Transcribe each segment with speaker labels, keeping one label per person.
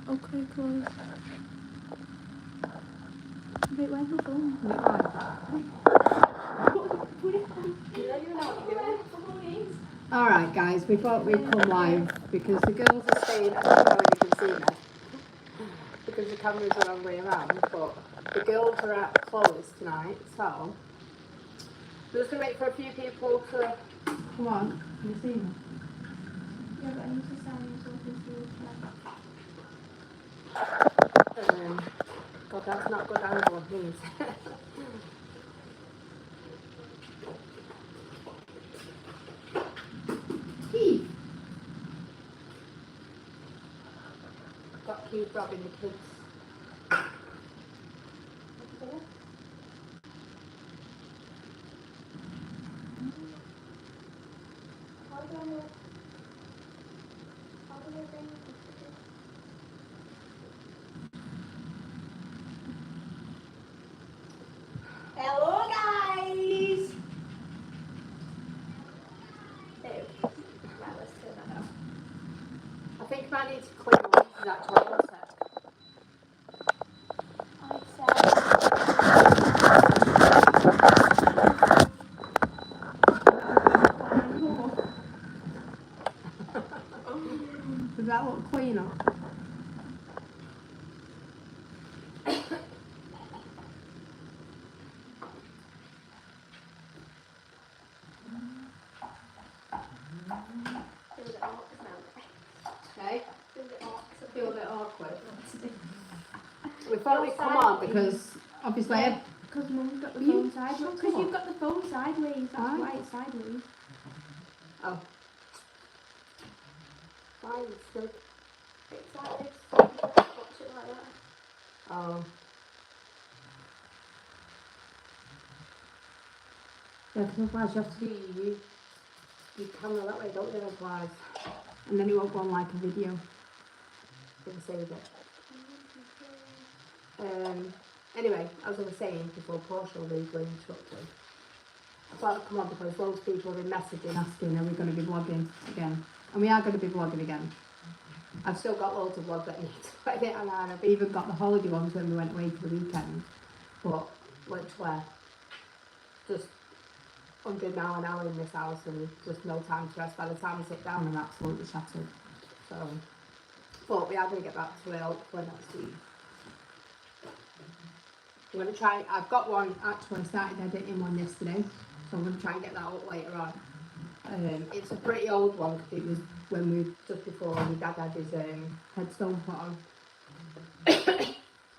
Speaker 1: Okay, close. Wait, where's my phone?
Speaker 2: Alright guys, we thought we'd come live because the girls are staying, I don't know if you can see me because the cameras are all the way around, but the girls are at Chloe's tonight, so we're just going to wait for a few people to come on. Can you see me?
Speaker 1: Yeah, but I need to sign so I can see
Speaker 2: God, that's not good angle, please. Keith! Got Keith robbing the kids.
Speaker 1: Hello, guys! Right, let's turn that off.
Speaker 2: I think I need to clean that toilet set. Does that look cleaner? Okay? Feel a bit awkward. We thought we'd come on because obviously
Speaker 1: Because Mum's got the phone sideways. Because you've got the phone sideways. That's why it's sideways.
Speaker 2: Oh. Why is it still?
Speaker 1: It's like this. Watch it like that.
Speaker 2: Oh. Yeah, because otherwise you have to do your camera that way, don't you? Otherwise. And then it won't go on like a video. It'll save it. Anyway, as I was saying before Portia legally interrupted, I thought I'd come on because loads of people have been messaging asking, are we going to be vlogging again? And we are going to be vlogging again. I've still got loads of vlogs that I need to edit, and I've even got the holiday ones when we went away for the weekend. But literally, just 100 mile an hour in this house and just no time to rest. By the time I sit down, I'm absolutely shattered. So, but we are going to get back to it hopefully next week. I'm going to try, I've got one actually, I started editing one yesterday, so I'm going to try and get that up later on. It's a pretty old one because it was when we, just before my dad had his headstone put on.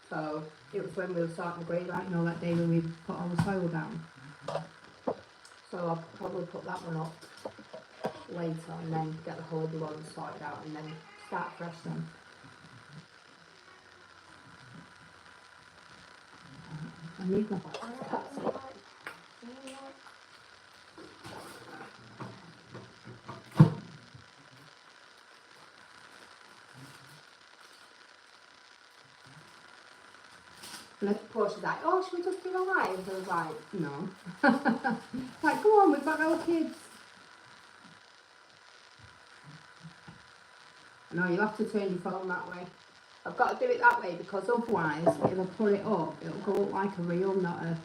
Speaker 2: So it was when we were starting the grave out, you know, that day when we put all the soil down. So I'll probably put that one up later and then get the holiday one sorted out and then start fresh then. I need my glasses. And then Portia's like, oh, should we just do a live? And I was like, no. Like, come on, we've got no kids. No, you'll have to turn your phone that way. I've got to do it that way because otherwise, if I put it up, it'll go up like a reel, not an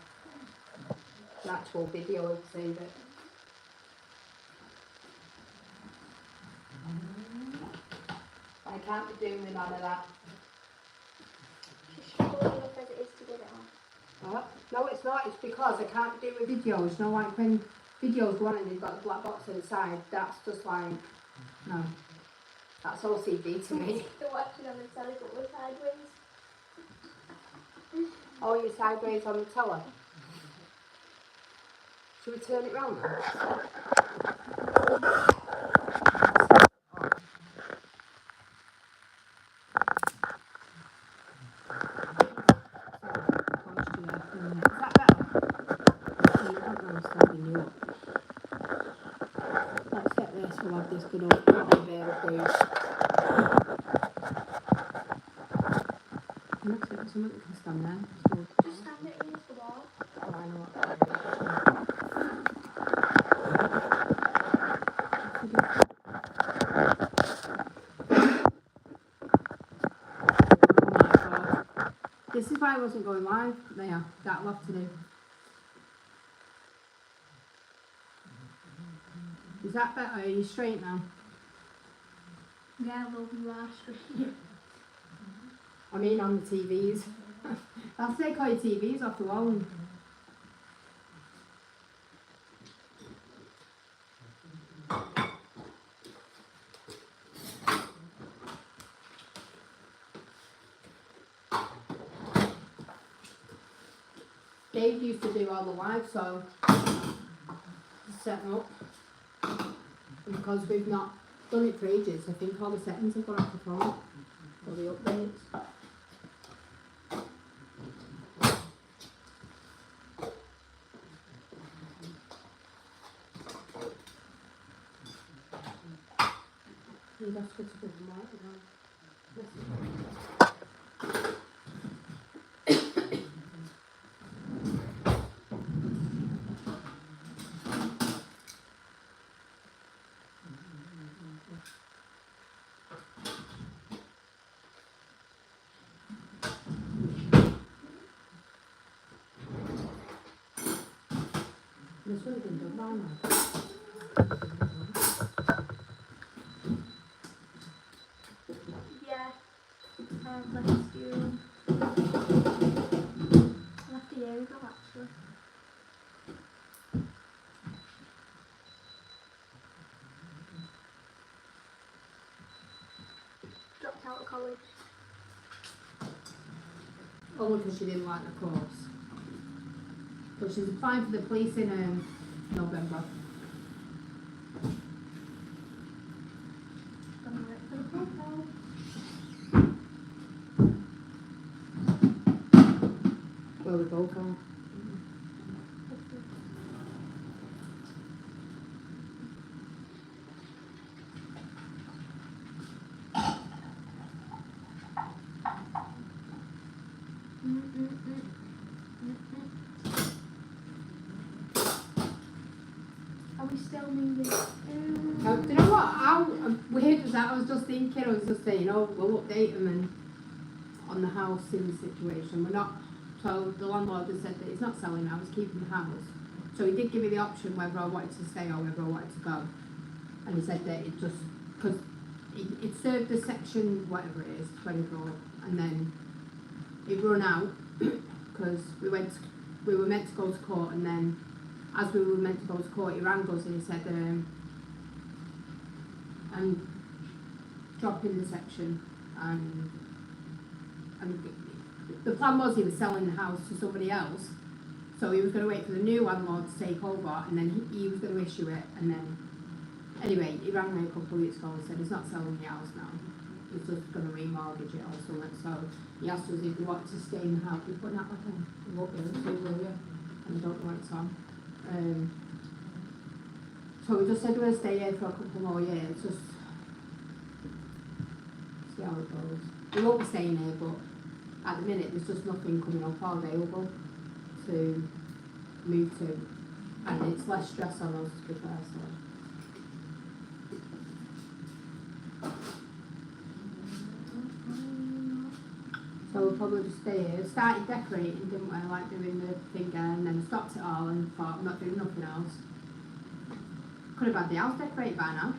Speaker 2: actual video of save it. I can't be doing none of that. No, it's not. It's because I can't do with videos. You know, like when videos go on and they've got the black box inside, that's just like, no. That's OCD to me.
Speaker 1: You're watching on the telly, but we're sideways.
Speaker 2: Oh, you're sideways on the telly. Should we turn it round then? Is that better? Let's get this, we'll have this good old bear food. Looks like something that can stand there.
Speaker 1: Just stand it against the wall.
Speaker 2: Oh, I know. why I wasn't going live. There, that'll have to do. Is that better? Are you straight now?
Speaker 1: Yeah, well, you are straight.
Speaker 2: I mean on the TVs. I'll take all your TVs off the wall. Dave used to do all the live, so setting up. And because we've not done it for ages, I think all the settings have gone off the phone. All the updates. You'd have to put them out as well. This would have been done by now.
Speaker 1: Yeah. Left you. Left a year ago, actually. Dropped out of college.
Speaker 2: Only because she didn't like the course. But she's applying for the police in November.
Speaker 1: Gonna work for the profile.
Speaker 2: Where we both are.
Speaker 1: Are we still moving?
Speaker 2: Do you know what? How weird was that? I was just thinking, I was just saying, oh, we'll update them and on the house in the situation. We're not, so the landlord has said that he's not selling the house, keeping the house. So he did give me the option whether I wanted to stay or whether I wanted to go. And he said that it just, because it served the section, whatever it is, 24, and then it run out because we were meant to go to court, and then as we were meant to go to court, he rang us and he said, I'm dropping the section, and the plan was he was selling the house to somebody else, so he was going to wait for the new landlord to take over, and then he was going to issue it, and then, anyway, he rang me a couple of weeks ago and said he's not selling the house now, he's just going to remortgage it or something, so he asked us if we wanted to stay in the house. We put that back on, we won't be able to, will you? And I don't know what it's on. So we just said we're going to stay here for a couple more years, just see how it goes. We won't be staying here, but at the minute there's just nothing coming up or available to move to, and it's less stress on us to be fair, so we'll probably just stay here. Started decorating, didn't we, like doing the thing, and then stopped it all and thought I'm not doing nothing else. Could have had the house decorated by now.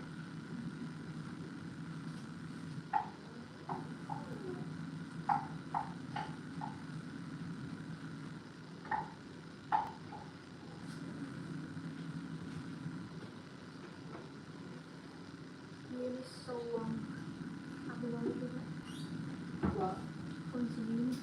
Speaker 1: Really so long. I've been on with it.
Speaker 2: What?
Speaker 1: Going to uni.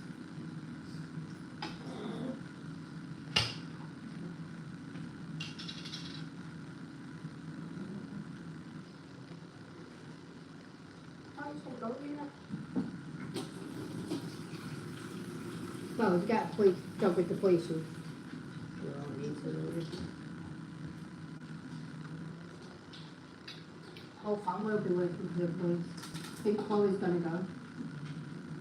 Speaker 2: Well, if you get a police job with the police, you won't need to really. Whole family will be working for the police. I think Chloe's gonna go.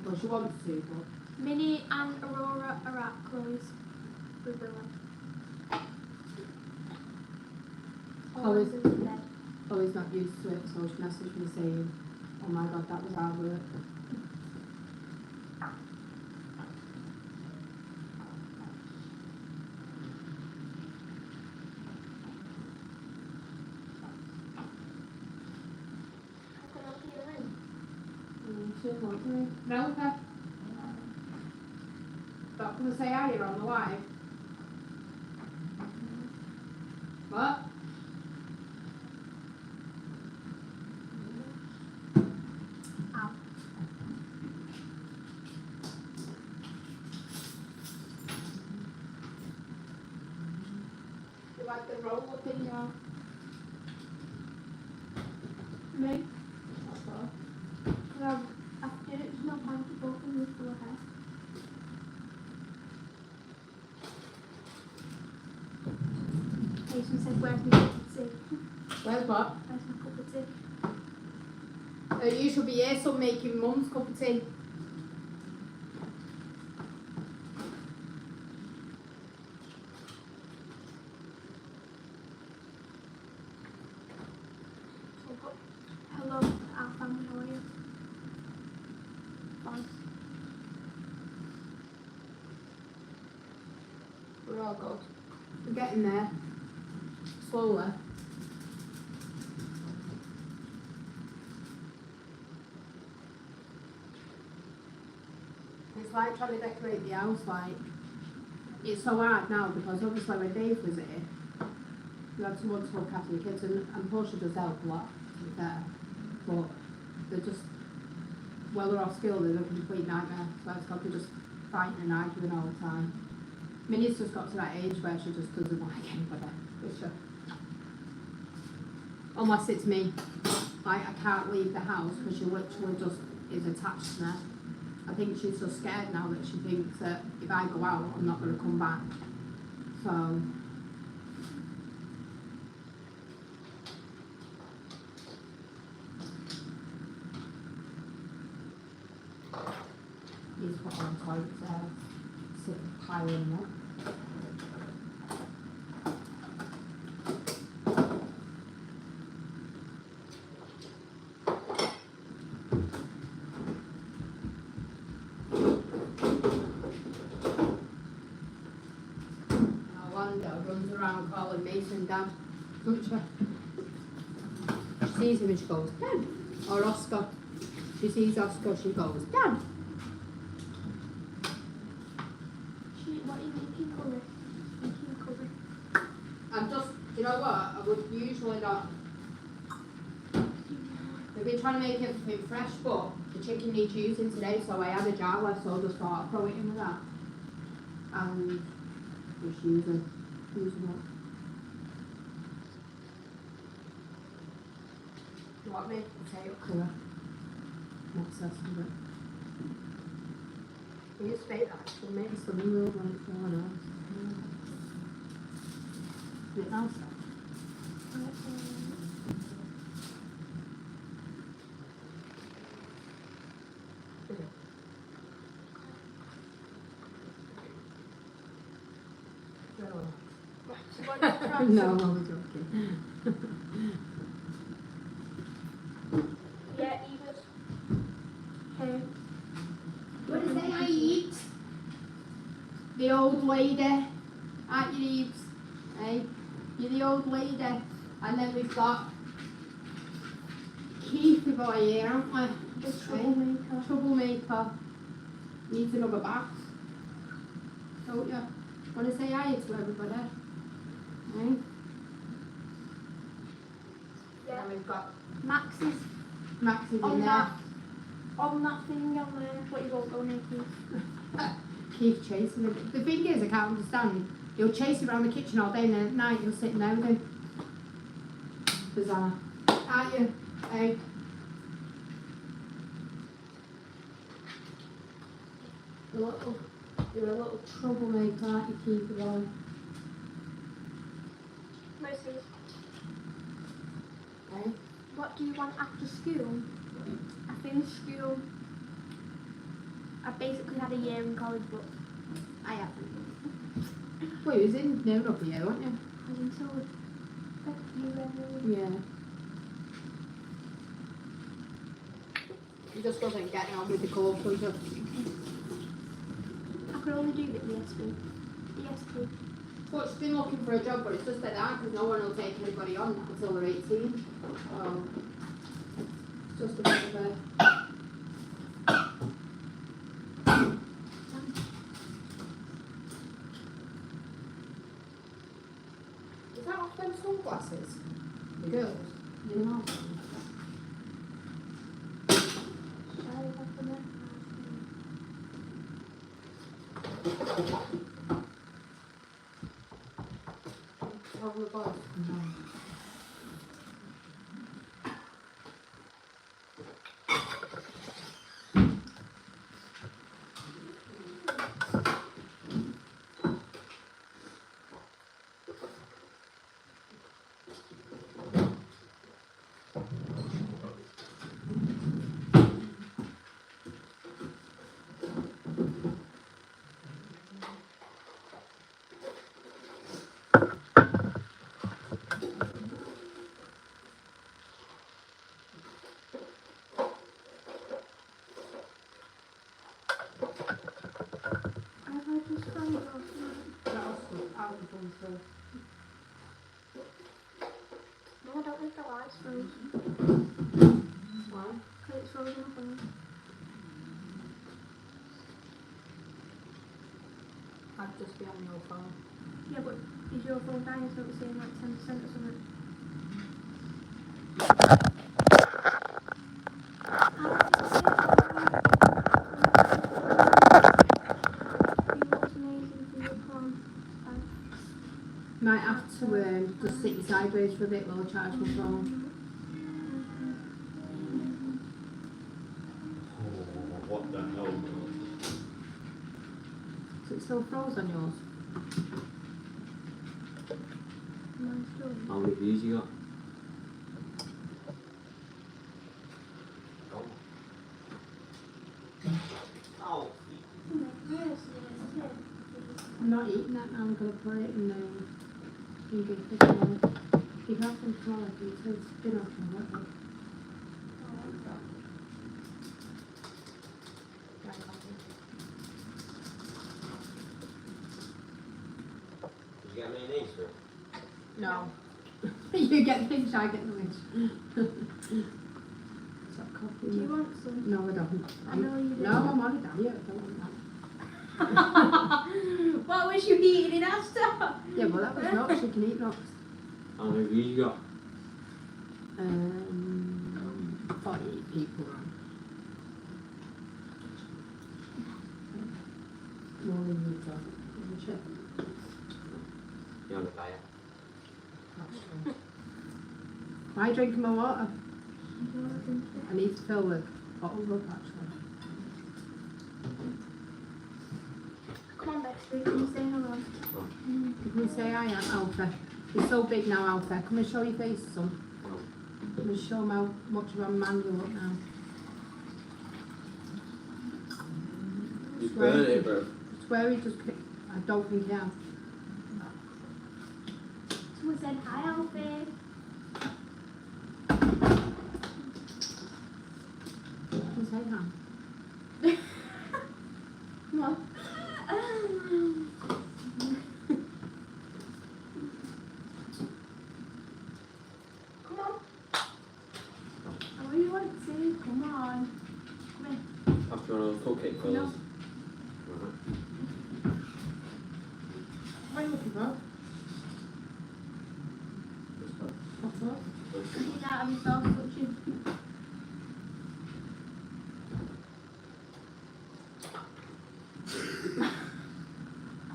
Speaker 2: Well, she wants to, but
Speaker 1: Minnie and Aurora are at Chloe's with Dylan.
Speaker 2: Chloe's-
Speaker 1: Ours is in bed.
Speaker 2: Chloe's not used to it, so she messaged me saying, oh my god, that was hard work. soon, won't we? Melka. Not gonna say hi, you're on the live. What?
Speaker 1: Ow.
Speaker 2: You like the roll up in your...
Speaker 1: Me?
Speaker 2: That's all.
Speaker 1: Because I did it to my pants both of them full of hair. Jason said, where's my cup of tea?
Speaker 2: Where's what?
Speaker 1: Where's my cup of tea?
Speaker 2: You should be here, so making mum's cup of tea.
Speaker 1: So I've got, hello, our family, how are you? Fine.
Speaker 2: We're all good. We're getting there. Slowly. It's like trying to decorate the house, like, it's so hard now because obviously when Dave was here, you had someone to look after the kids and Portia does help a lot, to be fair, but they're just, well they're off school, they're a complete nightmare, so it's got to just fighting and arguing all the time. Minnie's just got to that age where she just doesn't like anybody, does she? Unless it's me, like I can't leave the house because she literally just is attached to me. I think she's so scared now that she thinks that if I go out, I'm not going to come back. So, he's put on toilets there, sitting piling up. Runs around calling Mason Dad. She sees him and she goes, Dad. Or Oscar. She sees Oscar, she goes, Dad.
Speaker 1: What are you making curry? Making curry.
Speaker 2: I'm just, you know what, I would usually not. We've been trying to make everything fresh, but the chicken needs using today, so I had a jar left, so I just thought I'd throw it in with that. And just using it. You want me to potato colour? What's that with it? We just bake that actually, maybe some real when it's going on. Is it nice? No, I was joking.
Speaker 1: Yeah, Eva's. Hey.
Speaker 2: What is that I eat? The old lady. Aren't you, Eves? Hey? You're the old lady. And then we've got Keithy boy here, haven't we?
Speaker 1: The troublemaker.
Speaker 2: Troublemaker. Needs another bath. Don't you? Want to say hi to everybody? Hey?
Speaker 1: Yeah.
Speaker 2: And we've got
Speaker 1: Max is
Speaker 2: Max is
Speaker 1: on
Speaker 2: in
Speaker 1: that thing on there, but you won't go near Keith.
Speaker 2: there. Keith chasing him. The thing is, I can't understand. He'll chase him around the kitchen all day and then at night he'll sit there with him. Bizarre. Aren't you? Hey? You're a little troublemaker, aren't you, Keith boy?
Speaker 1: Moses,
Speaker 2: Hey?
Speaker 1: what do you want after school? I finished school. I basically had a year in college, but I haven't.
Speaker 2: Well, you was in near up here, weren't you?
Speaker 1: I was until February.
Speaker 2: Yeah. You just wasn't getting on with the course, was you?
Speaker 1: I could only do the ESP. ESP.
Speaker 2: But she's been looking for a job, but it's just dead hard because no one will take anybody on until they're 18. So it's just a bit of a glasses? The girls? You know.
Speaker 1: Sorry, that's a mess.
Speaker 2: How the boys? No.
Speaker 1: Have I just found it last night?
Speaker 2: That was good. Out of the phone,
Speaker 1: No, I don't think the light's frozen.
Speaker 2: Why?
Speaker 1: Because it's frozen up on me.
Speaker 2: I'd just be on your phone.
Speaker 1: Yeah, but is your phone dying so it's saying like 10% or something?
Speaker 2: Might have to just sit sideways for a bit while I charge my phone.
Speaker 3: Oh, what the hell?
Speaker 2: Is it still froze on yours?
Speaker 1: Mine's still.
Speaker 3: How many views you got? Oh.
Speaker 2: I'm not eating that now. I'm going to put it in give it tomorrow. You can have some tomorrow if it says dinner tomorrow.
Speaker 3: Did you get mayonnaise for it?
Speaker 2: No. You get things, I get the wish. Is that coffee?
Speaker 1: Do you want some?
Speaker 2: No, I don't.
Speaker 1: I know you do.
Speaker 2: No, I'm on a diet. I don't want that.
Speaker 1: What was you eating in Astor?
Speaker 2: Yeah, well, that was nuts. You can eat nuts.
Speaker 3: How many views you got?
Speaker 2: 48 people on. More than you got. Isn't it?
Speaker 3: You're on a diet.
Speaker 2: Why are you drinking my water? I need to fill the bottles up actually.
Speaker 1: Come on, Bexley, can you say hello?
Speaker 2: Can we say hi, Aunt Alfie? You're so big now, Alfie. Come and show your face, son. Come and show them how much of a man you look now.
Speaker 3: You burnt it, bro.
Speaker 2: Swear he just I don't think he has.
Speaker 1: Someone said hi, Alfie.
Speaker 2: Come say hi. Come on.
Speaker 1: Come on. I really want to. Come on. Come in.
Speaker 3: After one of those cupcake
Speaker 1: No.
Speaker 3: fillers.
Speaker 2: What are you looking for? What's up?
Speaker 1: He's out of his sauce touching.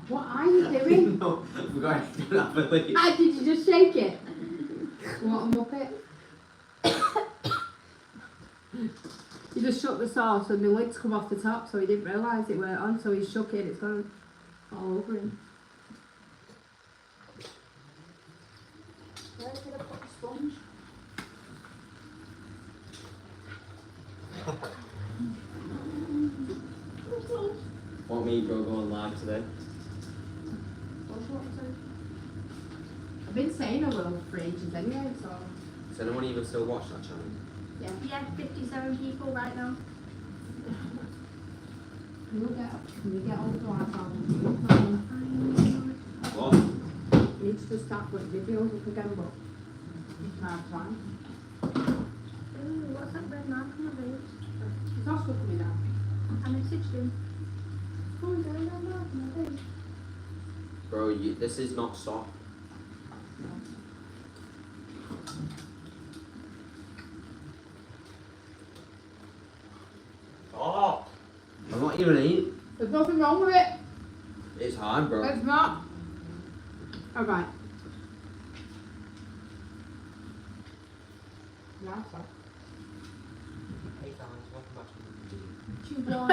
Speaker 2: What are you doing?
Speaker 3: No, we're going to do that, Billy.
Speaker 2: Ah, did you just shake it? What a muppet. He just shook the sauce and the lid's come off the top, so he didn't realise it weren't on, so he shook it, it's gone all over him. Where did I put the sponge?
Speaker 3: Want me, bro, going live today?
Speaker 2: What's what to? I've been saying I will for ages anyway, so
Speaker 3: Does anyone even still watch that channel?
Speaker 2: yeah.
Speaker 1: Yeah, 57 people right now.
Speaker 2: Can we get all the lights on?
Speaker 3: What?
Speaker 2: Need to just start putting videos up again, but it's hard time.
Speaker 1: Ooh, what's that red mark on my boots?
Speaker 2: It's also coming down.
Speaker 1: I messaged him. Oh, is there a red mark on my boots?
Speaker 3: Bro, this is not soft. not even eat.
Speaker 2: There's nothing wrong with it.
Speaker 3: It's hard, bro.
Speaker 2: It's not. Alright. Yeah, that's right.
Speaker 3: Hey guys, welcome back to the video.
Speaker 1: She won.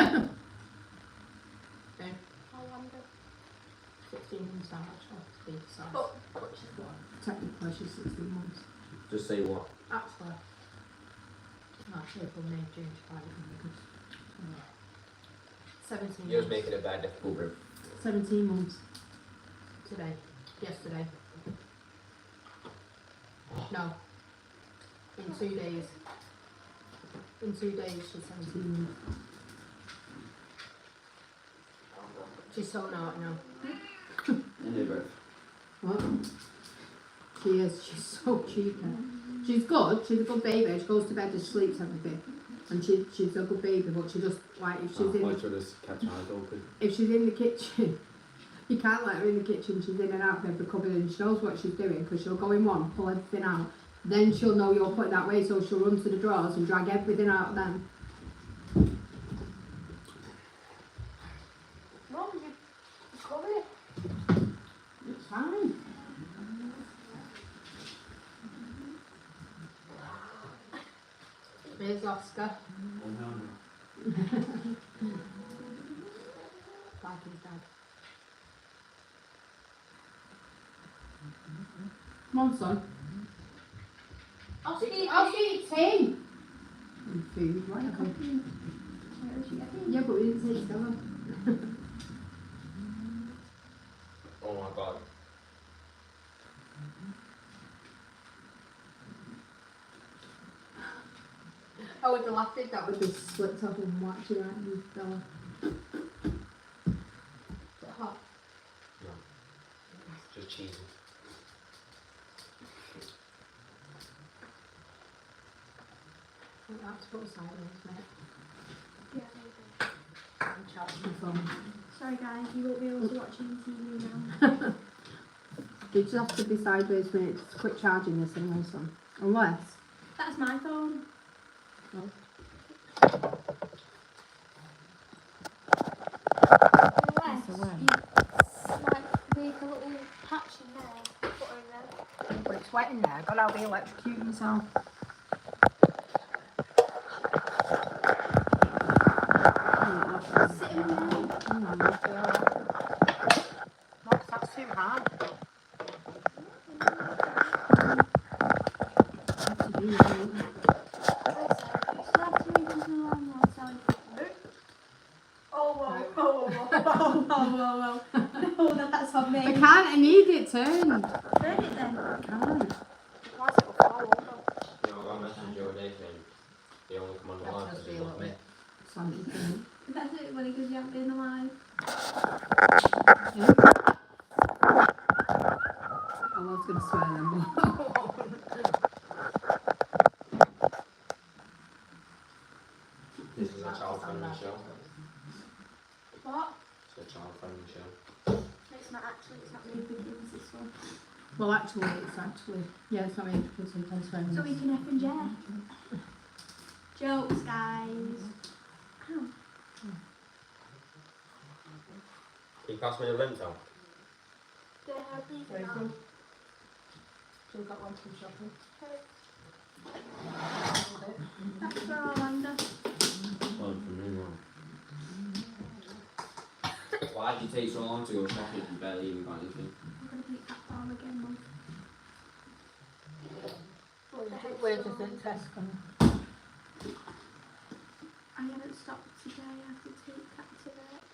Speaker 2: Okay.
Speaker 1: I wonder.
Speaker 2: 16 months now, actually, to be precise.
Speaker 1: Oh.
Speaker 2: But she's got, technically, she's 16 months.
Speaker 3: Just say what?
Speaker 2: Actually, March, April, May, June, July, August. 17
Speaker 3: You're
Speaker 2: months.
Speaker 3: making it bad difficult, bro.
Speaker 2: 17 months. Today. Yesterday. No. In 2 days. In 2 days, she's 17 months. She's so naughty now.
Speaker 3: Anyway, bro.
Speaker 2: What? She is. She's so cheeky. She's good. She's a good baby. She goes to bed and sleeps everything. And she's a good baby, but she just, like, if she's in...
Speaker 3: Why should I catch eyes open?
Speaker 2: If she's in the kitchen, you can't let her in the kitchen. She's in and out of every cupboard and she knows what she's doing because she'll go in one, pull everything out. Then she'll know you're put it that way, so she'll run to the drawers and drag everything out of them.
Speaker 1: Mum, you cover it.
Speaker 2: It's fine. Here's Oscar. Like his dad. Come on, son.
Speaker 1: I'll see
Speaker 2: I'll see tea. And food, whatever. Yeah, but we didn't say together.
Speaker 3: Oh my god.
Speaker 2: I would have laughed if that would have slipped off and whacked you right in the fella. Is it hot?
Speaker 3: No. Just cheesy.
Speaker 2: I think that's put sideways, mate.
Speaker 1: Yeah, maybe.
Speaker 2: I'm charging my phone.
Speaker 1: Sorry guys, you won't be able to watch any TV now.
Speaker 2: You just have to be sideways, mate. Just quit charging this anyway, son. Unless.
Speaker 1: That's my phone.
Speaker 2: Oh.
Speaker 1: Unless
Speaker 2: So where?
Speaker 1: you like make a little patch in there, put her in there.
Speaker 2: But it's wet in there. God, I'll be electrocuting myself.
Speaker 1: Sit in there.
Speaker 2: That's too hard.
Speaker 1: Oh, that's on
Speaker 2: I
Speaker 1: me.
Speaker 2: can't, I need it turned.
Speaker 1: Turn it then.
Speaker 2: I can't.
Speaker 1: Otherwise it will fall over.
Speaker 3: You know, I got a message the other day saying they only come on the live because they want me.
Speaker 2: Something.
Speaker 1: That's it, funny because you haven't been alive.
Speaker 2: I was going to swear then,
Speaker 3: This is a child-friendly show.
Speaker 1: What?
Speaker 3: It's a child-friendly show.
Speaker 1: It's not actually, it's not made for kids, this one.
Speaker 2: Well, actually, yeah, it's not made for kids sometimes.
Speaker 1: So we can F and J. Jokes, guys. Ow.
Speaker 3: Can you pass me the lint out?
Speaker 1: Please
Speaker 2: Very
Speaker 1: not.
Speaker 2: good. Still got one from shopping.
Speaker 1: That's for Orlando.
Speaker 3: One for me, man. Why did you take so long to go shopping if you barely even got anything?
Speaker 1: I'm going to eat that farm again, Mum.
Speaker 2: Where does it test come?
Speaker 1: I haven't stopped today. I have to take Kat to vet.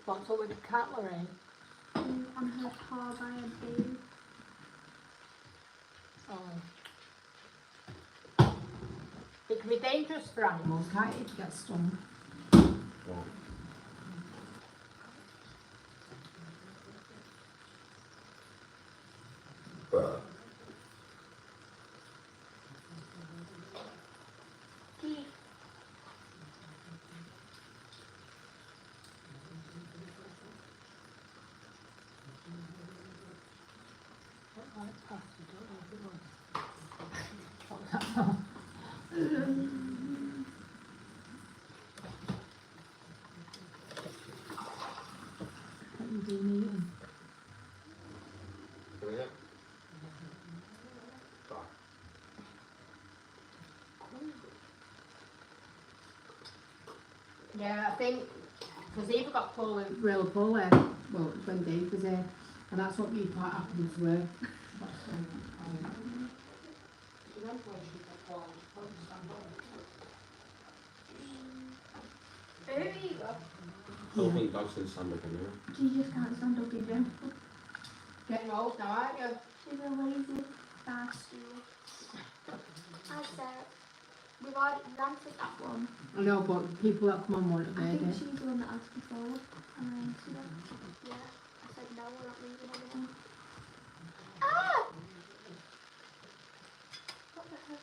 Speaker 2: What's up with the cat, Lorraine?
Speaker 1: On her paw by a bee.
Speaker 2: It can be dangerous for animals, can't it, to get stung?
Speaker 3: Well,
Speaker 2: Yeah, I think because Eva got poorly.
Speaker 4: Real poorly. Well, it's when Dave was here, and that's what you thought happened to her.
Speaker 1: There you go.
Speaker 3: I don't think dogs can stand up anyway.
Speaker 1: She just can't stand up either.
Speaker 2: Getting old now, aren't you?
Speaker 1: She's a lazy bastard. Hi Sarah. We've already answered that one.
Speaker 4: I know, but the people that come on want to
Speaker 1: I
Speaker 4: hear
Speaker 1: think
Speaker 4: it.
Speaker 1: she's the one that asked before. And I answered it. Yeah. I said no, we're not leaving anyone. Ah! What the heck?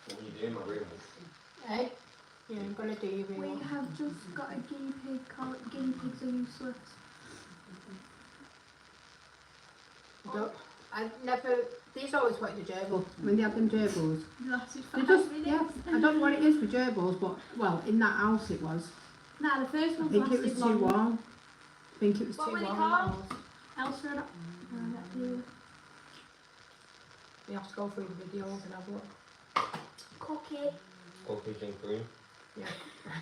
Speaker 3: What are you doing, my room?
Speaker 2: Hey? Yeah, I'm gonna do you
Speaker 1: We have just got a guinea pig called guinea pigs are useless.
Speaker 2: I never. These always wanted a gerbil.
Speaker 4: When they have them gerbils,
Speaker 1: Lasted
Speaker 4: they
Speaker 1: 5
Speaker 4: just,
Speaker 1: minutes.
Speaker 4: yeah, I don't know what it is for gerbils, but, well, in that house it was.
Speaker 1: Nah, the first
Speaker 4: I
Speaker 1: one
Speaker 4: think it
Speaker 1: lasted
Speaker 4: was too
Speaker 1: long.
Speaker 4: warm. I think it was
Speaker 1: What
Speaker 4: too
Speaker 1: were they
Speaker 4: warm.
Speaker 1: called? Elsa and... No, that's you.
Speaker 2: We have to go through the videos and have a look.
Speaker 1: Cookie.
Speaker 3: Cookies and cream.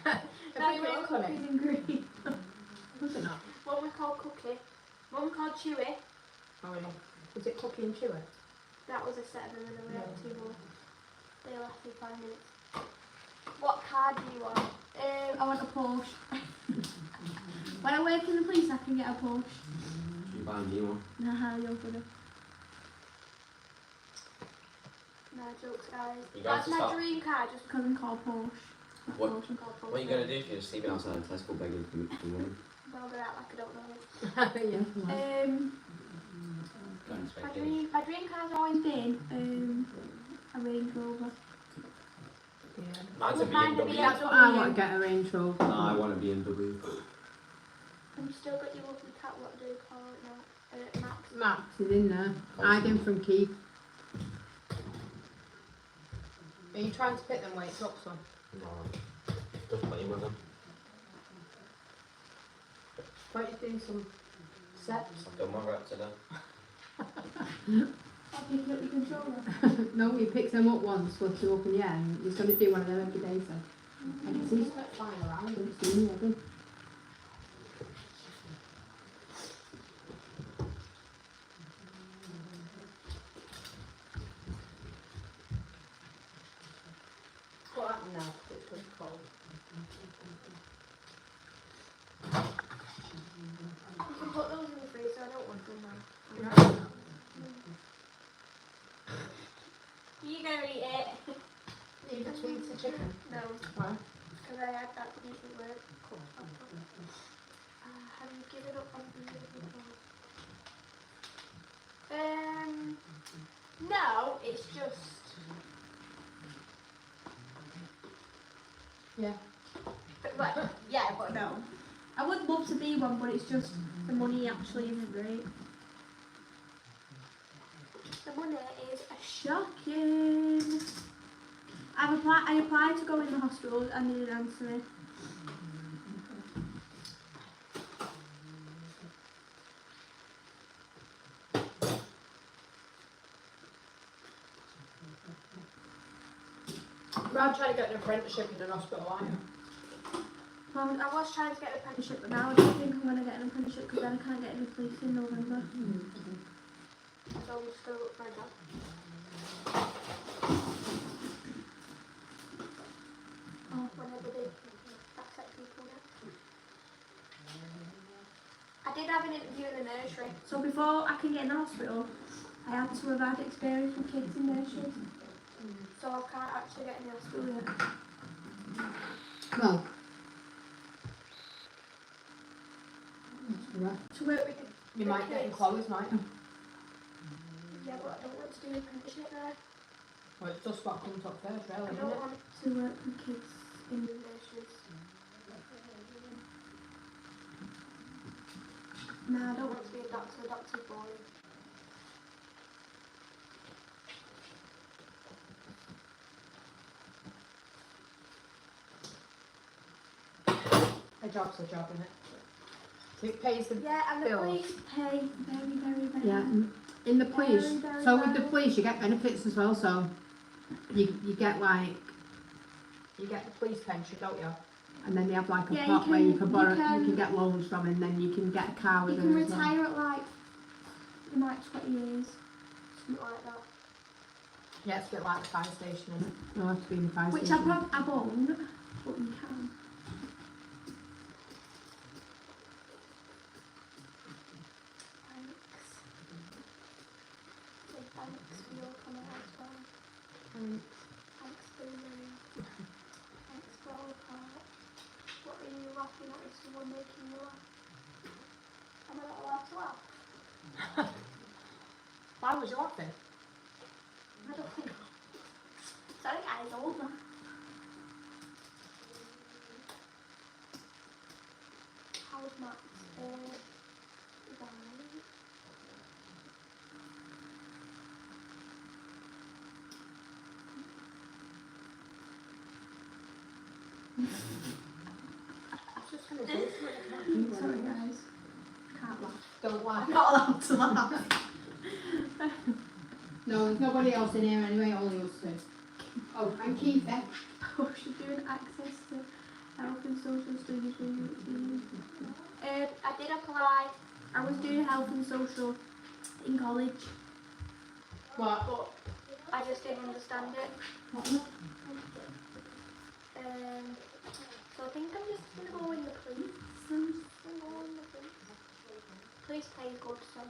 Speaker 2: Have
Speaker 1: That's
Speaker 2: you
Speaker 1: what
Speaker 2: look on
Speaker 1: cookies
Speaker 2: it?
Speaker 1: and green.
Speaker 2: Was it not?
Speaker 1: One was called Cookie. One was called Chewy.
Speaker 2: Oh really? Was it Cookie and Chewy?
Speaker 1: That was a set of them and then we had 2 more. They lasted 5 minutes. What car do you want? I want a Porsche. When I work in the police I can get a Porsche.
Speaker 3: You buy me one.
Speaker 1: Nah, you're gonna. No jokes, guys.
Speaker 3: You guys
Speaker 1: That's my
Speaker 3: stop.
Speaker 1: dream car just because I'm called Porsche. Not
Speaker 3: What-
Speaker 1: Porsche, I'm called Porsche.
Speaker 3: What are you going to do if you're just sleeping outside of Tesco begging for money?
Speaker 1: Well, I'm gonna act like I don't know.
Speaker 2: Yeah.
Speaker 3: Go and speculate.
Speaker 1: My dream car's always been a Range Rover.
Speaker 2: Yeah.
Speaker 3: Mine's a
Speaker 1: Would mind a
Speaker 3: BMW.
Speaker 4: That's what I want to get a Range Rover.
Speaker 3: No, I want a BMW.
Speaker 1: And you still got your lovely cat, what do you call it now? Max.
Speaker 4: Max is in there. Hiding from Keith.
Speaker 2: Are you trying to pick them weights up, son?
Speaker 3: No, just playing with them.
Speaker 2: Why don't you do some steps?
Speaker 3: I've done my rep today.
Speaker 1: I'll pick up your controller.
Speaker 4: No, he picks them up once, lifts them up in the air, and he's going to do one of them every day, so. I can see
Speaker 2: He's not flying around.
Speaker 4: it's doing it, I think.
Speaker 2: What happened now? It's pretty cold.
Speaker 1: You can put those in the freezer, I don't want them now.
Speaker 2: Right.
Speaker 1: You gonna eat it?
Speaker 2: In between the chicken.
Speaker 1: No,
Speaker 2: Why?
Speaker 1: because I had that piece of work. Have you given up on the no, it's just...
Speaker 2: Yeah.
Speaker 1: But, yeah, but no. I would love to be one, but it's just the money actually isn't great. The money is shocking. I applied to go in the hospital and they didn't answer me.
Speaker 2: I'm trying to get an apprenticeship in an hospital, aren't you?
Speaker 1: Well, I was trying to get an apprenticeship, but now I don't think I'm going to get an apprenticeship because then I can't get any place in November. So I'm just going to look for a job. Oh, whenever they accept people now. I did have an interview in the nursery. So before I can get in the hospital, I had to have had experience with kids in nurseries. So I can't actually get in the hospital yet.
Speaker 4: Well. That's rough.
Speaker 1: To work with the
Speaker 2: You might get in
Speaker 1: kids.
Speaker 2: Chloe's, might you?
Speaker 1: Yeah, but I don't want to do an apprenticeship there.
Speaker 2: Well, it's just what comes up first,
Speaker 1: I
Speaker 2: really, isn't
Speaker 1: don't
Speaker 2: it?
Speaker 1: want to work with kids in the nurseries. No, I don't want to be a doctor's boy.
Speaker 2: A job's a job, isn't it? So it pays the
Speaker 1: Yeah, and the
Speaker 2: bills.
Speaker 1: police pay very, very, very
Speaker 4: Yeah, in the police.
Speaker 1: Very, very
Speaker 4: So with the
Speaker 1: well.
Speaker 4: police, you get benefits as well. So you get like
Speaker 2: You get the police pension, don't you? And then they have like a
Speaker 1: Yeah,
Speaker 2: pot
Speaker 1: you
Speaker 2: where you
Speaker 1: can-
Speaker 2: can
Speaker 1: you
Speaker 2: borrow,
Speaker 1: can-
Speaker 2: you can get loans from, and then you can get a car
Speaker 1: You
Speaker 2: with
Speaker 1: can
Speaker 2: it as well.
Speaker 1: retire at like, in like 20 years. Something like that.
Speaker 2: Yeah, it's a bit like the fire station, isn't it? No, have to be in the fire
Speaker 1: Which
Speaker 2: station.
Speaker 1: I won't, but you can. Thanks. Say thanks for your comment as well. Thanks for thanks for all the part. What are you laughing at? Is someone making you laugh? Am I not allowed to laugh?
Speaker 2: Why was you laughing?
Speaker 1: I don't think. Sorry guys, over. How's Matt? Right.
Speaker 2: Just gonna say something.
Speaker 1: Sorry guys. Can't laugh.
Speaker 2: Don't laugh.
Speaker 1: I'm not allowed to laugh.
Speaker 2: No, there's nobody else in here anyway, only us two. Oh, and Keith, eh?
Speaker 1: Oh, she's doing access to health and social studies. I did apply. I was doing health and social in college.
Speaker 2: What?
Speaker 1: But I just didn't understand it. So I think I'm just gonna go in the police. Police pay good, so.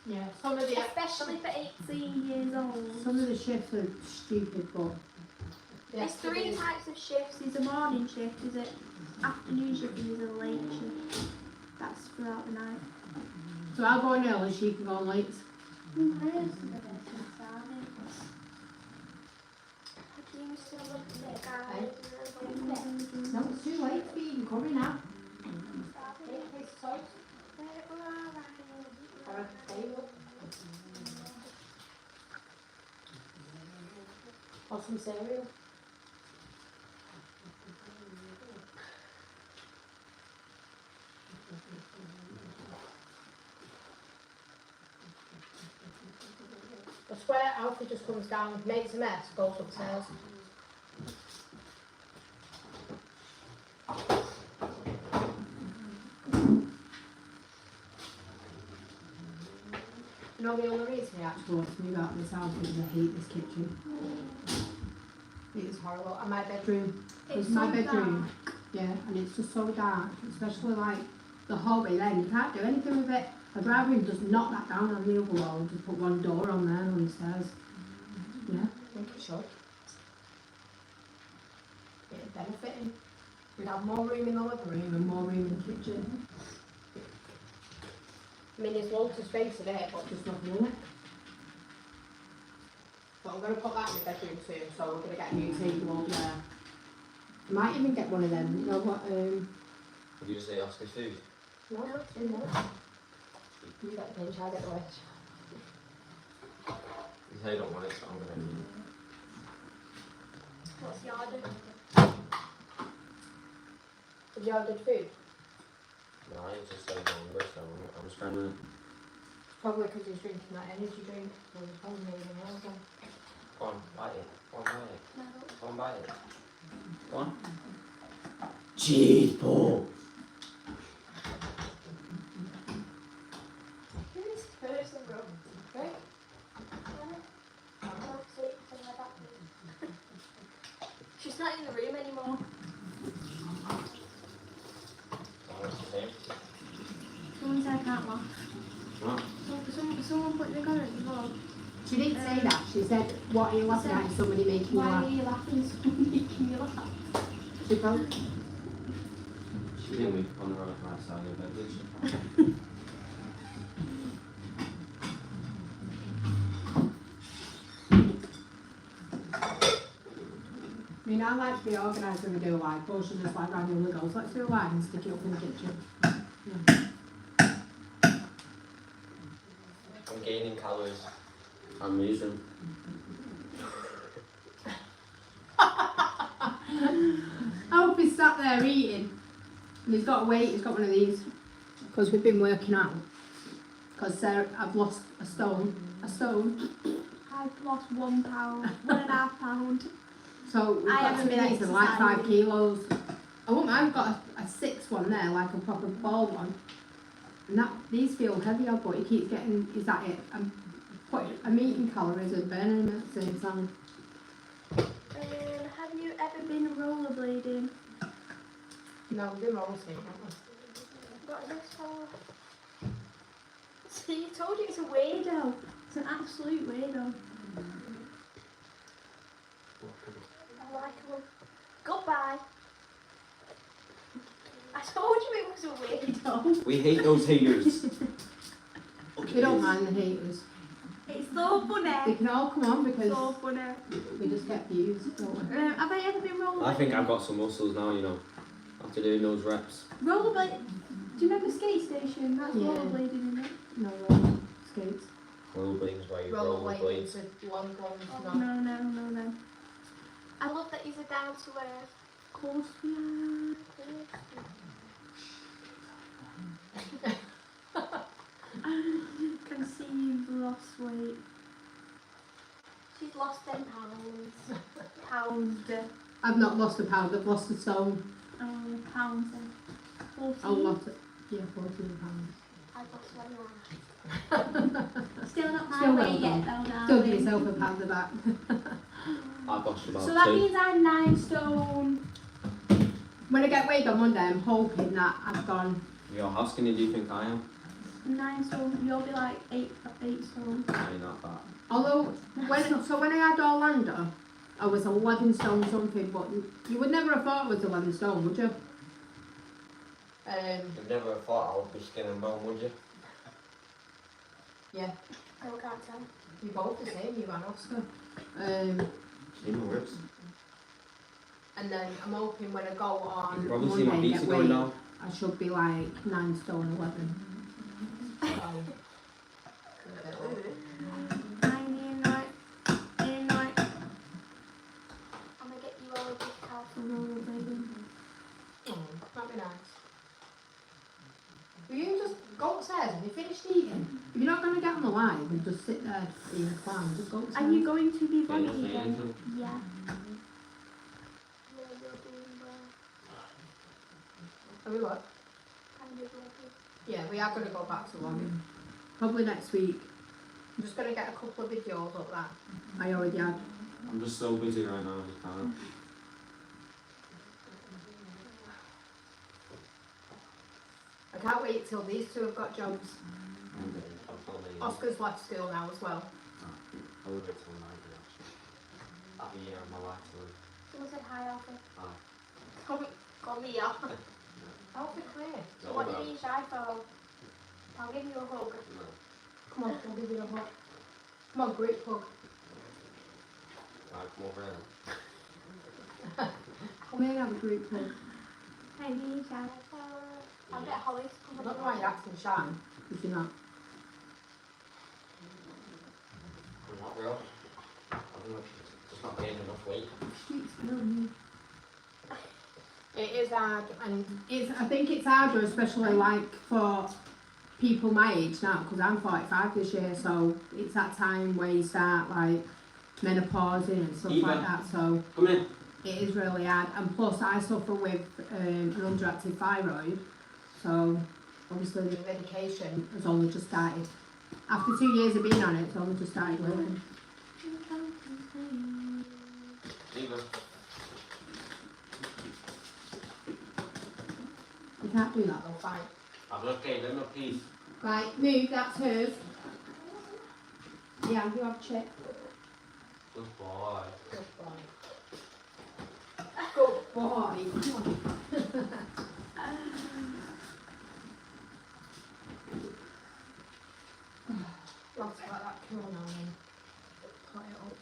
Speaker 2: Yeah, some of the
Speaker 1: Especially for 18 years old.
Speaker 2: some of the shifts are stupid, but
Speaker 1: There's 3 types of shifts. There's a morning shift, there's an afternoon shift, and there's a late shift. That's throughout the night.
Speaker 2: so I'll go in early, she can go on late. No, it's too late for you, you can come in now. Or some cereal. I swear Alfie just comes down, makes a mess, goes upstairs. You know the only reason he actually wants to move out of this house is because I hate this kitchen. It is horrible. And my bedroom.
Speaker 1: It's
Speaker 2: my
Speaker 1: so
Speaker 2: bedroom. Yeah, and it's just so dark, especially like the hallway then. You can't do anything with it. I'd rather him just knock that down on the other wall and just put one door on there on the stairs. Yeah, I think it should. It'd benefit him. We'd have more room in the living room and more room in the kitchen. I mean, there's loads of space in it, but just nothing in it. So I'm going to put that in the bedroom soon, so we're going to get a new table over there. I might even get one of them, you know what,
Speaker 3: Would you say Oscar's food?
Speaker 2: no, it's in there. You get the pinch, I get the wedge.
Speaker 3: You say you don't want it, so I'm going to eat it.
Speaker 1: What's the order?
Speaker 2: Have you ordered food?
Speaker 3: No, I was just so hungry, so I'm spending it.
Speaker 2: Probably because he's drinking that energy drink, so he's probably moving around again.
Speaker 3: Go on, bite it. Go on, bite it.
Speaker 1: No.
Speaker 3: Go on, bite it. Go on. Cheese ball!
Speaker 1: Who is this person, bro?
Speaker 2: Right?
Speaker 1: She's not in the room anymore.
Speaker 3: Oh, it's the same.
Speaker 1: Someone said I can't laugh.
Speaker 3: What?
Speaker 1: Someone put the comment as well.
Speaker 2: She didn't say that, she said, what are you laughing at? Is somebody making you
Speaker 1: Why are
Speaker 2: laugh?
Speaker 1: you laughing? Someone making you laugh.
Speaker 2: She broke.
Speaker 3: She didn't wake up on the right side of the bed, did she?
Speaker 2: I mean, I like to be organised when we do a live post and just like randomly goes, let's do a live and stick it up in the kitchen.
Speaker 3: I'm gaining calories. I'm losing.
Speaker 2: Alfie's sat there eating and he's got a weight, he's got one of these because we've been working out. Because I've lost a stone.
Speaker 1: I've lost £1, £1.5 pounds.
Speaker 4: So we've
Speaker 1: I
Speaker 4: got
Speaker 1: haven't
Speaker 4: two
Speaker 1: been
Speaker 4: of these, they're like 5
Speaker 1: exercising.
Speaker 4: kilos. I wouldn't mind, I've got a 6 one there, like a proper ball one. And these feel heavier, but he keeps getting, is that it? I'm eating calories and burning at the same time.
Speaker 1: Have you ever been rollerblading?
Speaker 2: No, we've been roller skating, haven't we?
Speaker 1: What is this for? See, you told you it's a weirdo. It's an absolute weirdo. I like him. Goodbye. I told you it was a weirdo.
Speaker 3: We hate those haters.
Speaker 4: We don't mind the haters.
Speaker 1: It's so
Speaker 4: They
Speaker 1: funny.
Speaker 4: can all come on because
Speaker 1: So funny.
Speaker 4: we just get views, don't we?
Speaker 1: Have I ever been rollerblading?
Speaker 3: I think I've got some muscles now, you know, after doing those reps.
Speaker 1: Rollerblade. Do you remember skate station? That's
Speaker 4: Yeah.
Speaker 1: rollerblading, isn't it?
Speaker 4: No skates.
Speaker 3: Rollerblading is where you roll with
Speaker 2: Rollerblades
Speaker 3: blades.
Speaker 2: with long ones,
Speaker 1: No,
Speaker 2: no.
Speaker 1: no. I love that he's a down to earth. Of course we are. Can see you've lost weight. She's lost 10 pounds. Pound.
Speaker 4: I've not lost a pound, I've lost a stone.
Speaker 1: Pounds. 14.
Speaker 4: I've lost it. Yeah, 14 pounds.
Speaker 1: I've lost 21. Still not my
Speaker 4: Still well
Speaker 1: weight yet
Speaker 4: done.
Speaker 1: though, darling.
Speaker 4: Still give yourself a pat the back.
Speaker 3: I've lost about
Speaker 1: So that
Speaker 3: 2.
Speaker 1: means I'm 9 stone.
Speaker 4: When I get weighed on Monday, I'm hoping that I've gone.
Speaker 3: Yo, how skinny do you think I am?
Speaker 1: 9 stone. You'll be like 8 stone.
Speaker 3: I ain't that fat.
Speaker 4: Although, when I had Orlando, I was 11 stone something, but you would never have thought I was 11 stone, would you?
Speaker 3: You've never thought I would be skin and bone, would you?
Speaker 2: Yeah,
Speaker 1: I can't tell.
Speaker 2: you're both the same, you and Oscar.
Speaker 3: See my ribs.
Speaker 2: And then I'm hoping when I go on
Speaker 3: You probably see my
Speaker 2: Monday,
Speaker 3: pizza going down.
Speaker 4: I should be like 9 stone 11.
Speaker 2: um,
Speaker 1: I'm gonna get you all a gift card for rollerblading.
Speaker 2: that'd be nice. Will you just go upstairs? Have you finished eating?
Speaker 4: If you're not going to get on the live and just sit there being a clown, just go upstairs.
Speaker 1: Are you going to be
Speaker 3: Yeah,
Speaker 1: vlogging
Speaker 3: yeah,
Speaker 1: again?
Speaker 3: yeah.
Speaker 1: Yeah.
Speaker 2: Have we what?
Speaker 1: Kind of vlogging.
Speaker 2: Yeah, we are going to go back to vlogging.
Speaker 4: Probably next week.
Speaker 2: I'm just going to get a couple of videos up there.
Speaker 4: I already had.
Speaker 3: I'm just so busy right now, I just can't.
Speaker 2: I can't wait till these two have got jobs.
Speaker 3: I'm filming.
Speaker 2: Oscar's left school now as well.
Speaker 3: I would wait till 9 actually. I'll be here in my life to live.
Speaker 1: Someone said hi, Alfie.
Speaker 3: Hi.
Speaker 1: Call me up.
Speaker 2: Alfie, come here.
Speaker 1: So what do you need shy for? I'll give you a hug.
Speaker 3: No.
Speaker 2: Come on, I'll give you a hug. Come on, great hug.
Speaker 3: Right, come over here.
Speaker 4: Come here and have a group hug.
Speaker 1: Hey, do you need shy for? I'll get Holly to
Speaker 2: I
Speaker 1: come
Speaker 2: don't know why you're acting shy.
Speaker 4: If you're not.
Speaker 3: I'm not real. I'm just not gaining enough weight.
Speaker 4: Street's filling.
Speaker 2: It is hard, and
Speaker 4: I think it's harder, especially like for people my age now, because I'm 45 this year, so it's that time where you start like menopausing and stuff
Speaker 3: Eva.
Speaker 4: like that, so
Speaker 3: Come in.
Speaker 4: it is really hard. And plus I suffer with an underactive thyroid, so obviously
Speaker 2: the
Speaker 4: the
Speaker 2: medication.
Speaker 4: has only just started. After 2 years of being on it, it's only just started working.
Speaker 3: Eva.
Speaker 4: You can't do that.
Speaker 2: I'll fight.
Speaker 3: I've looked okay, let me know, please.
Speaker 4: Right, move, that's hers. Yeah, you have a check.
Speaker 3: Good boy.
Speaker 2: Good boy.
Speaker 4: Good boy. Come on.
Speaker 2: Lots about that cool now then. Cut it up.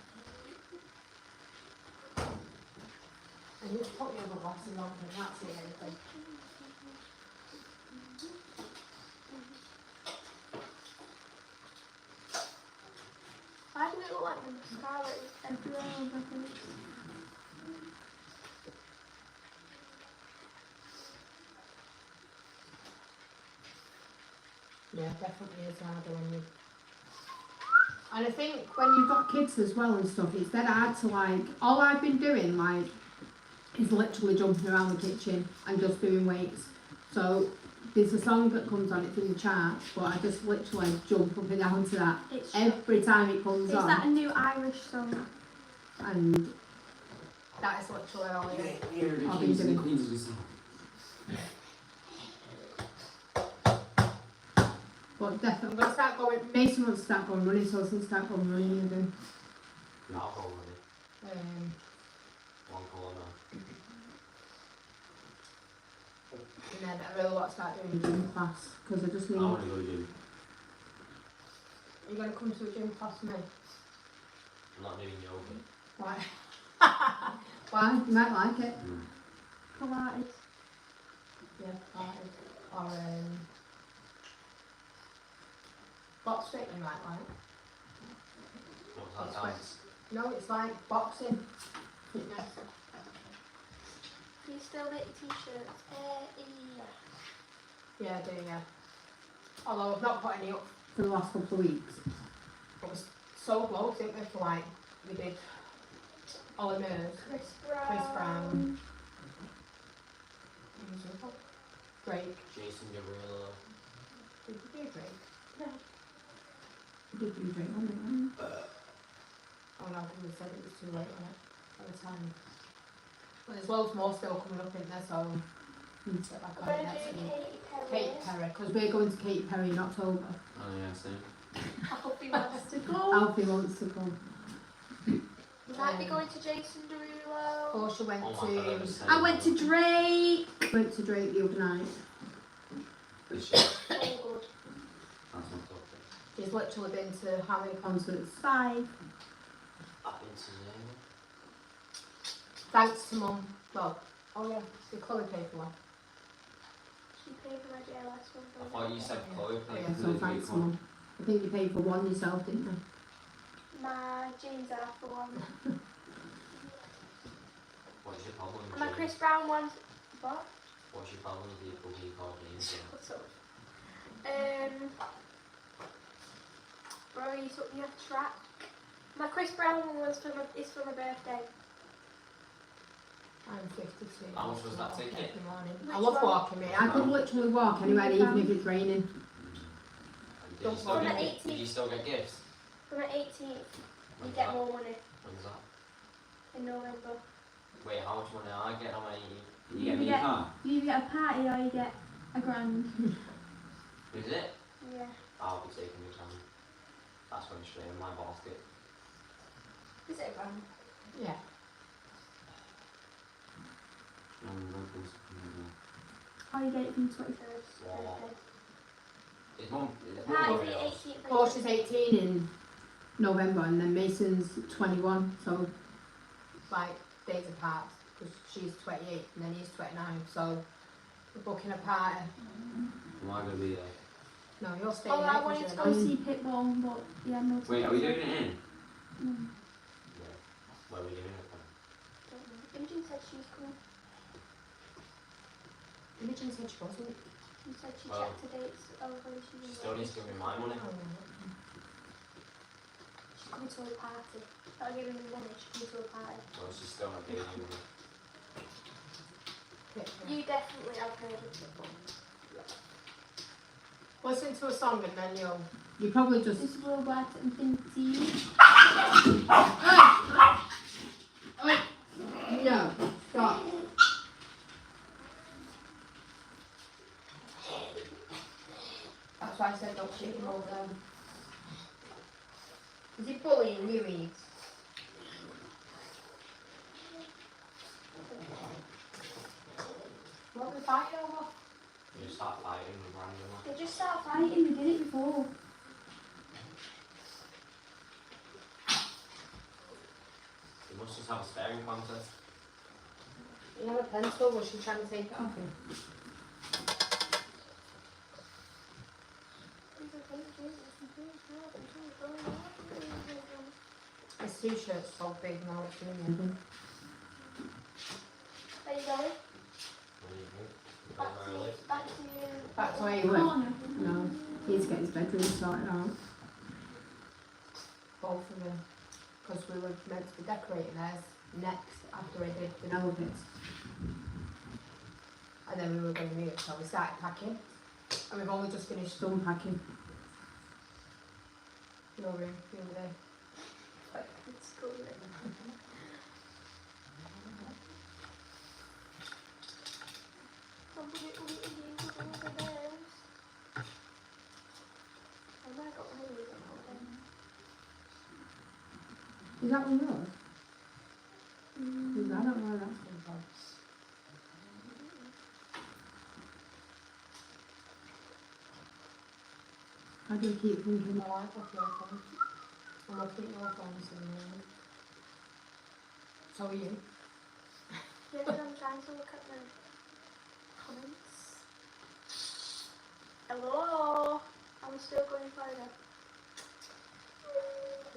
Speaker 2: And you put the other glasses on because I can't see anything.
Speaker 1: Why do it look like the mascara is everywhere on my face?
Speaker 2: Yeah, definitely is harder when you...
Speaker 4: And I think when you've got kids as well and stuff, it's dead hard to like. All I've been doing like is literally jumping around the kitchen and just doing weights. So there's a song that comes on, it's in the charts, but I just literally jump up and down to that every time it comes on.
Speaker 1: Is that a new Irish song?
Speaker 4: And that is literally all I've been doing. But definitely, I'm going to start going. Mason wants to start going running, so I was going to start going running again.
Speaker 3: I'll go running. One corner.
Speaker 4: And then I really want to start doing a gym class because I just need.
Speaker 3: I want to go gym.
Speaker 4: Are you going to come to a gym class with me?
Speaker 3: I'm not doing yoga.
Speaker 4: Why? Why? You might like it.
Speaker 1: Pilates.
Speaker 4: Yeah, Pilates. Or box fit you might like.
Speaker 3: What's that dance?
Speaker 4: No, it's like boxing. Fitness.
Speaker 1: Do you still make t-shirts?
Speaker 4: Yeah, I do, yeah. Although I've not put any up for the last couple of weeks. But we sold loads, didn't we, for like, we did Ollie Murs,
Speaker 1: Chris
Speaker 4: Chris Brown, Drake.
Speaker 3: Jason Derulo.
Speaker 4: Did you do Drake?
Speaker 1: No.
Speaker 4: We did do Drake, wasn't it? Oh no, because we said it was too late on it at the time. But there's loads more still coming up in there, so we need to get back on it next week. Katy Perry, because we're going to Katy Perry in October.
Speaker 3: Oh yeah, same.
Speaker 1: Alfie wants to go.
Speaker 4: Alfie wants to come.
Speaker 1: You might be going to Jason Derulo.
Speaker 4: Portia went
Speaker 3: Oh my God,
Speaker 4: to.
Speaker 3: same.
Speaker 1: I went to Drake.
Speaker 4: Went to Drake the other night.
Speaker 3: This shit.
Speaker 1: Oh, good.
Speaker 3: That's not talking.
Speaker 4: She's literally been to how many concerts?
Speaker 1: 5.
Speaker 3: I've been to Zane.
Speaker 4: Thanks to Mum. Well, oh yeah, the Chloe paid for one.
Speaker 1: She paid for my JLS one.
Speaker 3: I thought you said Chloe
Speaker 4: Oh
Speaker 3: played
Speaker 4: yeah,
Speaker 3: for
Speaker 4: so
Speaker 3: the
Speaker 4: thanks
Speaker 3: Greek one.
Speaker 4: Mum. I think you paid for one yourself, didn't you?
Speaker 1: My jeans are for one.
Speaker 3: What's your problem?
Speaker 1: And my
Speaker 3: James?
Speaker 1: Chris Brown ones. What?
Speaker 3: What's your problem with people being called names?
Speaker 1: What's up? Bro, you took me off track. My Chris Brown one was is for my birthday.
Speaker 4: I'm 52.
Speaker 3: How much was that
Speaker 4: Walking
Speaker 3: ticket?
Speaker 4: every morning.
Speaker 1: Which
Speaker 4: I love
Speaker 1: one?
Speaker 4: walking, mate. I could literally walk anywhere, even if it's raining.
Speaker 3: Did you,
Speaker 1: Don't
Speaker 3: still
Speaker 1: worry.
Speaker 3: get,
Speaker 1: On the
Speaker 3: did you still get gifts?
Speaker 1: For my 18th, you
Speaker 3: When's
Speaker 1: get
Speaker 3: that?
Speaker 1: more money
Speaker 3: When's that?
Speaker 1: in November.
Speaker 3: Wait, how much money I get on my 18th?
Speaker 1: You
Speaker 3: me
Speaker 1: get-
Speaker 3: a car?
Speaker 1: You either get a party or you get a grand.
Speaker 3: Is it?
Speaker 1: Yeah.
Speaker 3: I'll be taking the time. That's when straight in my basket.
Speaker 1: Is it a grand?
Speaker 4: Yeah.
Speaker 1: Or you get it from 21st
Speaker 3: Wow.
Speaker 1: birthday.
Speaker 3: Is mum
Speaker 1: Party
Speaker 3: going
Speaker 1: for the
Speaker 3: else?
Speaker 1: 18th.
Speaker 4: Portia's 18 in November, and then Mason's 21, so like days apart, because she's 28 and then he's 29, so we're booking a party.
Speaker 3: Am I going to be there?
Speaker 4: No, you're staying
Speaker 1: Oh,
Speaker 4: there
Speaker 1: I
Speaker 4: 'cause
Speaker 1: wanted
Speaker 4: you're
Speaker 1: to
Speaker 4: an
Speaker 1: go
Speaker 4: adult.
Speaker 1: see Pitbull, but yeah, no.
Speaker 3: Wait, are we doing it in?
Speaker 1: Mm,
Speaker 3: Yeah. Where are we doing it from?
Speaker 1: don't know. Imogen said she was coming.
Speaker 4: Imogen said she wasn't.
Speaker 1: She said she
Speaker 3: Well,
Speaker 1: checked the dates over and she
Speaker 3: She
Speaker 1: was
Speaker 3: still needs to give me my money.
Speaker 1: She's coming to a party. Not giving me money, she's coming to a party.
Speaker 3: Well, she's still not giving me money.
Speaker 1: You definitely have heard of Pitbull.
Speaker 4: Listen to a song and then you probably just.
Speaker 1: This World Wide Infinity.
Speaker 4: No, stop. That's why I said don't shake him over them. Is he bullying you, Eve? What are we fighting over?
Speaker 3: You just start fighting with randomly.
Speaker 1: They just start fighting, we did it before.
Speaker 3: You must just have a staring contest.
Speaker 4: You have a pencil, was she trying to take it off him? His t-shirt's so big now, it's doing it.
Speaker 1: Are you going?
Speaker 3: What do you think?
Speaker 1: Back
Speaker 3: Very
Speaker 1: to
Speaker 3: early.
Speaker 1: back to you.
Speaker 4: Back to where you were?
Speaker 1: Corner.
Speaker 4: No, he needs to get his bedroom sorted out.
Speaker 2: both of them, because we were meant to be decorating theirs next after I did the elephants. And then we were going to move, so we started packing. And we've only just finished
Speaker 4: Some packing.
Speaker 2: your room the other day.
Speaker 1: It's cool.
Speaker 4: Is that one yours? Because I don't know where that's come from. How do you keep thinking?
Speaker 2: I like off your phone. I'm looking at your phones in the moment. So are you?
Speaker 1: Yeah, but I'm trying to look at the comments. Hello? I'm still going further.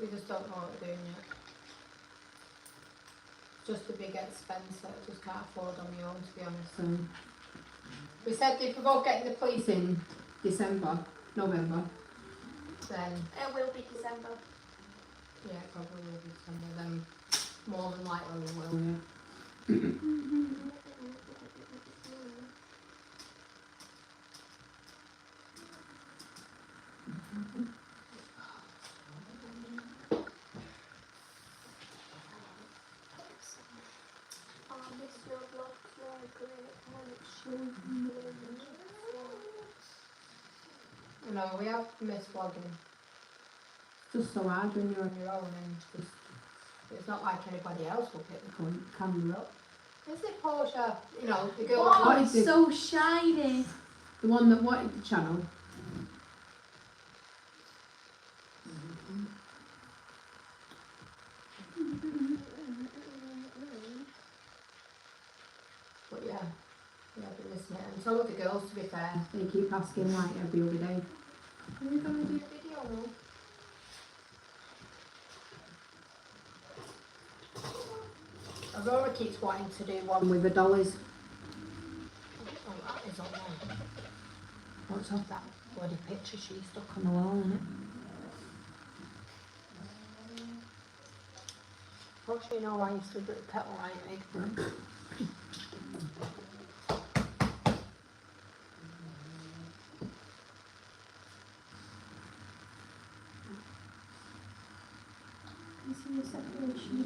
Speaker 2: We just don't know what we're doing yet. It's just a big expense that I just can't afford on my own, to be honest.
Speaker 4: So,
Speaker 2: We said if we're both getting the police
Speaker 4: it's in December, November.
Speaker 2: then
Speaker 1: It will be December.
Speaker 2: yeah, it probably will be December, then more than likely we will.
Speaker 4: Yeah.
Speaker 1: Oh, I miss your vlogs, they're great. And it's showing.
Speaker 2: No, we have missed vlogging
Speaker 4: Just so hard when you're
Speaker 2: on your own, and just it's not like anybody else will pick the
Speaker 4: on camera up.
Speaker 2: Is it Portia? You know, the girl
Speaker 1: Oh,
Speaker 4: What
Speaker 1: it's
Speaker 4: is it?
Speaker 1: so shiny.
Speaker 4: The one that wanted the channel.
Speaker 2: But yeah, I've been missing it. And so have the girls, to be fair.
Speaker 4: They keep asking like every other day.
Speaker 2: Are you going to do the video now? Aurora keeps wanting to do one
Speaker 4: With the dollars.
Speaker 2: Oh, that is on there.
Speaker 4: What's off
Speaker 2: That bloody picture she stuck
Speaker 4: on the wall, isn't it?
Speaker 2: Portia, you know I used to put the kettle right, me.
Speaker 1: You see the separation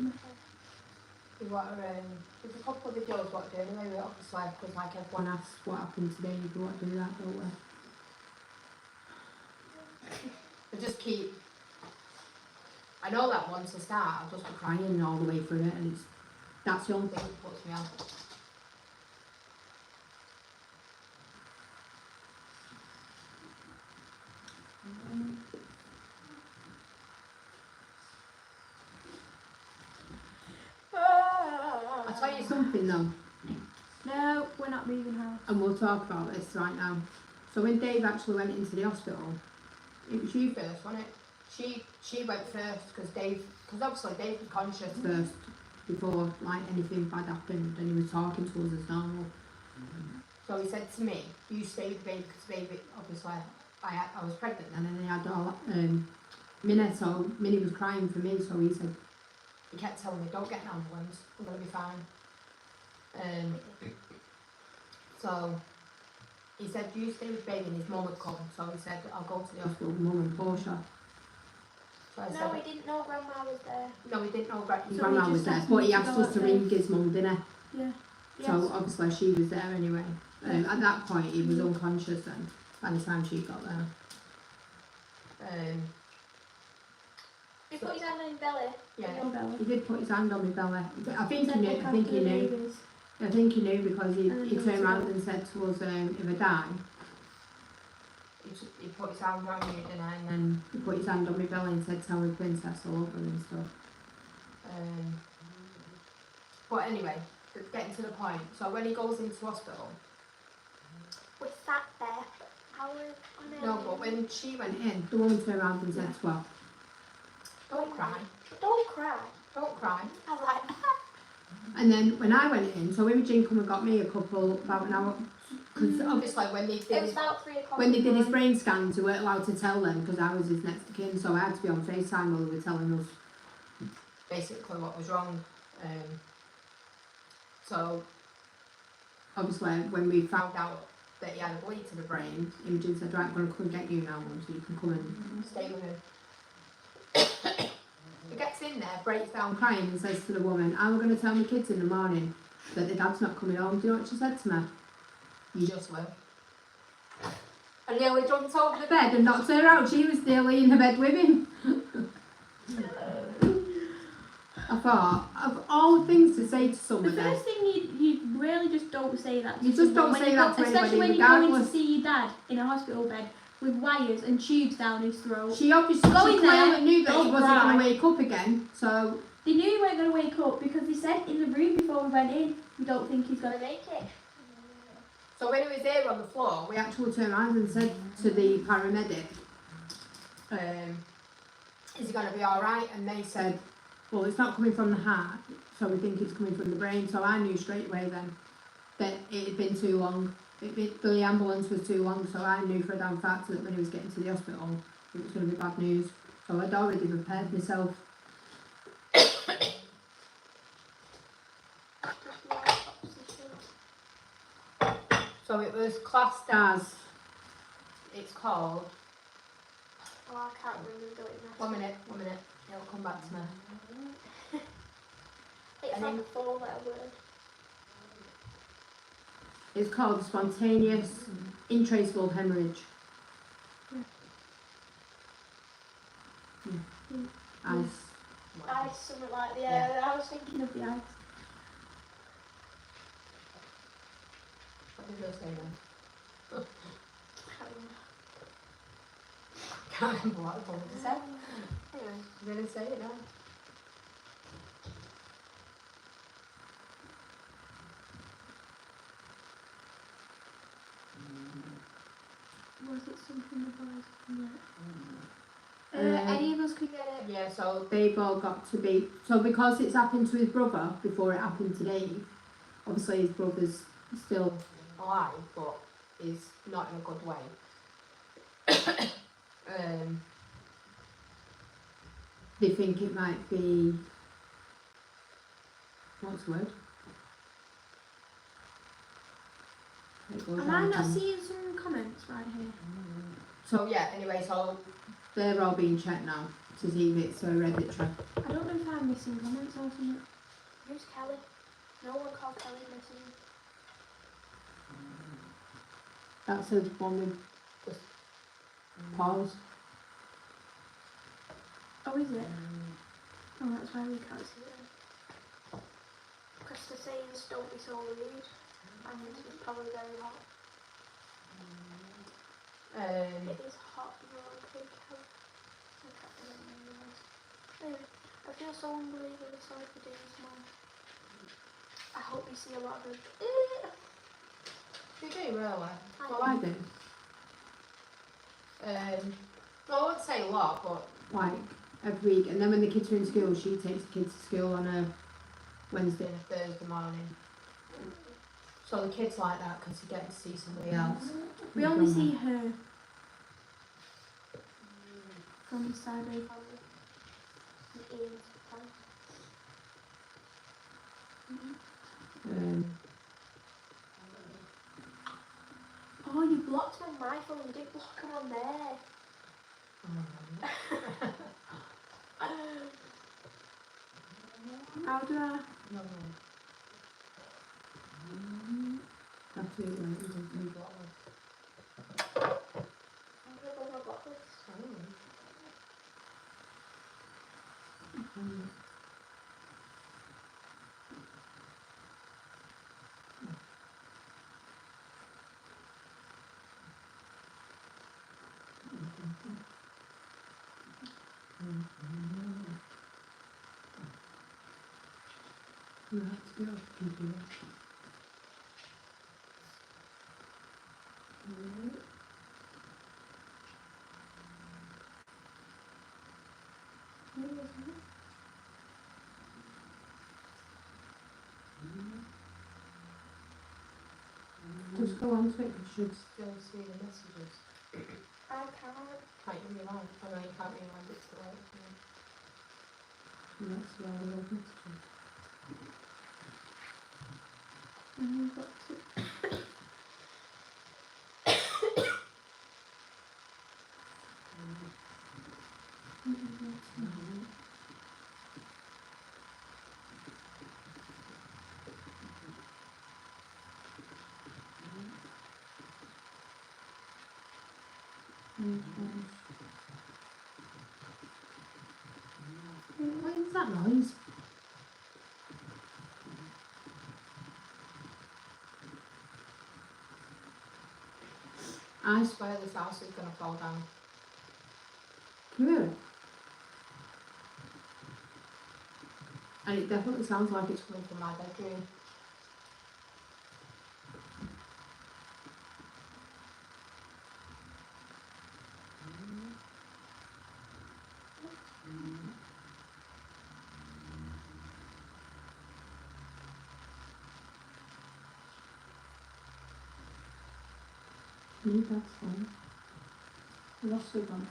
Speaker 1: in my head.
Speaker 2: There's a couple of videos what I do anyway, obviously, because like everyone
Speaker 4: One asks what happened today, you go, what do that, don't we?
Speaker 2: I just keep. I know that once I start, I'll just be crying.
Speaker 4: Crying all the way through it, and that's the only
Speaker 2: Thing that puts me on. I'll tell you
Speaker 4: something though,
Speaker 1: No, we're not moving house.
Speaker 4: and we'll talk about this right now. So when Dave actually went into the hospital, it was you
Speaker 2: first, wasn't it? She went first because obviously Dave was conscious.
Speaker 4: first, before like anything bad happened, and he was talking to us as normal.
Speaker 2: So he said to me, "You stay with the baby because baby, obviously, I was pregnant then."
Speaker 4: And then he had all Minnie, so Minnie was crying for me, so he said,
Speaker 2: He kept telling me, "Don't get an ambulance. I'm gonna be fine." So he said, "You stay with baby," and his mum had come. So he said, "I'll go to the
Speaker 4: hospital,
Speaker 2: hospital."
Speaker 4: mum and Portia.
Speaker 2: So I
Speaker 1: No,
Speaker 2: said,
Speaker 1: we didn't know Grandma was there.
Speaker 2: "No, we didn't know about
Speaker 4: His
Speaker 1: So
Speaker 4: grandma
Speaker 1: he
Speaker 4: was
Speaker 1: just
Speaker 4: there,
Speaker 1: asked
Speaker 4: but
Speaker 1: me
Speaker 4: he
Speaker 1: to
Speaker 4: asked
Speaker 1: go
Speaker 4: us to
Speaker 1: out
Speaker 4: ring his mum, didn't he?
Speaker 1: Yeah.
Speaker 4: So
Speaker 1: Yes.
Speaker 4: obviously she was there anyway. At that point he was unconscious then, by the time she got there.
Speaker 1: He put his hand on his belly.
Speaker 2: Yeah.
Speaker 1: On your belly.
Speaker 4: He did put his hand on my belly. I think he
Speaker 1: Said,
Speaker 4: knew,
Speaker 1: "Look
Speaker 4: I think
Speaker 1: after
Speaker 4: he
Speaker 1: the
Speaker 4: knew.
Speaker 1: babies."
Speaker 4: I think he knew because he
Speaker 1: And
Speaker 4: turned
Speaker 1: also-
Speaker 4: around and said to us, if I die,
Speaker 2: he put his hand on me, didn't I? And then,
Speaker 4: and he put his hand on my belly and said, tell me princess all over and stuff.
Speaker 2: but anyway, getting to the point. So when he goes into hospital,
Speaker 1: We sat there for hours on end.
Speaker 2: no, but when she went in,
Speaker 4: And the woman turned around and said, well,
Speaker 2: don't cry,
Speaker 1: Don't cry.
Speaker 2: don't cry.
Speaker 1: I was like,
Speaker 4: and then when I went in, so Imogen come and got me about an hour, Because obviously when they
Speaker 1: It
Speaker 4: did
Speaker 1: was
Speaker 4: his,
Speaker 1: about 3 o'clock.
Speaker 4: when they
Speaker 1: in the
Speaker 4: did his
Speaker 1: morning.
Speaker 4: brain scans, we weren't allowed to tell them because I was his next of kin, so I had to be on FaceTime while they were telling us basically what was wrong. So obviously when we found out that he had a bleed to the brain, Imogen said, right, I'm going to come and get you now, Mum, so you can come and stay with him. He gets in there, breaks down crying and says to the woman, I'm going to tell my kids in the morning that the dad's not coming home. Do you know what she said to me? You just will. And nearly jumped over the bed and knocked her out. She was nearly in the bed with him. I thought, of all things to say to
Speaker 1: The
Speaker 4: somebody,
Speaker 1: first thing you really just don't say that to
Speaker 4: you just
Speaker 1: someone
Speaker 4: don't
Speaker 1: when
Speaker 4: say
Speaker 1: you
Speaker 4: that
Speaker 1: go,
Speaker 4: to
Speaker 1: especially
Speaker 4: anybody,
Speaker 1: when you're going to
Speaker 4: regardless.
Speaker 1: see your dad in a hospital bed with wires and tubes down his throat.
Speaker 4: She obviously
Speaker 1: Go in there,
Speaker 4: clearly knew that he
Speaker 1: don't
Speaker 4: wasn't going
Speaker 1: cry.
Speaker 4: to wake up again, so
Speaker 1: They knew he weren't going to wake up because they said in the room before we went in, we don't think he's going to make it.
Speaker 4: So when he was there on the floor, we actually turned around and said to the paramedic, is he going to be alright? And they said, well, it's not coming from the heart, so we think it's coming from the brain. So I knew straight away then that it had been too long. The ambulance was too long, so I knew for a damn fact that when he was getting to the hospital, it was going to be bad news. So I'd already prepared myself. So it was classed as, it's called,
Speaker 1: Oh, I can't remember doing that.
Speaker 4: 1 minute, it'll come back to me.
Speaker 1: It's
Speaker 4: And
Speaker 1: like
Speaker 4: then-
Speaker 1: a 4-letter word.
Speaker 4: It's called spontaneous intraceable hemorrhage.
Speaker 1: Mm.
Speaker 4: Ice.
Speaker 1: Ice, something like that.
Speaker 4: Yeah.
Speaker 1: I was thinking of the ice.
Speaker 4: What did I say then?
Speaker 1: Can't remember.
Speaker 4: Can't remember what I told you to say.
Speaker 1: Anyway.
Speaker 4: I'm going to say it now.
Speaker 1: Was it something about
Speaker 4: Uh,
Speaker 1: any of us could get it?
Speaker 4: Yeah, so they've all got to be, so because it's happened to his brother before it happened to Dave, obviously his brother's still alive, but he's not in a good way. They think it might be, what's the word? It goes
Speaker 1: Am I
Speaker 4: on
Speaker 1: not
Speaker 4: from-
Speaker 1: seeing some comments right here?
Speaker 4: So yeah, anyway, so they're all being checked now to see if it's hereditary.
Speaker 1: I don't know if I'm missing comments or something. Who's Kelly? No one called Kelly missing.
Speaker 4: That's the one with just pause.
Speaker 1: Oh, is it? Oh, that's why we can't see it. Because the sayings don't be so rude. And this is probably very hot. It is hot, no, okay, Kelly. I can't remember the rest. Anyway, I feel so unbelievably sorry for Dave's mum. I hope you see a lot of them.
Speaker 4: You do, really?
Speaker 1: I
Speaker 4: Well, I do. Well, I wouldn't say a lot, but like every week. And then when the kids are in school, she takes the kids to school on a Wednesday and a Thursday morning. So the kids like that because you get to see somebody else.
Speaker 1: We only see her from the side of the family. And Ian's family. Oh, you blocked them on my phone, you didn't block them on there. How do I?
Speaker 4: No. Absolutely.
Speaker 1: How do I go on my block list?
Speaker 4: You have to go off the computer. Just go on to it, you should.
Speaker 2: Still see the messages.
Speaker 1: I can't.
Speaker 2: Can't you rewind? I know you can't rewind it to the right.
Speaker 4: That's where I love messages.
Speaker 1: You've got to.
Speaker 4: What is that noise?
Speaker 2: I swear this house is gonna fall down.
Speaker 4: Can you hear it? And it definitely sounds like it's
Speaker 2: Coming from my bedroom.
Speaker 4: that's fine. I lost it on.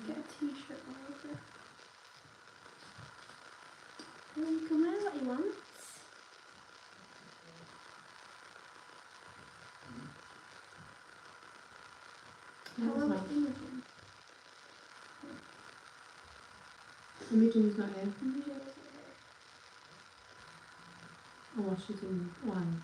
Speaker 1: Get a t-shirt over. And then you can wear what you want. How long is Imogen?
Speaker 4: Imogen's not here.
Speaker 1: Imogen isn't here.
Speaker 4: Oh, she's in line.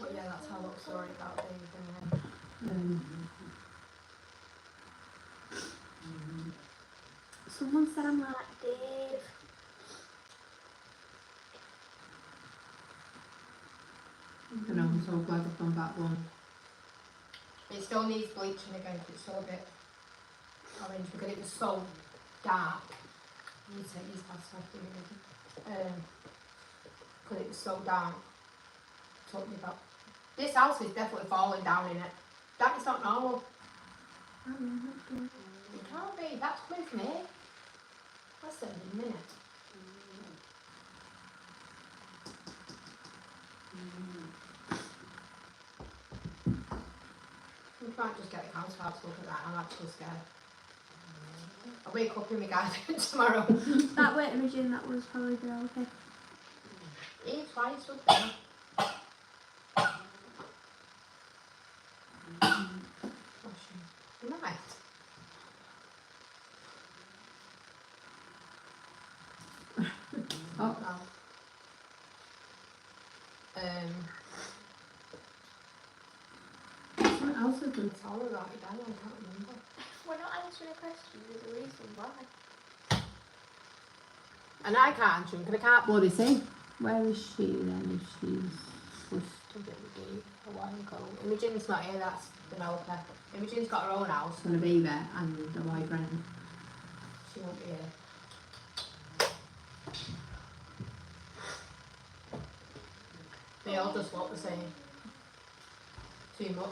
Speaker 2: Well, yeah, that's how look story about Dave anyway.
Speaker 1: Someone said I'm like Dave.
Speaker 4: I know, I'm so glad I've gone back one.
Speaker 2: It still needs bleaching again because it's still a bit orange because it was so dark. You take these past because it was so dark. Took me about. This house is definitely falling down in it. That is not normal. It can't be. That's coming from here. That's in a minute. We might just get the council house to look at that. I'm actually scared. I'll wake up in my garden tomorrow.
Speaker 1: That wet Imogen, that was probably the okay.
Speaker 2: It's fine, it's okay. Nice.
Speaker 4: Oh.
Speaker 2: No.
Speaker 4: Someone else has been.
Speaker 2: It's all about it, I can't remember.
Speaker 1: We're not answering a question, there's a reason why.
Speaker 2: And I can't answer because I can't.
Speaker 4: What did they say? Where is she then if she's supposed
Speaker 2: To get the gate a while ago. Imogen's not here, that's the Melka. Imogen's got her own house.
Speaker 4: to be there and the boyfriend?
Speaker 2: She won't be here. They all just look the same. Too much.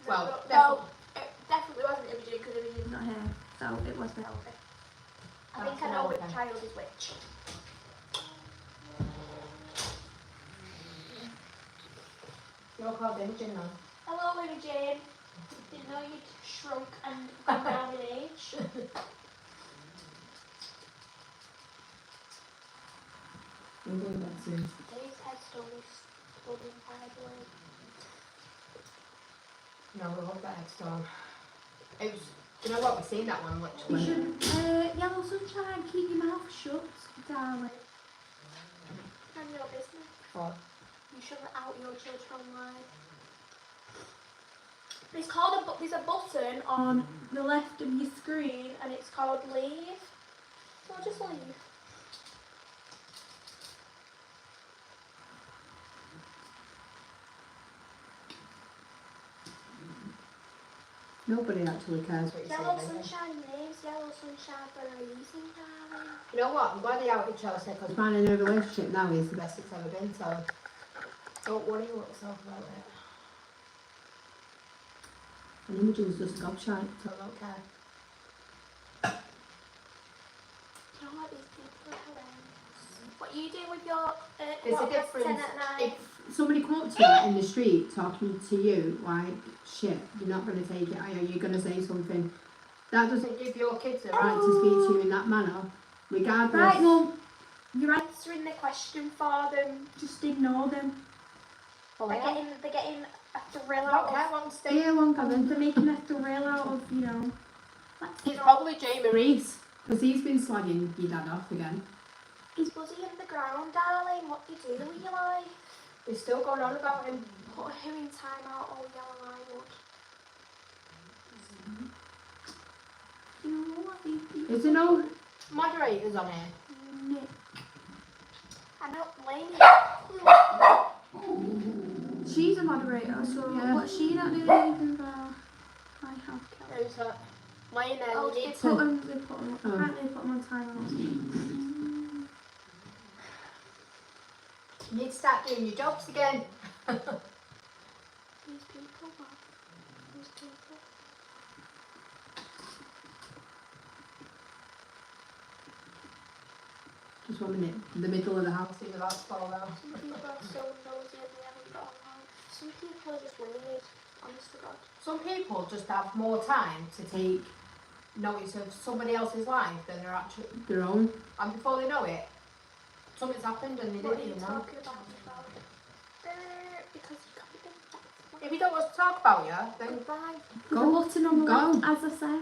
Speaker 2: Well,
Speaker 1: It definitely wasn't Imogen because Imogen's not here, so it was the elder. I think I know which child is which.
Speaker 2: You're called Imogen now.
Speaker 1: Hello Imogen. Didn't know you'd shrunk and gone down in age.
Speaker 4: We'll do that soon.
Speaker 1: Dave's headstone is building firewood.
Speaker 2: No, we love that headstone. It was, do you know what, we've seen that one
Speaker 1: You
Speaker 2: literally.
Speaker 1: should, Yellow Sunshine, keep your mouth shut, darling. None of your business.
Speaker 2: What?
Speaker 1: You shouldn't out your children online. It's called there's a button on the left of your screen and it's called leave. So I'll just leave.
Speaker 2: Nobody actually cares what you say.
Speaker 1: Yellow
Speaker 2: do they?
Speaker 1: sunshine names, yellow sunshine for a reason, darling.
Speaker 2: You know what? I'm glad they outed Chelsea because mine in a relationship now is the best it's ever been. So don't worry yourself about it. And Imogen's just gobshite, so I don't care.
Speaker 1: You know what, these people are hilarious. What you do with your
Speaker 2: There's a
Speaker 1: what,
Speaker 2: difference
Speaker 1: 10 at night?
Speaker 2: if somebody come up to you in the street talking to you like shit, you're not going to take it, are you? You're going to say something. That doesn't give your kids the right to speak to you in that manner, regardless.
Speaker 1: Right, well, you're answering the question for them. Just ignore them.
Speaker 2: Well,
Speaker 1: They're getting a thrill
Speaker 2: I
Speaker 1: out
Speaker 2: don't
Speaker 1: of.
Speaker 2: care, one stay.
Speaker 4: Stay along, Gavin.
Speaker 1: They're making a thrill out of, you know.
Speaker 2: It's probably Jamie Reese, because he's been slagging your dad off again.
Speaker 1: He's bloody in the ground, darling. What do you do with your life?
Speaker 2: He's still going on about him.
Speaker 1: Put him in time out, oh yellow I would. You know what? These people.
Speaker 2: Is there no moderators on here?
Speaker 1: Nick. I know Lainey. She's a moderator, so
Speaker 2: Yeah.
Speaker 1: what's she not doing anything about? I have killed.
Speaker 2: Who's that? Lionel,
Speaker 1: Oh,
Speaker 2: you
Speaker 1: they
Speaker 2: need
Speaker 1: put
Speaker 2: to...
Speaker 1: them. They put them.
Speaker 2: Oh.
Speaker 1: Apparently, they put them on time.
Speaker 2: You need to start doing your jobs again.
Speaker 1: These people, what? These people.
Speaker 2: Just 1 minute. The middle of the house is about to fall out.
Speaker 1: Some people are so nosy and they haven't got a life. Some people are just weird, honest to God.
Speaker 2: Some people just have more time to take notice of somebody else's life than their own. And before they know it, something's happened and they
Speaker 1: What are
Speaker 2: didn't
Speaker 1: you
Speaker 2: even know.
Speaker 1: talking about? Because you can't be
Speaker 2: If you don't want us to talk about you, then
Speaker 1: goodbye.
Speaker 2: Go.
Speaker 1: There's a button on the
Speaker 2: Go.
Speaker 1: left, as I said.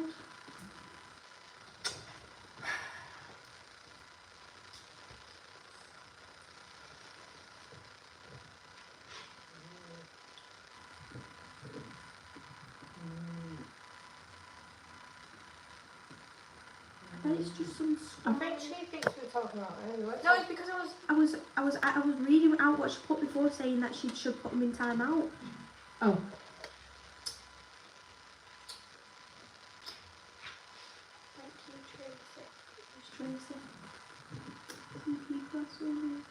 Speaker 1: I bet it's just some
Speaker 2: I think she thinks we're talking about her anyway.
Speaker 1: No, it's because I was reading out what she put before saying that she should put them in time out.
Speaker 2: Oh.
Speaker 1: Thank you, Tracy. Tracy. Some people are so weird.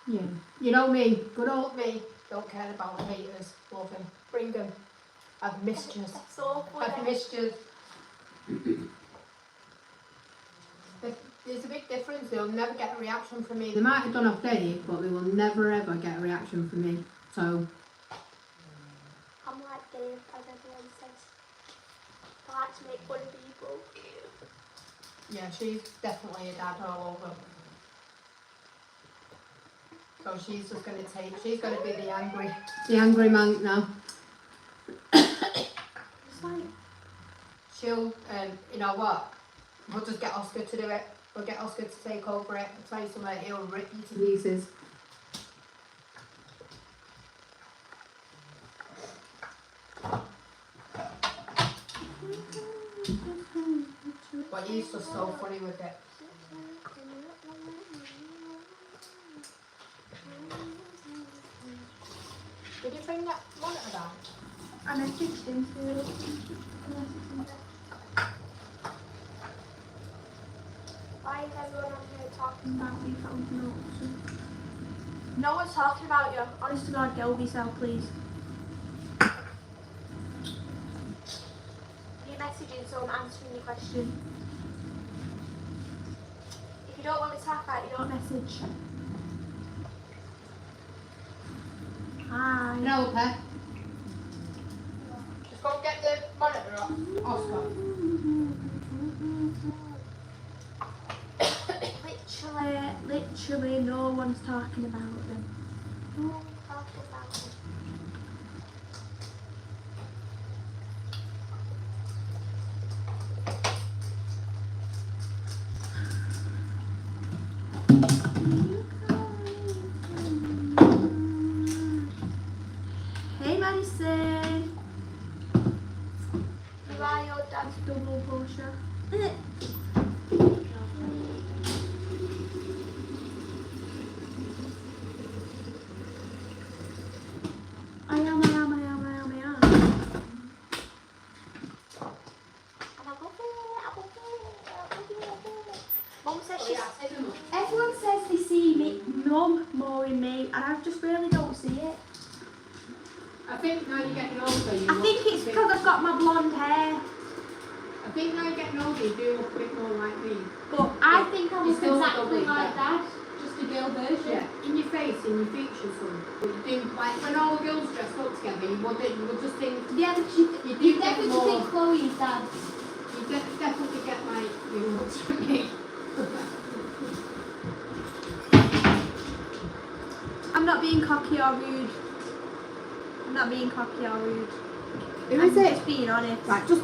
Speaker 2: Yeah. You know me, good old me. Don't care about the haters. Love him. Bring them. I've missed you.
Speaker 1: That's so
Speaker 2: I've
Speaker 1: funny.
Speaker 2: missed you. There's a big difference. They'll never get a reaction from me. They might have done off day, but they will never ever get a reaction from me. So.
Speaker 1: I'm like Dave, as everyone says. I like to make fun of people.
Speaker 2: Yeah, she's definitely a dad all over. So she's just going to she's going to be the angry monk now.
Speaker 1: It's like,
Speaker 2: She'll, you know what, we'll just get Oscar to do it. We'll get Oscar to take over it. I'll tell you something, he'll rip you to pieces. But he's just so funny with it. Did you bring that monitor down?
Speaker 1: I messaged him too. Why is everyone on here talking about me found notes? No one's talking about you. Honest to God, get over yourself, please. You're messaging, so I'm answering your question. If you don't want me to talk about it, you don't message. Hi.
Speaker 2: No, Pet. Just go get the monitor up, Oscar.
Speaker 1: Literally, no one's talking about them. No one's talking about them. says
Speaker 4: Oh,
Speaker 1: she's.
Speaker 4: yeah, take them up.
Speaker 1: Everyone says they see me, mum more in me, and I just really don't see it.
Speaker 4: I think now you're getting older, you
Speaker 1: I
Speaker 4: look
Speaker 1: think it's
Speaker 4: a bit-
Speaker 1: because I've got my blonde hair,
Speaker 4: I think now you're getting older, you do look a bit more like me.
Speaker 1: but I think I
Speaker 4: You
Speaker 1: look
Speaker 4: still look
Speaker 1: exactly
Speaker 4: ugly,
Speaker 1: like
Speaker 4: yeah.
Speaker 1: Dad, just a girl version.
Speaker 4: Yeah, in your face, in your features, some. But you do, like when all the girls dress up together, you would just think,
Speaker 1: Yeah, but you
Speaker 4: do get
Speaker 1: definitely
Speaker 4: more-
Speaker 1: think Chloe is Dad.
Speaker 4: you definitely get like your looks from me.
Speaker 1: I'm not being cocky or rude. I'm not being cocky or rude.
Speaker 4: Who
Speaker 1: I'm
Speaker 4: is it?
Speaker 1: just being honest.
Speaker 4: Right, just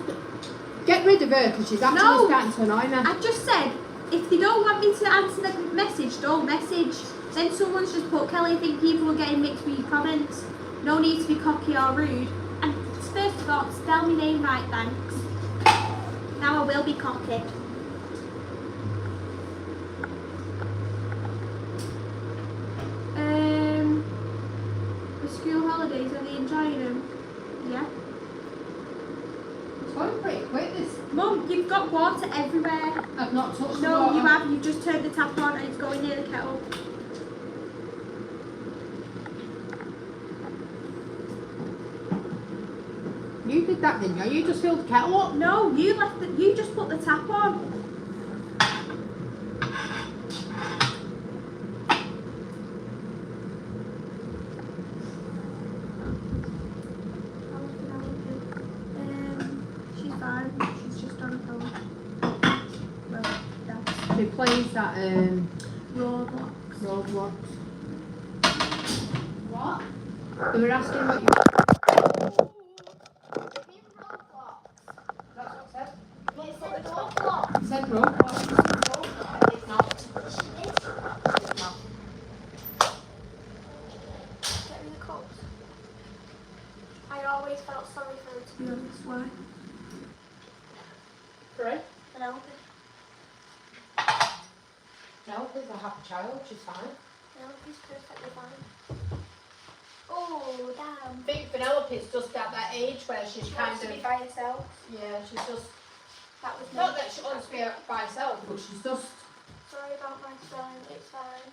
Speaker 4: get rid of her because she's actually
Speaker 1: No.
Speaker 4: starting to annoy me.
Speaker 1: I just said, if they don't want me to answer the message, don't message. Then someone's just put, Kelly, I think people are getting mixed with your comments. No need to be cocky or rude. And first of all, spell my name right, thanks. Now I will be cocky. The school holidays, are they enjoying them? Yeah.
Speaker 4: It's going pretty quick, this.
Speaker 1: Mum, you've got water everywhere.
Speaker 4: I've not touched the
Speaker 1: No,
Speaker 4: water.
Speaker 1: you have. You've just turned the tap on and it's going near the kettle.
Speaker 4: You did that, didn't you? You just filled the kettle up.
Speaker 1: No, you just put the tap on. She's fine. She's just on a phone. Well, that's
Speaker 4: She plays that
Speaker 1: Roblox.
Speaker 4: Roblox.
Speaker 1: What?
Speaker 4: They were asking what you. That's what it said.
Speaker 1: It said Roblox.
Speaker 4: It said Roblox.
Speaker 1: It's not. It's not. Get me the cups. I always felt sorry for her, to be honest. Why?
Speaker 4: Sorry?
Speaker 1: Penelope.
Speaker 4: No, she's a happy child. She's fine.
Speaker 1: Penelope's perfectly fine. Oh, damn.
Speaker 4: I think Penelope's just at that age where she's
Speaker 1: She
Speaker 4: kind
Speaker 1: wants to be
Speaker 4: of.
Speaker 1: by herself.
Speaker 4: Yeah, she's just.
Speaker 1: That was me.
Speaker 4: Not that she wants to be by herself, but she's just.
Speaker 1: Sorry about my spelling. It's fine.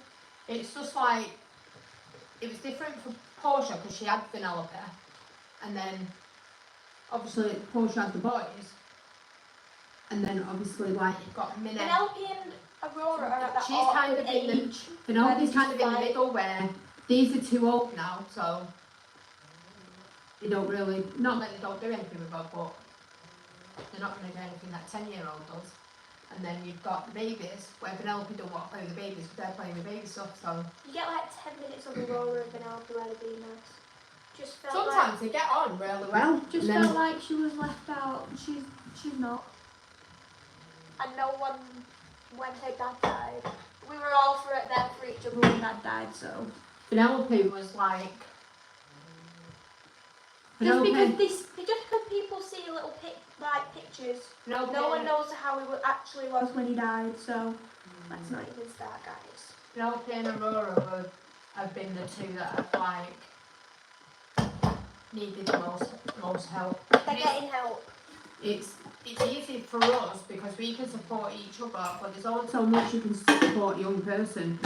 Speaker 4: It's just like. It was different for Portia because she had Penelope, and then obviously Portia had the boys, and then obviously like you've got Minnie.
Speaker 1: Penelope and Aurora are at that
Speaker 4: She's
Speaker 1: awkward
Speaker 4: kind of in the-
Speaker 1: age.
Speaker 4: Penelope's
Speaker 1: Where
Speaker 4: kind of in the
Speaker 1: they
Speaker 4: middle where these are too old now, so they don't really, not that they don't do anything with her, but they're not going to do anything that 10-year-old does. And then you've got the babies, where Penelope don't want to play with the babies, but they're playing with baby stuff, so.
Speaker 1: You get like 10 minutes of Aurora and Penelope where they're being nice. Just felt
Speaker 4: Sometimes they get on really well.
Speaker 1: like, just
Speaker 4: and then-
Speaker 1: felt like she was left out. She's not. And no one, when her dad died, we were all there for each other when dad died, so.
Speaker 4: Penelope was like.
Speaker 1: Just
Speaker 4: Penelope,
Speaker 1: because people see little pictures,
Speaker 4: Penelope,
Speaker 1: no one knows how he actually was when he died, so let's not even start, guys.
Speaker 4: Penelope and Aurora have been the two that have like needed the most help.
Speaker 1: They're getting help.
Speaker 4: It's easy for us because we can support each other, but there's only so much you can support a young person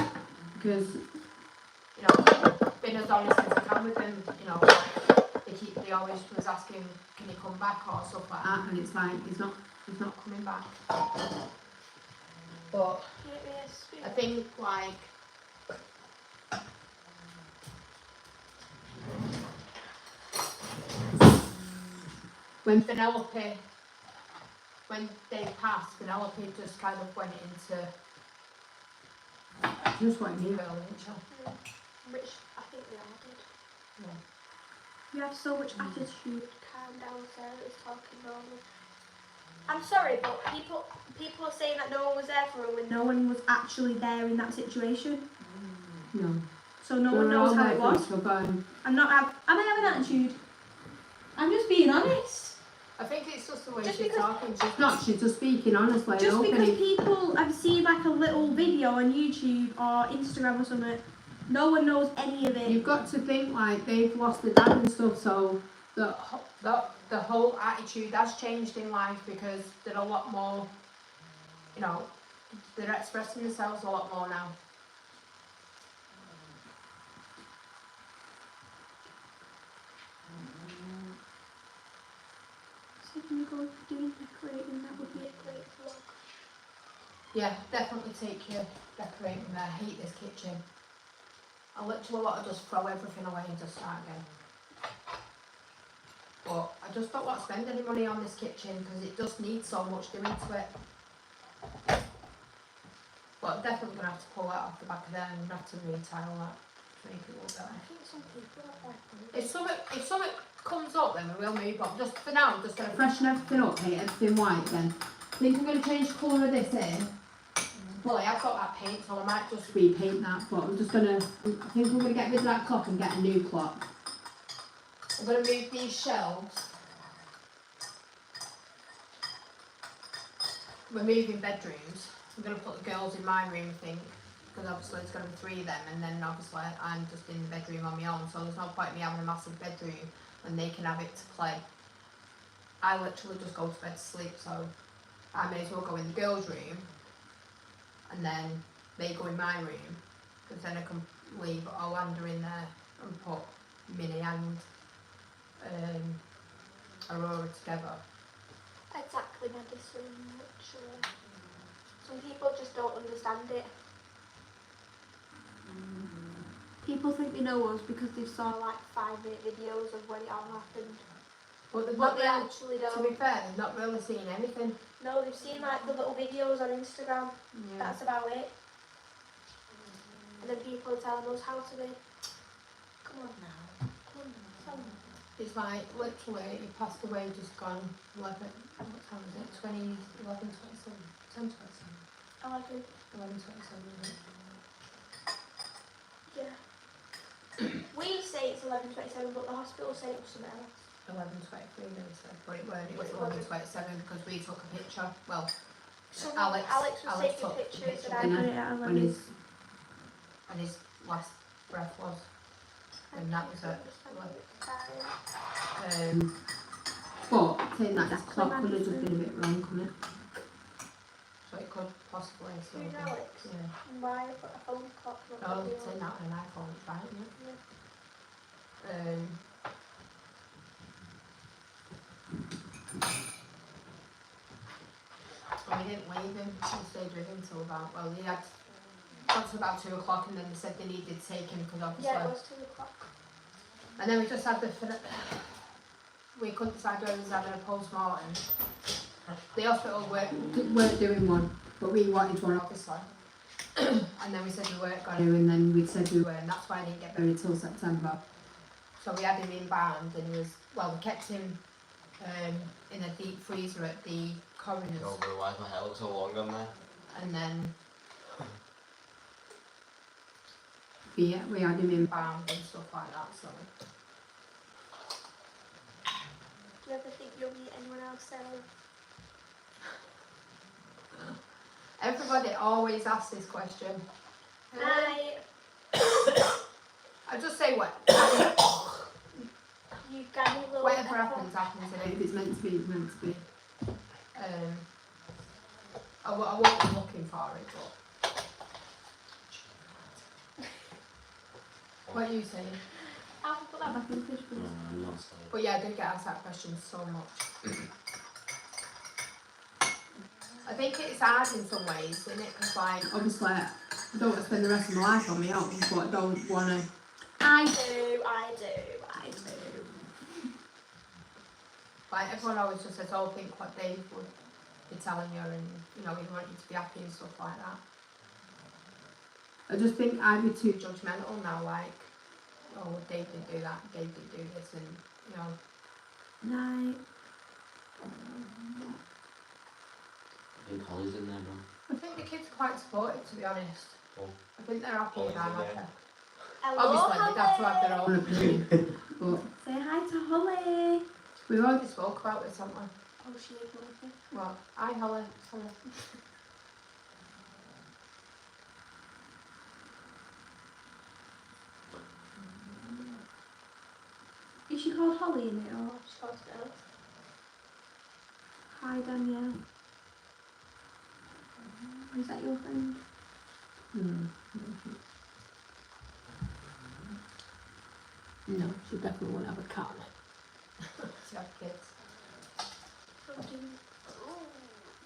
Speaker 4: because you know, being as honest as I can with them, you know, they always was asking, can you come back or stuff like that, and it's like he's not coming back. But I think like when they passed, Penelope just kind of went into just went evil, didn't she?
Speaker 1: Which I think we all did.
Speaker 4: Yeah.
Speaker 1: You have so much attitude. Calm down, Sarah is talking normal. I'm sorry, but people are saying that no one was there for her when no one was actually there in that situation.
Speaker 4: No.
Speaker 1: So no one knows how it was. I'm not. Am I having attitude? I'm just being honest.
Speaker 4: I think it's just the way
Speaker 1: Just
Speaker 4: she's
Speaker 1: because-
Speaker 4: talking. She's not. She's just speaking honestly.
Speaker 1: Just
Speaker 4: and
Speaker 1: because
Speaker 4: opening.
Speaker 1: people have seen like a little video on YouTube or Instagram or something, no one knows any of it.
Speaker 4: You've got to think like they've lost their dad and stuff, so the whole attitude has changed in life because they're a lot more, you know, They're expressing themselves a lot more now.
Speaker 1: So can we go doing decorating? That would be a great vlog.
Speaker 4: Yeah, definitely take your decorating there. I hate this kitchen. I literally want to just throw everything away and just start again. But I just don't want to spend any money on this kitchen because it just needs so much doing to it. But I'm definitely going to have to pull that off the back of there and have to retile that to make it look better.
Speaker 1: I think some people are like
Speaker 4: If something comes up then we will move on. Just for now I'm just going to
Speaker 2: Freshen everything up, paint everything white then. I think I'm going to change the colour of this here.
Speaker 4: well, I've got that paint so I might just
Speaker 2: Repaint that, but I'm just gonna, I think I'm gonna get rid of that clock and get a new clock.
Speaker 4: I'm going to move these shelves. We're moving bedrooms. I'm going to put the girls in my room, I think, because obviously there's going to be 3 of them, and then obviously I'm just in the bedroom on my own, so there's no point in me having a massive bedroom when they can have it to play. I literally just go to bed to sleep, so I may as well go in the girls' room, and then they go in my room, because then I can leave Orlando in there and put Minnie and Aurora together.
Speaker 1: exactly medicine, literally. Some people just don't understand it. People think they know us because they saw like 5-minute videos of when it all happened.
Speaker 4: But they've
Speaker 1: But
Speaker 4: not
Speaker 1: they
Speaker 4: really,
Speaker 1: actually
Speaker 4: to
Speaker 1: don't.
Speaker 4: be fair, they've not really seen anything.
Speaker 1: No, they've seen like the little videos on Instagram.
Speaker 4: Yeah.
Speaker 1: That's about it. And then people are telling us how to be. Come on now. Come on now. Tell me.
Speaker 4: It's like, literally, he passed away just gone 11, what time is it? 20, 11, 27, 10, 27,
Speaker 1: 11.
Speaker 4: 11, 27, isn't it?
Speaker 1: Yeah. We say it's 11:27, but the hospital say it was something else.
Speaker 4: 11:23 they said, but it weren't, it was
Speaker 1: But it
Speaker 4: 11:27 because we took a picture, well,
Speaker 1: So
Speaker 4: Alex
Speaker 1: was taking
Speaker 4: took the
Speaker 1: pictures
Speaker 4: picture
Speaker 1: and I
Speaker 4: when
Speaker 1: put it at
Speaker 2: When
Speaker 1: 11.
Speaker 2: his,
Speaker 4: and his last breath was, and that was it.
Speaker 2: but saying that, this clock could have just been a bit wrong, couldn't it?
Speaker 4: So it could possibly still
Speaker 1: Who's
Speaker 4: be.
Speaker 1: Alex?
Speaker 4: Yeah.
Speaker 1: Why put a phone clock?
Speaker 4: No, saying that on an iPhone, it's right, isn't it? And we didn't leave him, we stayed with him till about, well, he had got to about 2 o'clock and then they said they needed to take him because obviously.
Speaker 1: Yeah, it was 2 o'clock.
Speaker 4: And then we just had we couldn't decide whether we was having a post-mortem. The hospital
Speaker 2: Weren't doing one, but we wanted one
Speaker 4: obviously. And then we said we weren't going to,
Speaker 2: and then we'd said we were
Speaker 4: and that's why I didn't get buried.
Speaker 2: buried till September.
Speaker 4: So we had him embalmed and he was, well, we kept him in a deep freezer at the coroner's.
Speaker 3: Oh, but why is my hair look so long on there?
Speaker 4: And then
Speaker 2: Yeah, we had him in.
Speaker 4: embalmed and stuff like that, so.
Speaker 1: Do you ever think you'll meet anyone else, Sarah?
Speaker 4: Everybody always asks this question.
Speaker 1: Hi.
Speaker 4: I just say what,
Speaker 1: You got me little
Speaker 4: whatever
Speaker 1: pepper.
Speaker 4: happens, happens,
Speaker 2: If
Speaker 4: innit?
Speaker 2: it's meant to be, it's meant to be.
Speaker 4: I won't be looking for it, but. What are you saying?
Speaker 1: I'll put that back in the fridge, please.
Speaker 3: I'm not saying.
Speaker 4: But yeah, I do get asked that question so much. I think it's hard in some ways, isn't it? Because like,
Speaker 2: Obviously, I don't want to spend the rest of my life on my own, but I don't want to.
Speaker 1: I do.
Speaker 4: like everyone always just says, oh, think what Dave would be telling you and, you know, he'd want you to be happy and stuff like that.
Speaker 2: I just think I'd be too.
Speaker 4: Judgmental now, like, oh, Dave didn't do that, Dave didn't do this, and, you know.
Speaker 1: Night.
Speaker 3: I think Holly's in there, bro.
Speaker 4: I think the kids are quite supportive, to be honest.
Speaker 3: Oh.
Speaker 4: I think they're happy and I'm
Speaker 3: Holly's in
Speaker 4: happy.
Speaker 1: Hello,
Speaker 4: Obviously, they'd have to have their
Speaker 1: Holly.
Speaker 4: own opinion.
Speaker 2: But
Speaker 1: Say hi to Holly.
Speaker 4: We've already spoke about this, haven't we?
Speaker 1: Oh, she ignored me.
Speaker 4: Well, hi, Holly. Holly.
Speaker 1: Is she called Holly in it or she's called something else? Hi, Danielle. Is that your friend?
Speaker 4: No, she definitely won't have a cat.
Speaker 2: She have kids.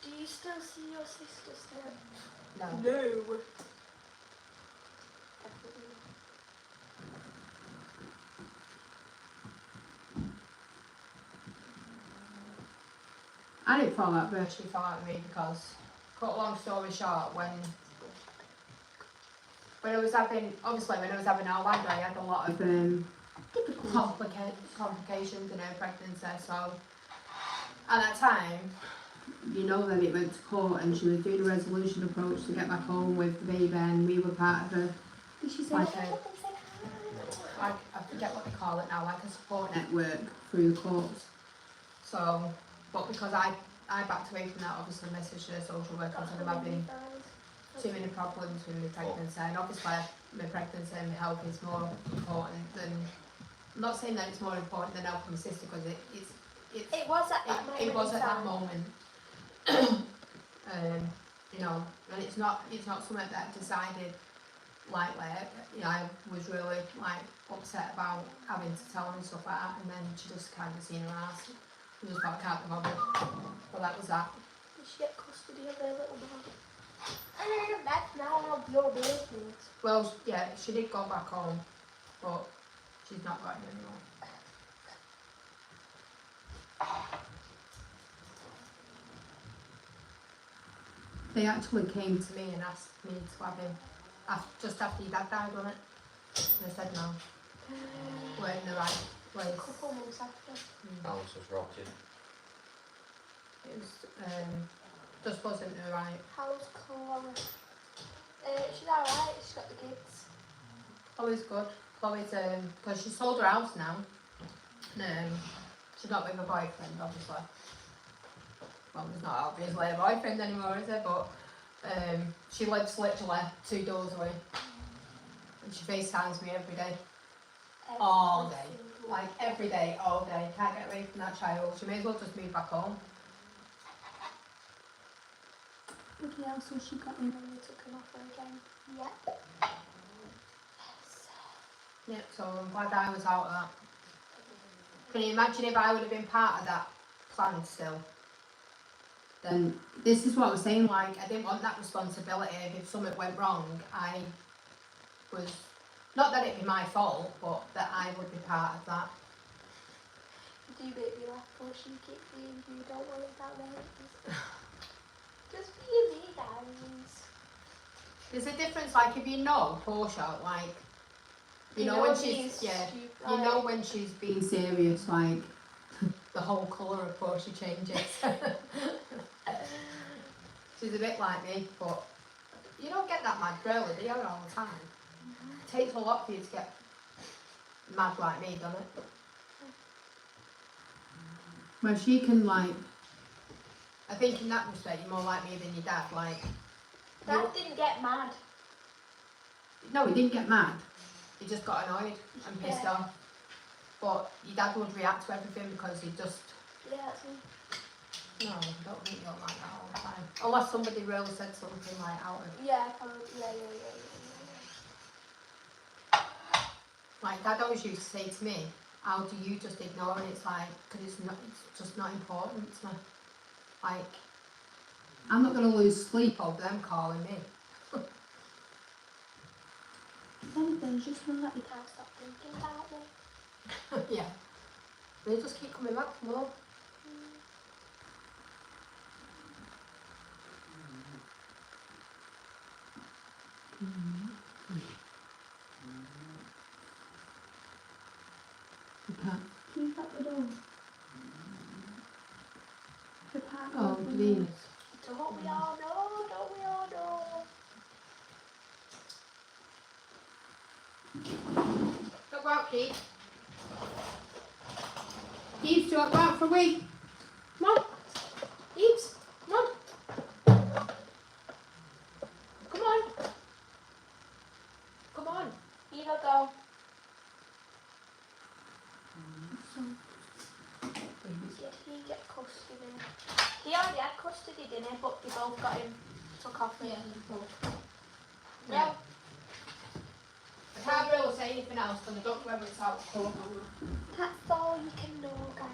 Speaker 1: Do you still see your sister still?
Speaker 2: No.
Speaker 1: No. Definitely.
Speaker 4: I didn't fall out,
Speaker 2: But
Speaker 4: but
Speaker 2: she fell out with me because, cut a long story short, when I was having, obviously when I was having Orlando, I had a lot of complications in her pregnancy, so at that time,
Speaker 4: you know that it went to court and she was doing a resolution approach to get back home with the baby, and we were part of a
Speaker 1: Did she say
Speaker 4: Like
Speaker 1: that?
Speaker 2: like, I forget what they call it now, like a support net.
Speaker 4: network through the courts.
Speaker 2: So, but because I backed away from that, obviously messaged her social worker and said I'm having too many problems with my pregnancy, and obviously my pregnancy and my health is more important than, I'm not saying that it's more important than helping my sister, because
Speaker 1: It was at that moment.
Speaker 2: it was
Speaker 1: in
Speaker 2: at that
Speaker 1: time.
Speaker 2: moment. You know, and it's not something that I decided lightly. You know, I was really like upset about having to tell her and stuff like that, and then she just kind of seen her ass. I just thought I can't be bothered. But that was that.
Speaker 1: Did she get custody of their little boy? That's none of your business.
Speaker 2: Well, yeah, she did go back home, but she's not got him anymore.
Speaker 4: They actually came
Speaker 2: To me and asked me to have him just after your dad died, wasn't it? And I said no. We're in the right
Speaker 1: A
Speaker 2: place.
Speaker 1: couple months after.
Speaker 3: House was rotted.
Speaker 2: It was just wasn't the right.
Speaker 1: How's Chloe? She's alright, she's got the kids.
Speaker 2: Chloe's good. Chloe's because she sold her house now. She's not with her boyfriend, obviously. Well, there's not obviously a boyfriend anymore, is there? But she lives literally 2 doors away, and she FaceTimes me every day, all day, like every day, all day. Can't get away from that child. She may as well just move back home.
Speaker 1: Bloody hell, so she got in and they took him off her again. Yep. Yes.
Speaker 2: Yep. So I'm glad I was out of that. Can you imagine if I would have been part of that plan still?
Speaker 4: and this is what I was saying,
Speaker 2: Like, I didn't want that responsibility. If something went wrong, I was, not that it'd be my fault, but that I would be part of that.
Speaker 1: Do baby laugh or she keep being you, don't worry about it. Just be me, guys.
Speaker 2: There's a difference, like if you know Portia, like, you know when she's, yeah, you know when she's
Speaker 4: being
Speaker 2: being,
Speaker 4: serious, like
Speaker 2: the whole colour of Portia changes. She's a bit like me, but you don't get that mad really, do you, all the time? It takes a lot for you to get mad like me, doesn't it?
Speaker 4: where she can like
Speaker 2: I think in that respect you're more like me than your dad, like,
Speaker 1: Dad didn't get mad.
Speaker 2: no,
Speaker 4: we didn't get mad.
Speaker 2: he just got annoyed and pissed
Speaker 1: Yeah.
Speaker 2: off. But your dad would react to everything because he just,
Speaker 1: Yeah, that's me.
Speaker 2: no, I don't think you're like that all the time. Unless somebody really said something like out of,
Speaker 1: Yeah, probably. Yeah.
Speaker 2: like Dad always used to say to me, how do you just ignore it? It's like, because it's just not important to me. Like,
Speaker 4: I'm not gonna lose sleep.
Speaker 2: over them calling me.
Speaker 1: If anything, just one that you can't stop thinking about me.
Speaker 2: Yeah. They just keep coming back for more.
Speaker 4: We can't.
Speaker 1: Can you shut the door? The park
Speaker 4: Oh,
Speaker 1: open.
Speaker 4: Venus.
Speaker 1: Don't we all know? Don't we all know?
Speaker 2: Don't go out, Keith.
Speaker 4: Eve's to go out for a week.
Speaker 2: Come on. Eves, come on. Come on. Come on.
Speaker 1: Eva, go. Did he get custody? He already had custody, didn't he? But they both got him took off.
Speaker 4: Yeah.
Speaker 1: No.
Speaker 4: Yeah. I can't really say anything else because I don't know whether it's out of court or not.
Speaker 1: That's all you can know, guys.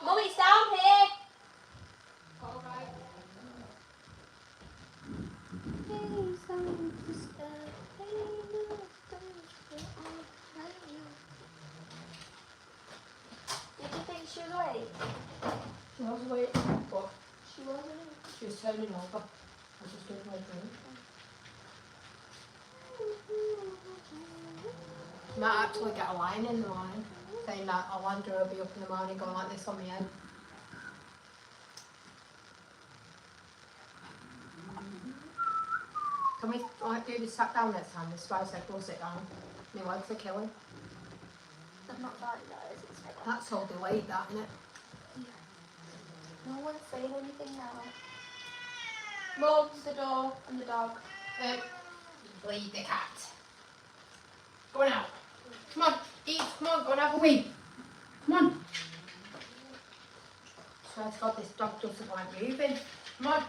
Speaker 1: Mum, it's down here.
Speaker 4: Alright.
Speaker 1: Did you think she was awake?
Speaker 4: She was awake, but
Speaker 1: She wasn't.
Speaker 4: she was turning over. I just didn't wake her. Might actually get a line in the line saying that Alondra will be up in the morning going like this on my head. Can we like do this sat down next time? This is why I said we'll sit down. My legs are killing.
Speaker 1: I'm not starting that as it's like
Speaker 4: That's so delayed, that, isn't it?
Speaker 1: no one's saying anything now. Mum, the door and the dog.
Speaker 4: Leave the cat. Go on out. Come on, eat. Come on, go and have a wee. Come on. Swear to God, this dog doesn't like moving. Come on.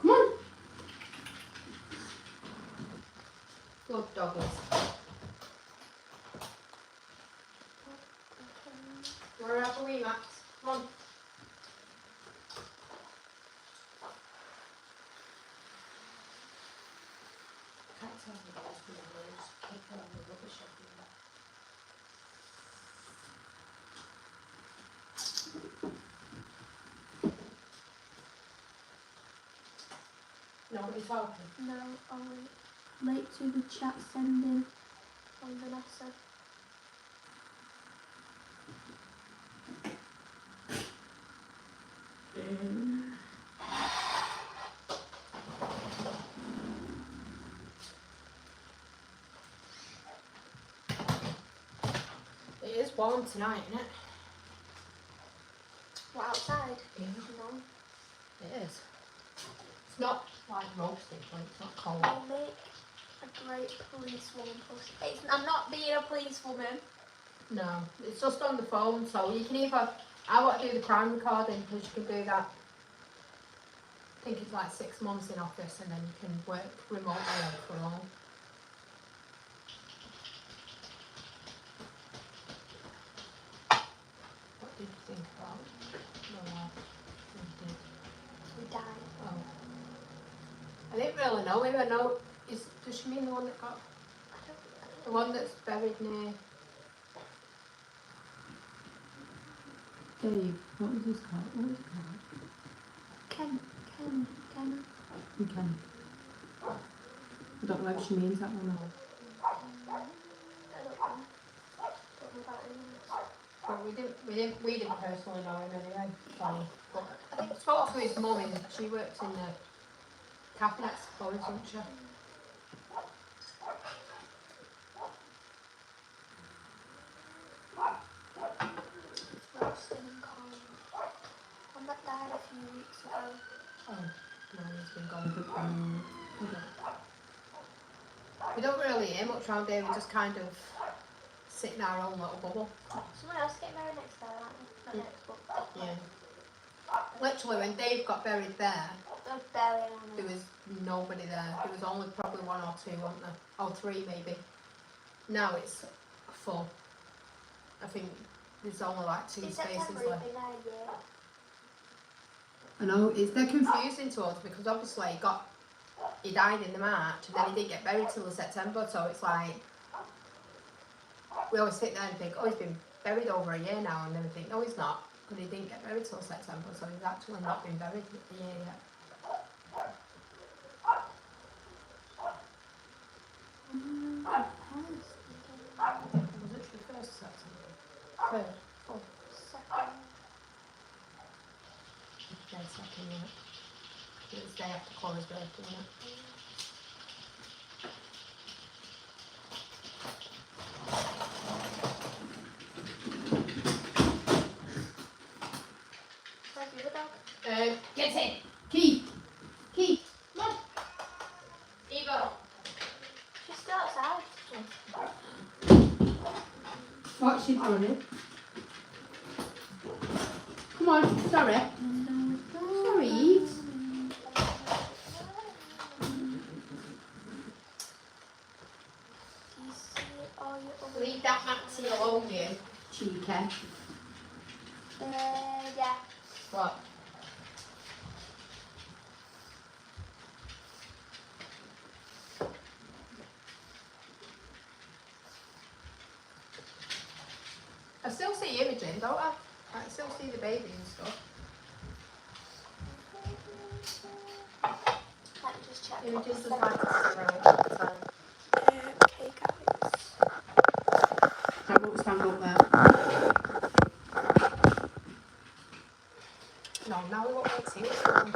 Speaker 4: Come on. Good doggies. You want to have a wee, Max? Come on. I can't tell you what's going on. Just kick her on the rubbish everywhere. No, what are you talking?
Speaker 1: No, only late to the chat sending on Vanessa.
Speaker 4: It is warm tonight, isn't it?
Speaker 1: What, outside?
Speaker 4: Yeah.
Speaker 1: No.
Speaker 4: It is. It's not like roasting, but it's not cold.
Speaker 1: I'll make a great policewoman post. I'm not being a policewoman.
Speaker 4: No, it's just on the phone, so you can either. I want to do the crime recording because you can do that. I think it's like 6 months in office and then you can work remotely for all. What did you think about the lad who did?
Speaker 1: We died.
Speaker 4: Oh. I didn't really know him. I know. Does she mean the one that got. The one that's buried near.
Speaker 2: Dave, what was his called? What was it called?
Speaker 1: Ken.
Speaker 2: You can. I don't know if she means that one.
Speaker 1: I don't know. Don't know about anyone else.
Speaker 4: Well, we didn't personally know him anyway. So, but I think I spoke to his mum and she works in the cabinets college, doesn't she?
Speaker 1: Roasting and cold. One that died a few weeks ago.
Speaker 4: Oh, no, he's been gone. We don't really hear much around here. We just kind of sit in our own little bubble.
Speaker 1: Someone else getting married next time, aren't they? Not next, but
Speaker 4: Yeah. Literally, when Dave got buried there,
Speaker 1: there's barely anyone
Speaker 4: there
Speaker 1: else.
Speaker 4: was nobody there. There was only probably 1 or 2, wasn't there? Or 3 maybe. Now it's full. I think there's only like 2
Speaker 1: In
Speaker 4: spaces
Speaker 1: September, he's
Speaker 4: left.
Speaker 1: been there a year.
Speaker 4: I know, they're confusing to us because obviously he died in the March and then he didn't get buried till the September, so it's like, we always sit there and think, oh, he's been buried over a year now, and then we think, no, he's not, because he didn't get buried till September, so he's actually not been buried a year yet. Was it the 1st September? 3rd? 4th?
Speaker 1: Second.
Speaker 4: Yeah, 2nd, yeah. It was the day after Cora's birthday, wasn't it?
Speaker 1: The other dog.
Speaker 4: Get in. Keith. Keith. Come on. Eva.
Speaker 1: She's still outside.
Speaker 4: What's she doing? Come on. Sorry. Sorry, Eve.
Speaker 1: Do you see all your other...
Speaker 4: Leave that Maxie alone, you. Cheeky.
Speaker 1: Yeah.
Speaker 4: What? I still see Imogen, don't I? I still see the baby and stuff.
Speaker 1: Let me just check.
Speaker 4: Imogen's just like to sit around all the time.
Speaker 1: Okay, guys.
Speaker 4: Don't stand up there. No, now we won't make tea. What's wrong?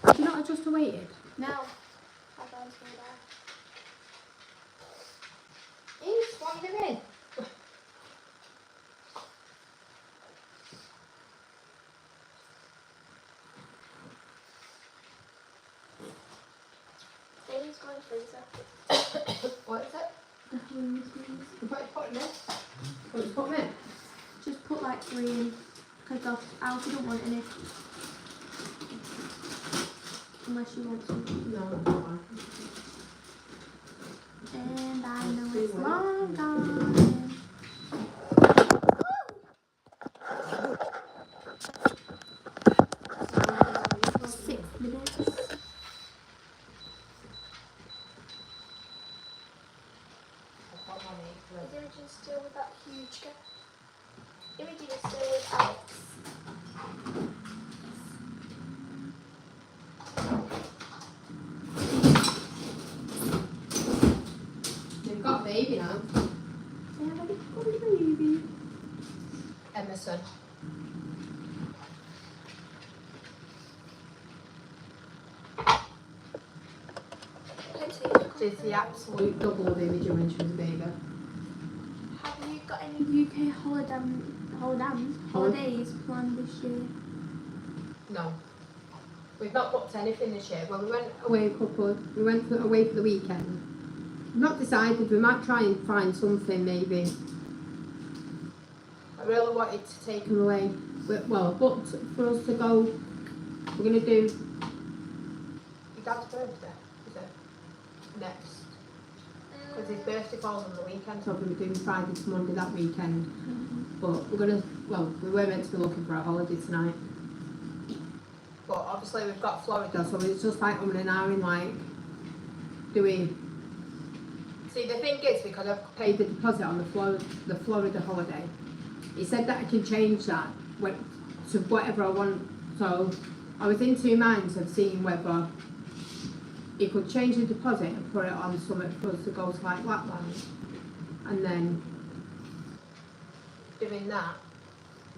Speaker 4: Did you not just waited?
Speaker 1: No. My phone's going down.
Speaker 4: Eve, what are you doing?
Speaker 1: Baby's going to freezer.
Speaker 4: What is it?
Speaker 1: The Halloween smoothies.
Speaker 4: What are you putting in? What you putting in?
Speaker 1: Just put like 3 in. Because Alfie don't want any. Unless you want some.
Speaker 4: No, no.
Speaker 1: And I know it's long gone. 6 minutes. Is Imogen still with that huge guy? Imogen is still with Alex.
Speaker 4: They've got a baby now.
Speaker 1: They have a little baby.
Speaker 4: Emerson. She's the absolute double of Imogen when she was a baby.
Speaker 1: Have you got any UK holidays planned this year?
Speaker 4: No. We've not booked anything this year. Well, we went away away for the weekend. Not decided. We might try and find something maybe. I really wanted to take them away. Well, booked for us to go. We're gonna do your dad's birthday. Is it next? Because his birthday falls on the weekend, so we're going to be doing Friday to Monday that weekend. But we're going to, well, we were meant to be looking for a holiday tonight. But obviously we've got Florida, so it's just like an hour in like, do we... See, the thing is, because I've paid the deposit on the Florida holiday, he said that I can change that to whatever I want. So I was in 2 minds of seeing whether he could change the deposit and put it on something for us to go to like Lapland, and then doing that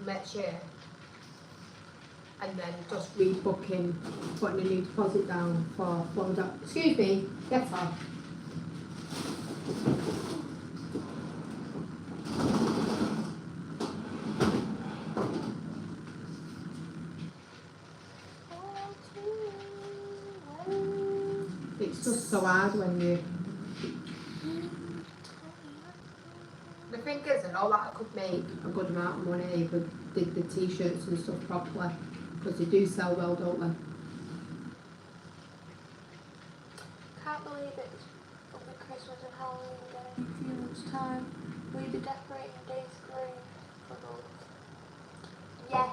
Speaker 4: next year, and then just rebooking, putting a new deposit down for Florida. Excuse me, get off. It's just so hard when you... The thing is, and all that I could make a good amount of money if we did the t-shirts and stuff properly, because they do sell well, don't they?
Speaker 1: Can't believe it's only Christmas and Halloween again in a few months' time. Will you be decorating Dave's grave for those? Yes.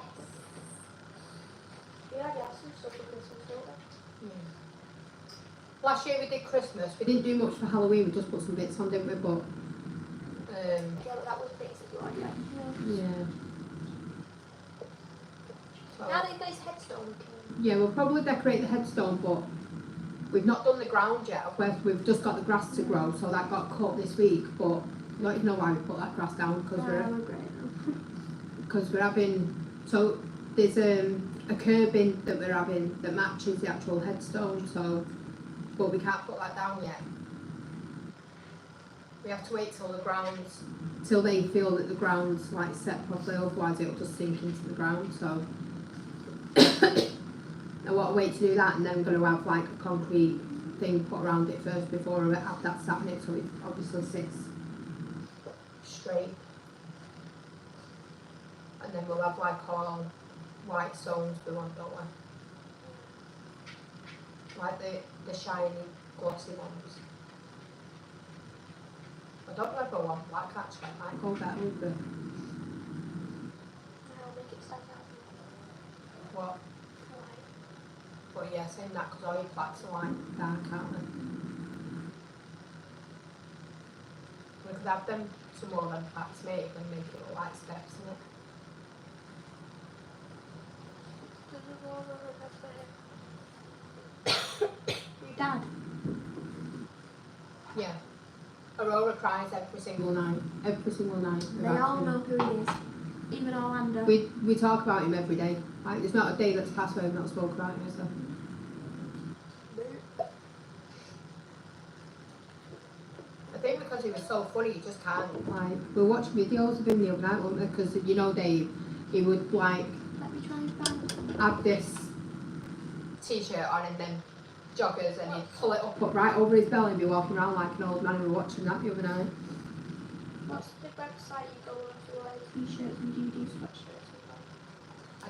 Speaker 1: We already have some stuff for Christmas, don't we?
Speaker 4: Yeah. Last year we did Christmas. We didn't do much for Halloween. We just put some bits on, didn't we? But
Speaker 1: Yeah, but that was basically like that.
Speaker 4: yeah.
Speaker 1: Now that you've got his headstone, we can...
Speaker 4: Yeah, we'll probably decorate the headstone, but we've not done the ground yet. We've just got the grass to grow, so that got cut this week. But I don't even know why we put that grass down because we're having. So there's a curbing that we're having that matches the actual headstone. So, but we can't put that down yet.
Speaker 2: We have to wait till the ground's...
Speaker 4: Till they feel that the ground's like set properly, otherwise it'll just sink into the ground. So I want to wait to do that, and then I'm going to have like a concrete thing put around it first before I have that sat in it, so it obviously sits
Speaker 2: straight. And then we'll have like all white stones we want, don't we? Like the shiny, glossy ones. I don't know if I want black actually, I might
Speaker 4: go better with the
Speaker 1: I'll make it stand out.
Speaker 2: what?
Speaker 1: White.
Speaker 2: But yeah, saying that because all your plaques are like
Speaker 4: dark, aren't they?
Speaker 2: we could have them, some more of them plaques made and make it look like steps in it.
Speaker 1: Your dad?
Speaker 2: Yeah. Aurora cries every single night.
Speaker 4: Every single night.
Speaker 1: They all know who he is. Even Orlando.
Speaker 4: We talk about him every day. Like, there's not a day that's passed where we've not spoken about him, is there?
Speaker 2: I think because he was so funny, you just can't.
Speaker 4: Like, we were watching videos of him the other night, weren't we? Because, you know, Dave, he would, like,
Speaker 1: Let me try and find it.
Speaker 4: have this
Speaker 2: T-shirt on and then joggers and he'd pull it up.
Speaker 4: put right over his belly and be walking around like an old man. We were watching that the other night.
Speaker 1: What's the website you go on to like t-shirts and do sweatshirts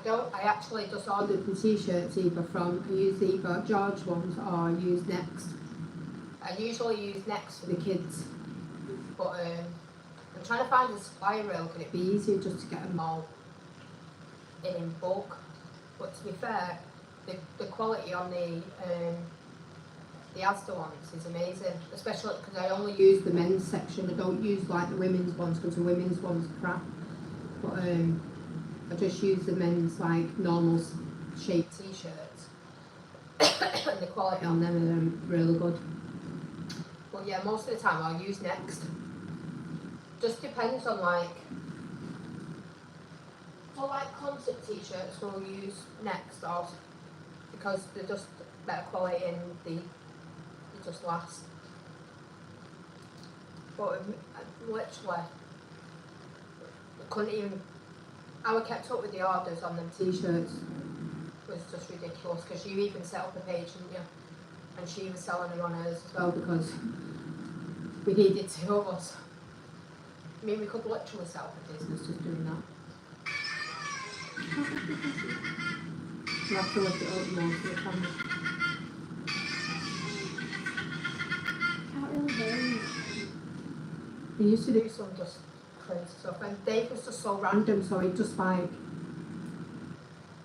Speaker 1: and
Speaker 2: I actually just ordered.
Speaker 4: Ordered the t-shirts either from, I use either George ones or I use Next
Speaker 2: I usually use Next
Speaker 4: for the kids.
Speaker 2: but I'm trying to find a supply rail. Could it
Speaker 4: It'd be easier just to get them
Speaker 2: all in bulk? But to be fair, the quality on the Asda ones is amazing, especially because I only use
Speaker 4: use the men's section. I don't use like the women's ones because the women's ones are crap. But I just use the men's like normal shape
Speaker 2: T-shirts and the quality
Speaker 4: on them and they're really good.
Speaker 2: But yeah, most of the time I'll use Next. Just depends on like, for like concert T-shirts we'll use Next or because they're just better quality and they just last. But literally, I couldn't even, how I kept up with the orders on them
Speaker 4: T-shirts.
Speaker 2: was just ridiculous because you even set up a page, didn't you? And she was selling them on hers as
Speaker 4: Well,
Speaker 2: well.
Speaker 4: because
Speaker 2: We needed two of us. I mean, we could literally set up a business just doing that.
Speaker 4: you have to lift it up more to the camera.
Speaker 1: can't really hear you.
Speaker 4: We used to do
Speaker 2: Do some just crazy stuff. And Dave was just so
Speaker 4: random, so he'd just like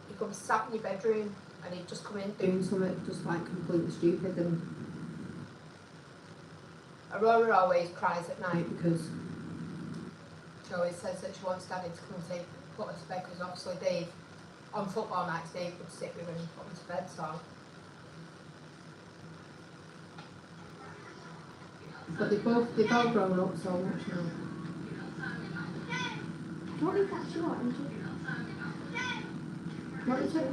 Speaker 2: He could be sat in your bedroom and he'd just come in.
Speaker 4: doing something just like completely stupid, and
Speaker 2: Aurora always cries at night.
Speaker 4: night because
Speaker 2: She always says that she wants Daddy to come and put her to bed because obviously Dave, on football nights, Dave would sit with her and put her to bed, so.
Speaker 4: but they've all grown up so much now.
Speaker 1: I don't think that's your orange.
Speaker 4: What is it?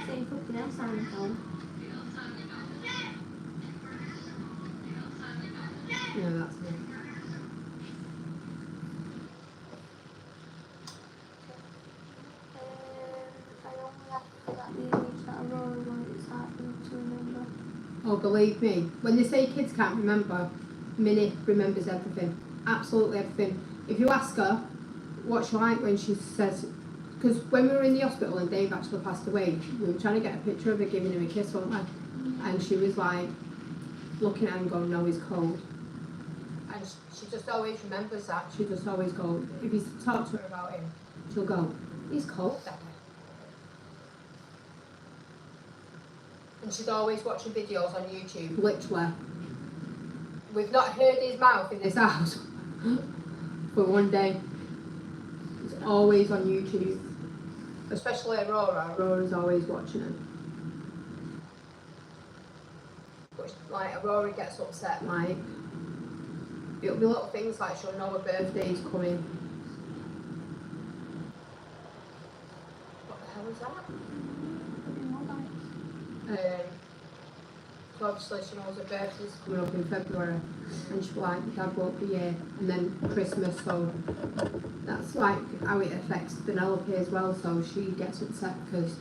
Speaker 1: Same fucking else on the phone.
Speaker 4: No, that's me.
Speaker 1: I only have to get the age that Aurora wanted, it's hard for me to remember.
Speaker 4: Oh, believe me, when they say kids can't remember, Minnie remembers everything. Absolutely everything. If you ask her what she like when she says, because when we were in the hospital and Dave actually passed away, we were trying to get a picture of her giving him a kiss, weren't we? And she was like, looking at him going, no, he's cold.
Speaker 2: And she just always remembers that.
Speaker 4: She just always goes, if you talk to her
Speaker 2: About him.
Speaker 4: she'll go, he's cold.
Speaker 2: Daddy. And she's always watching videos on YouTube.
Speaker 4: Literally,
Speaker 2: We've not heard his mouth in
Speaker 4: this
Speaker 2: this house.
Speaker 4: house for one day. It's always on YouTube.
Speaker 2: Especially Aurora.
Speaker 4: Aurora's always watching it.
Speaker 2: But like Aurora gets upset.
Speaker 4: Like,
Speaker 2: It'll be little things like she'll know her birthday.
Speaker 4: birthday's coming.
Speaker 2: What the hell is that?
Speaker 1: Fucking motorbikes.
Speaker 2: So obviously she knows her birthday's
Speaker 4: coming up in February, and she's like, Dad won't be here, and then Christmas, so that's like how it affects Penelope as well, so she gets upset because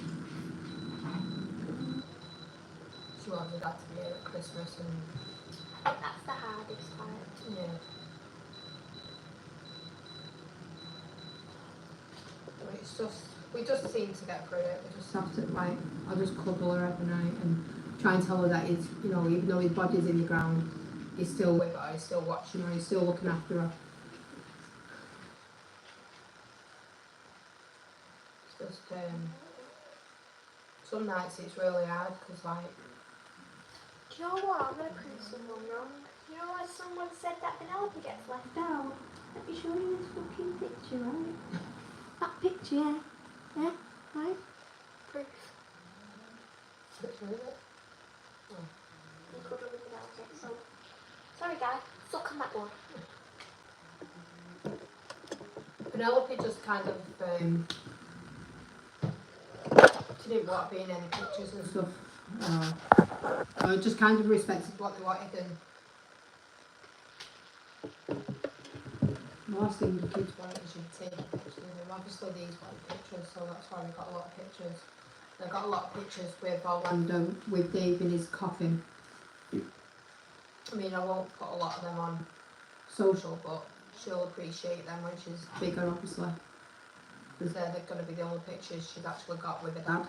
Speaker 2: she wants her dad to be here at Christmas and
Speaker 1: I think that's the hardest part.
Speaker 2: yeah. But it's just, we just seem to get through it. We just
Speaker 4: have to, like, I'll just cuddle her every night and try and tell her that he's, you know, even though his body's in the ground, he's still with her, he's still watching her, he's still looking after her.
Speaker 2: it's just some nights it's really hard because like
Speaker 1: Do you know what? I'm going to prove someone wrong. You know why someone said that Penelope gets left out? Let me show you this fucking picture, right? That picture, yeah. Yeah, right? Proof.
Speaker 2: which one is it?
Speaker 1: You could have been out it, so... Sorry guys, suck on that one.
Speaker 2: Penelope just kind of she didn't want to be in any pictures and stuff.
Speaker 4: I just kind of respected
Speaker 2: What they wanted and
Speaker 4: the last thing the kids
Speaker 2: wanted is you to take pictures of them. Obviously these want pictures, so that's why we got a lot of pictures. They've got a lot of pictures with Orlando.
Speaker 4: and with Dave in his coffin.
Speaker 2: I mean, I won't put a lot of them on social, but she'll appreciate them when she's
Speaker 4: Bigger, obviously.
Speaker 2: because they're going to be the only pictures she's actually got with her dad.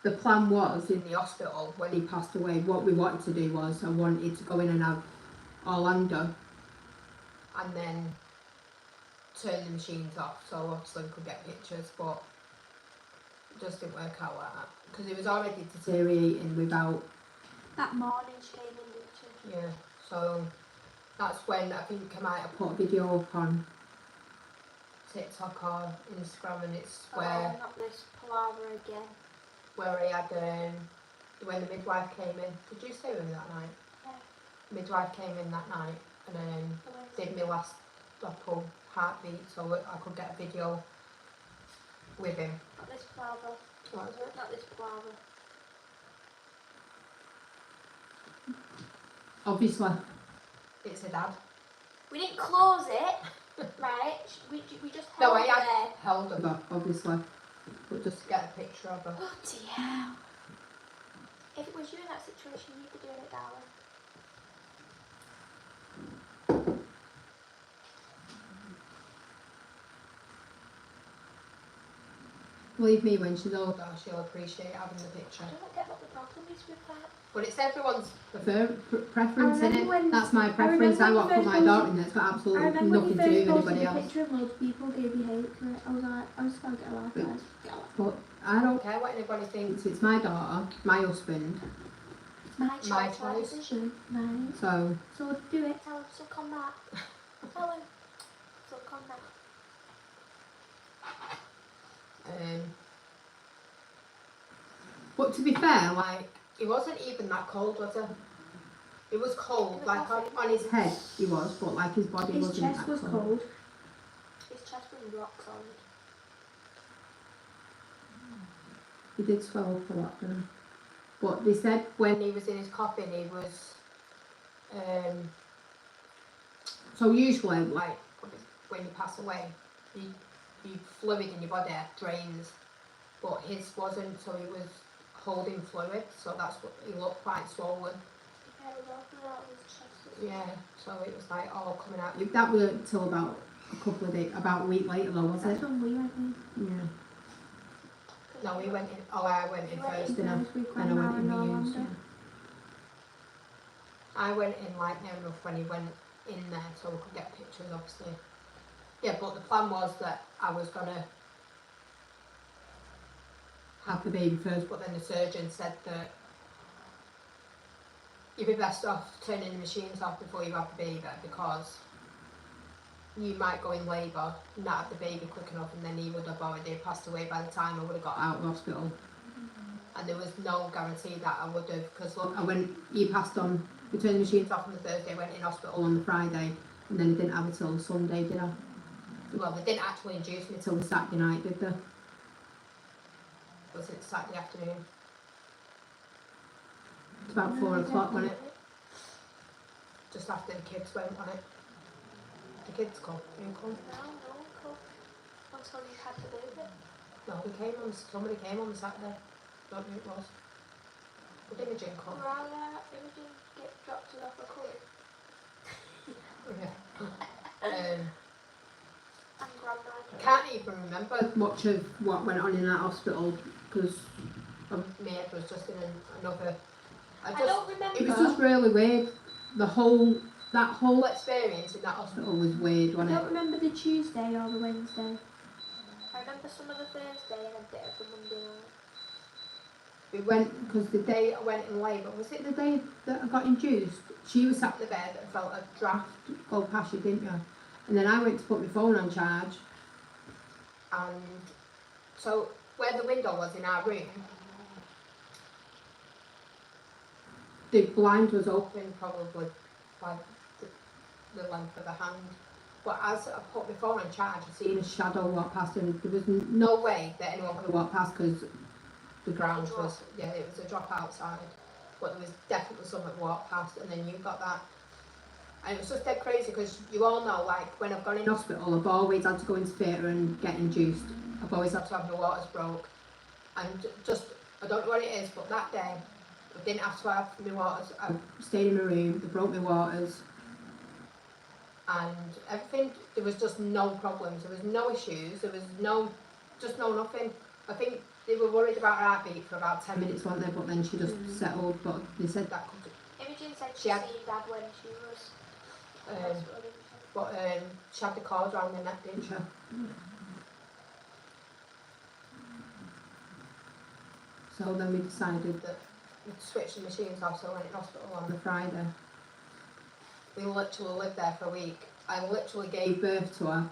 Speaker 4: The plan was,
Speaker 2: In the hospital when
Speaker 4: when he passed away, what we wanted to do was, I wanted to go in and have Orlando,
Speaker 2: and then turn the machines off so obviously we could get pictures, but it just didn't work out like that because it was already
Speaker 4: deteriorating without.
Speaker 1: That morning she came in, didn't she?
Speaker 2: yeah, so that's when I think I might have
Speaker 4: Put a video up on.
Speaker 2: TikTok or Instagram, and it's
Speaker 1: Oh, not this palaver again.
Speaker 2: where I had when the midwife came in. Did you stay with me that night?
Speaker 1: Yeah.
Speaker 2: Midwife came in that night and did my last full heartbeat so I could get a video with him.
Speaker 1: Not this palaver.
Speaker 2: What was it?
Speaker 1: Not this palaver.
Speaker 4: Obviously,
Speaker 2: It's a dad.
Speaker 1: We didn't close it, right? We just
Speaker 2: No,
Speaker 1: held
Speaker 2: I
Speaker 1: it
Speaker 2: had
Speaker 1: there.
Speaker 2: held him
Speaker 4: but obviously, but
Speaker 2: just to get a picture of her.
Speaker 1: Oh dear. If it was you in that situation, you'd be doing it, darling.
Speaker 4: believe me, when she's older,
Speaker 2: Although she'll appreciate having the picture.
Speaker 1: I don't get what the problem is with that.
Speaker 2: But it's everyone's
Speaker 4: preference in
Speaker 1: I remember
Speaker 4: it.
Speaker 1: when-
Speaker 4: That's my
Speaker 1: I
Speaker 4: preference. I
Speaker 1: remember
Speaker 4: want to
Speaker 1: when
Speaker 4: put
Speaker 1: you
Speaker 4: my
Speaker 1: first
Speaker 4: daughter in there. It's got
Speaker 1: I
Speaker 4: absolutely
Speaker 1: remember when
Speaker 4: nothing
Speaker 1: you
Speaker 4: to do
Speaker 1: first
Speaker 4: with
Speaker 1: posted
Speaker 4: anybody
Speaker 1: the
Speaker 4: else.
Speaker 1: picture and loads of people gave you hate for it. I was like, I just can't get a laugh, guys. Get a laugh.
Speaker 4: But I
Speaker 2: I
Speaker 4: don't
Speaker 2: don't care what anybody thinks.
Speaker 4: It's my daughter, my husband,
Speaker 1: My choice,
Speaker 2: My
Speaker 1: my
Speaker 2: choice.
Speaker 1: decision. Mine.
Speaker 4: so
Speaker 1: So do it. Tell him, suck on that. Tell him. Suck on that.
Speaker 4: but to be fair, like
Speaker 2: Like, it wasn't even that cold, was it? It was cold, like on his
Speaker 4: his head he was, but like his body
Speaker 1: His
Speaker 4: wasn't
Speaker 1: chest
Speaker 4: that
Speaker 1: was
Speaker 4: cold.
Speaker 1: cold. His chest was rock solid.
Speaker 4: He did swell up a lot, didn't he? But they said
Speaker 2: when he was in his coffin, he was,
Speaker 4: so usually like
Speaker 2: like, when you pass away, you fluid in your body drains, but his wasn't, so he was holding fluid, so that's what he looked quite swollen.
Speaker 1: Yeah, it was all coming out of his chest.
Speaker 2: Yeah, so it was like all coming out.
Speaker 4: that was until about a couple of days, about a week later though, was
Speaker 1: That's
Speaker 4: it?
Speaker 1: when we went in.
Speaker 4: Yeah.
Speaker 2: No, we went in. Oh, I went in
Speaker 1: We went
Speaker 2: first.
Speaker 1: in
Speaker 4: didn't I?
Speaker 1: first, we
Speaker 4: Then I went in
Speaker 1: Orlando.
Speaker 4: with you.
Speaker 2: I went in like near enough when he went in there, so we could get pictures, obviously. Yeah, but the plan was that I was gonna
Speaker 4: Have the baby first.
Speaker 2: but then the surgeon said that you'd be best off turning the machines off before you have the baby because you might go in labour, not have the baby quick enough, and then he would have already passed away by the time I would have got out.
Speaker 4: Out of hospital.
Speaker 2: And there was no guarantee that I would have, because look,
Speaker 4: I went, he passed on, we turned the machine
Speaker 2: off on the Thursday, went in hospital.
Speaker 4: on the Friday, and then he didn't have it till Sunday, did I?
Speaker 2: Well, they didn't actually induce me
Speaker 4: Till the Saturday night, did they?
Speaker 2: Was it Saturday afternoon?
Speaker 4: It's about 4 o'clock, wasn't it?
Speaker 2: Just after the kids went on it. The kids come. You come?
Speaker 1: No, cool. Until you had to leave it.
Speaker 2: No, somebody came on the Saturday. Don't know who it was. But Imogen come.
Speaker 1: Right, Imogen get dropped off a court.
Speaker 2: Yeah.
Speaker 1: And Grandma
Speaker 2: I
Speaker 1: came.
Speaker 2: can't even remember.
Speaker 4: Much of what went on in that hospital, because
Speaker 2: My head was just in another.
Speaker 1: I don't remember.
Speaker 4: it was just really weird. That whole
Speaker 2: whole experience in that hospital.
Speaker 4: hospital was weird,
Speaker 1: I
Speaker 4: wasn't
Speaker 1: don't
Speaker 4: it?
Speaker 1: remember the Tuesday or the Wednesday. I remember some of the Thursday and a bit of the Monday night.
Speaker 4: We went, because the day
Speaker 2: I went in labour, was it
Speaker 4: the day that I got induced, she was sat
Speaker 2: the bed and felt a draft?
Speaker 4: go past you, didn't you? And then I went to put my phone on charge.
Speaker 2: And so where the window was in our room,
Speaker 4: The blind was open.
Speaker 2: open probably by the length of a hand. But as I put my phone on charge, I
Speaker 4: Seen
Speaker 2: seen
Speaker 4: a shadow walk past, and there was no
Speaker 2: no way that anyone
Speaker 4: could
Speaker 2: could
Speaker 4: walk past because
Speaker 2: the ground was, yeah, it was a drop outside. But there was definitely someone walked past, and then you got that. And it was just dead crazy because you all know, like, when I've gone
Speaker 4: in
Speaker 2: in
Speaker 4: hospital, I've always had to go into theatre and get induced. I've always had
Speaker 2: had to have my waters broke. And just, I don't know what it is, but that day, I didn't have to have my waters.
Speaker 4: I stayed in my room, they broke my waters.
Speaker 2: And everything, there was just no problems, there was no issues, there was no nothing. I think they were worried about her heartbeat for about 10 minutes.
Speaker 4: Minutes weren't there, but then she just settled. But they said
Speaker 2: That could,
Speaker 1: Imogen said
Speaker 2: She
Speaker 1: she
Speaker 2: had-
Speaker 1: seen Dad when she was
Speaker 2: um, but she had the cord around her neck, didn't she?
Speaker 4: so then we decided
Speaker 2: That we'd switch the machines off, so I went in hospital
Speaker 4: on
Speaker 2: on.
Speaker 4: the Friday,
Speaker 2: We literally lived there for a week. I literally
Speaker 4: gave
Speaker 2: gave,
Speaker 4: birth to her.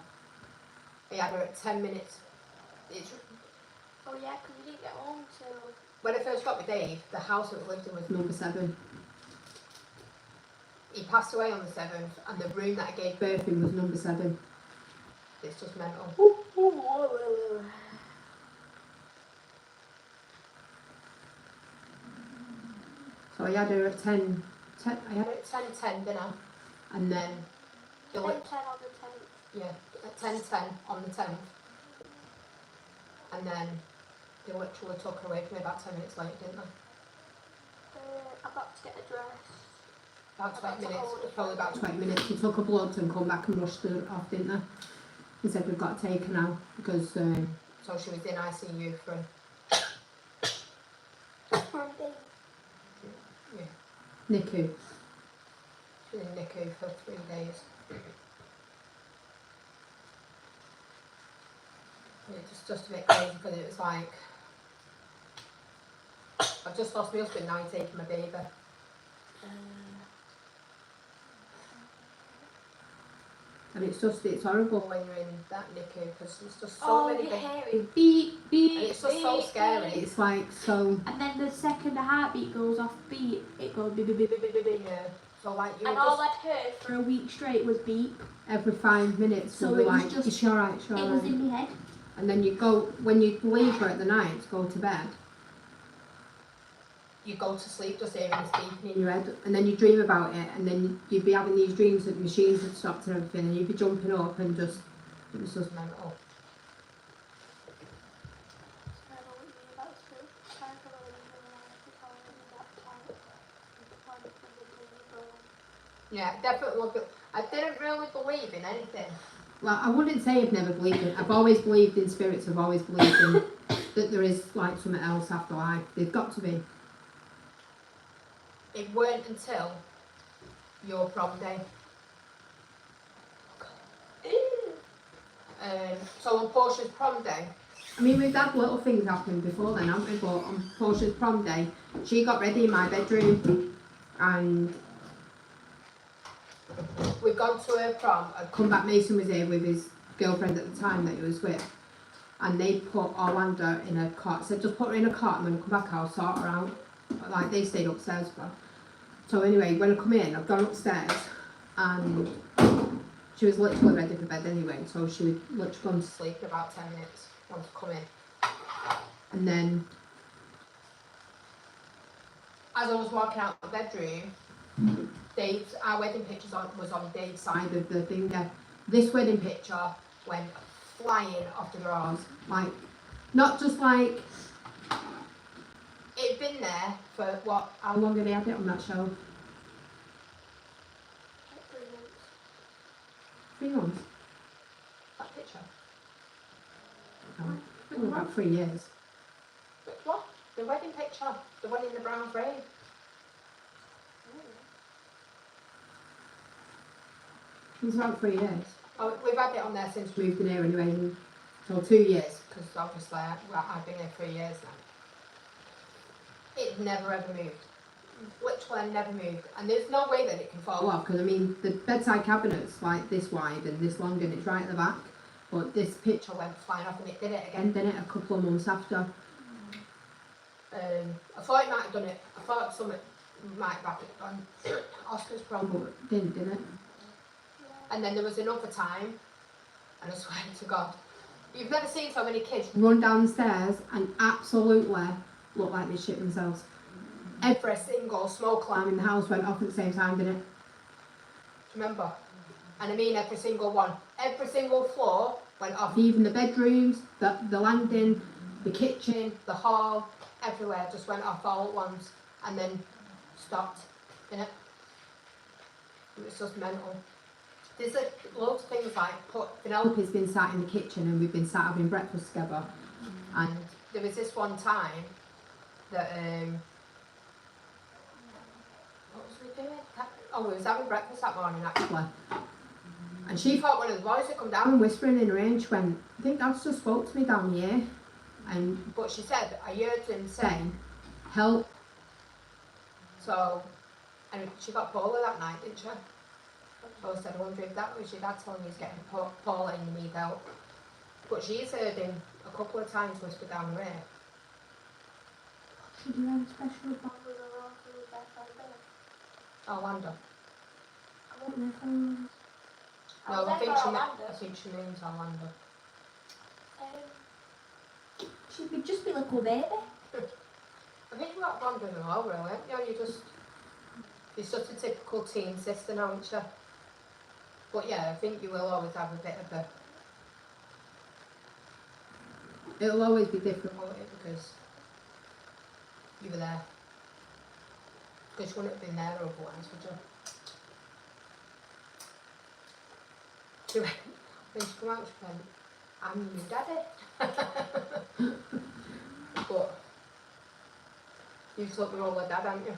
Speaker 2: I had her at 10 minutes. It's,
Speaker 1: Oh yeah, because we didn't get home till.
Speaker 2: when I first got with Dave, the house that we lived in was,
Speaker 4: Number 7.
Speaker 2: he passed away on the 7th, and the room that I gave birth,
Speaker 4: Birth in was number 7.
Speaker 2: it's just mental.
Speaker 4: So I had her at 10. I
Speaker 2: I
Speaker 4: had,
Speaker 2: had her at 10:10 dinner,
Speaker 4: and then
Speaker 2: then the
Speaker 1: 10
Speaker 2: li-
Speaker 1: 10 on the 10th.
Speaker 2: yeah, at 10:10 on the 10th, and then they literally took her away from me about 10 minutes later, didn't they?
Speaker 1: I got to get a dress.
Speaker 2: About 20 minutes, probably about
Speaker 4: 20 minutes. They took her blood and come back and rushed her off, didn't they? They said we've got to take her now because
Speaker 2: So she was in ICU for, yeah,
Speaker 4: NICU.
Speaker 2: she was in NICU for 3 days. It just a bit crazy because it was like, I've just lost my husband, now he's taking my baby.
Speaker 4: And it's horrible.
Speaker 2: When you're in that NICU, because there's just so
Speaker 1: Oh,
Speaker 2: many
Speaker 1: you
Speaker 2: big,
Speaker 1: hear
Speaker 2: and
Speaker 1: it beep, beep,
Speaker 2: it's just so
Speaker 1: beep,
Speaker 2: scary.
Speaker 1: beep.
Speaker 4: It's like so.
Speaker 1: And then the second the heartbeat goes off beat, it goes beep, beep, beep, beep, beep, beep, beep.
Speaker 2: Yeah, so like you
Speaker 1: And
Speaker 2: were
Speaker 1: all
Speaker 2: just,
Speaker 1: I'd heard for a week straight was beep.
Speaker 4: Every 5 minutes,
Speaker 1: So
Speaker 4: we were
Speaker 1: it was
Speaker 4: like,
Speaker 1: just-
Speaker 4: is she alright, is she
Speaker 1: It was
Speaker 4: alright?
Speaker 1: in my head.
Speaker 4: And then you go, when you leave her at the night to go to bed,
Speaker 2: you go to sleep just hearing this beeping
Speaker 4: in your head, and then you dream about it, and then you'd be having these dreams that the machines had stopped and everything, and you'd be jumping up and just, it was just
Speaker 2: mental.
Speaker 1: I know what you mean about school. I don't know what you mean about that time.
Speaker 2: Yeah, definitely. I didn't really believe in anything.
Speaker 4: well, I wouldn't say I've never believed in. I've always believed in spirits. I've always believed in that there is like something else after life. They've got to be.
Speaker 2: It weren't until your prom day. So on Portia's prom day,
Speaker 4: I mean, we've had little things happen before then, haven't we? But on Portia's prom day, she got ready in my bedroom, and
Speaker 2: we've gone to her prom.
Speaker 4: come back. Mason was here with his girlfriend at the time that he was with, and they put Orlando in a cot. Said just put her in a cot, and when I come back, I'll sort her out. Like they stayed upstairs for her. So anyway, when I come in, I've gone upstairs, and she was literally ready for bed anyway. So she would literally gone to sleep.
Speaker 2: Sleep in about 10 minutes. Want to come in.
Speaker 4: And then, as I was walking out the bedroom, our wedding picture was on Dave's side of the thing there. This wedding picture went flying off the drawers. Like, not just like, it'd been there for what, how long had they had it on that shelf? 3 months. That picture? No, about 3 years. But what? The wedding picture, the one in the brown frame. It was about 3 years. Oh, we've had it on there since we moved in here anyway. So 2 years, because obviously I've been here 3 years now. It never ever moved. Literally never moved. And there's no way that it can fall off, because I mean, the bedside cabinet's like this wide and this long and it's right at the back. But this picture went flying off and it did it again, didn't it, a couple of months after. I thought it might have done it. I thought something might have happened on Oscar's prom, but didn't it? And then there was another time, and I swear to God, you've never seen so many kids run downstairs and absolutely look like they shit themselves. Every single smoke alarm in the house went off at the same time, didn't it? Do you remember? And I mean every single one. Every single floor went off. Even the bedrooms, the landing, the kitchen, the hall, everywhere just went off all at once and then stopped, innit? It was just mental. There's loads of things like, Penelope's been sat in the kitchen and we've been sat having breakfast together. And there was this one time that, what was we doing? Oh, we was having breakfast that morning actually. And she thought one of the boys had come down and whispering in her ear, and she went, I think Dad's just spoke to me down here. But she said, I heard him say, help. So, and she got poorly that night, didn't she? So I said, I wonder if that was your dad telling you he's getting poorly and you need help. But she's heard him a couple of times whisper down her ear.
Speaker 1: Should you have a special bond with her or with their friend?
Speaker 4: Orlando.
Speaker 1: I want their phone.
Speaker 4: No, I think she means Orlando.
Speaker 1: She could just be a little baby.
Speaker 4: I think you're bonding her all, really. You know, you're such a typical teen sister, aren't you? But yeah, I think you will always have a bit of a... It'll always be difficult because you were there. Because you wouldn't have been there otherwise, would you? When she came out, she went, I'm your daddy. But you've took me all the dad, haven't you?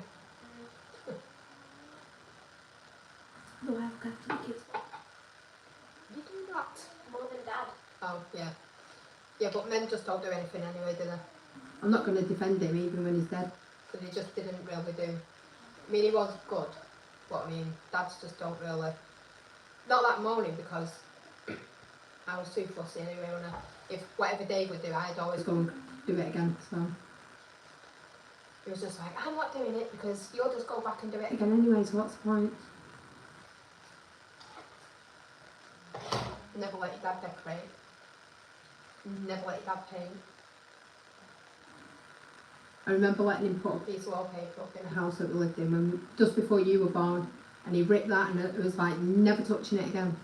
Speaker 1: No, I've got 2 kids.
Speaker 4: You do that.
Speaker 1: More than Dad.
Speaker 4: Oh, yeah. Yeah, but men just don't do anything anyway, do they? I'm not going to defend him even when he's dead, because he just didn't really do. I mean, he was good, but I mean, dads just don't really. Not that morning, because I was too fussy anyway. If whatever Dave would do, I'd always go and do it again. So it was just like, I'm not doing it because you'll just go back and do it again anyway. So what's the point? Never let your dad decorate. Never let your dad paint. I remember letting him put a piece of wallpaper up in the house that we lived in just before you were born, and he ripped that, and it was like never touching it again.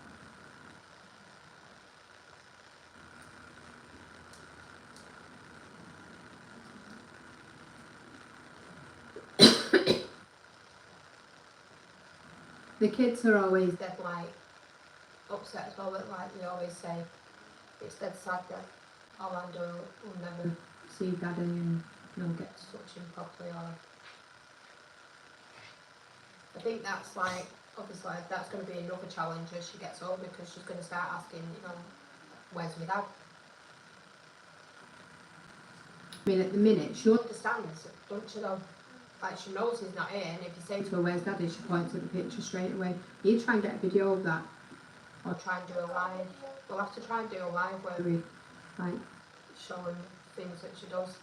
Speaker 4: The kids are always dead like upset as well, but like we always say, it's dead sad that Orlando will never see Daddy and no get to touch him properly. Or I think that's like, obviously that's going to be another challenge as she gets older, because she's going to start asking, you know, where's my dad? I mean, at the minute she understands, don't she though? Like, she knows he's not here, and if you say to her, where's Daddy, she points at the picture straight away. You try and get a video of that, or try and do a live. We'll have to try and do a live where we, like, show her things that she does.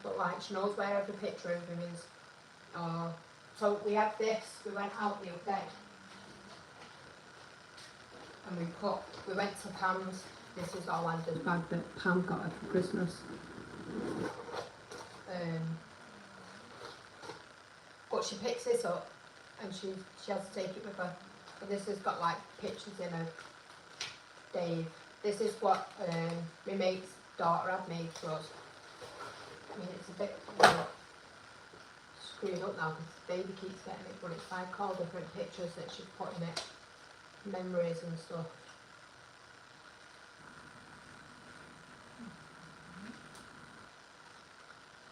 Speaker 4: But, like, she knows where every picture of him is. So we had this, we went out the other day, and we went to Pam's. This is Orlando's bag that Pam got her for Christmas.
Speaker 2: But she picks this up and she has to take it with her. But this has got like pictures in of Dave. This is what my mate's daughter had made for us. I mean, it's a bit screwed up now because the baby keeps getting it, but it's like all different pictures that she's put in it, memories and stuff.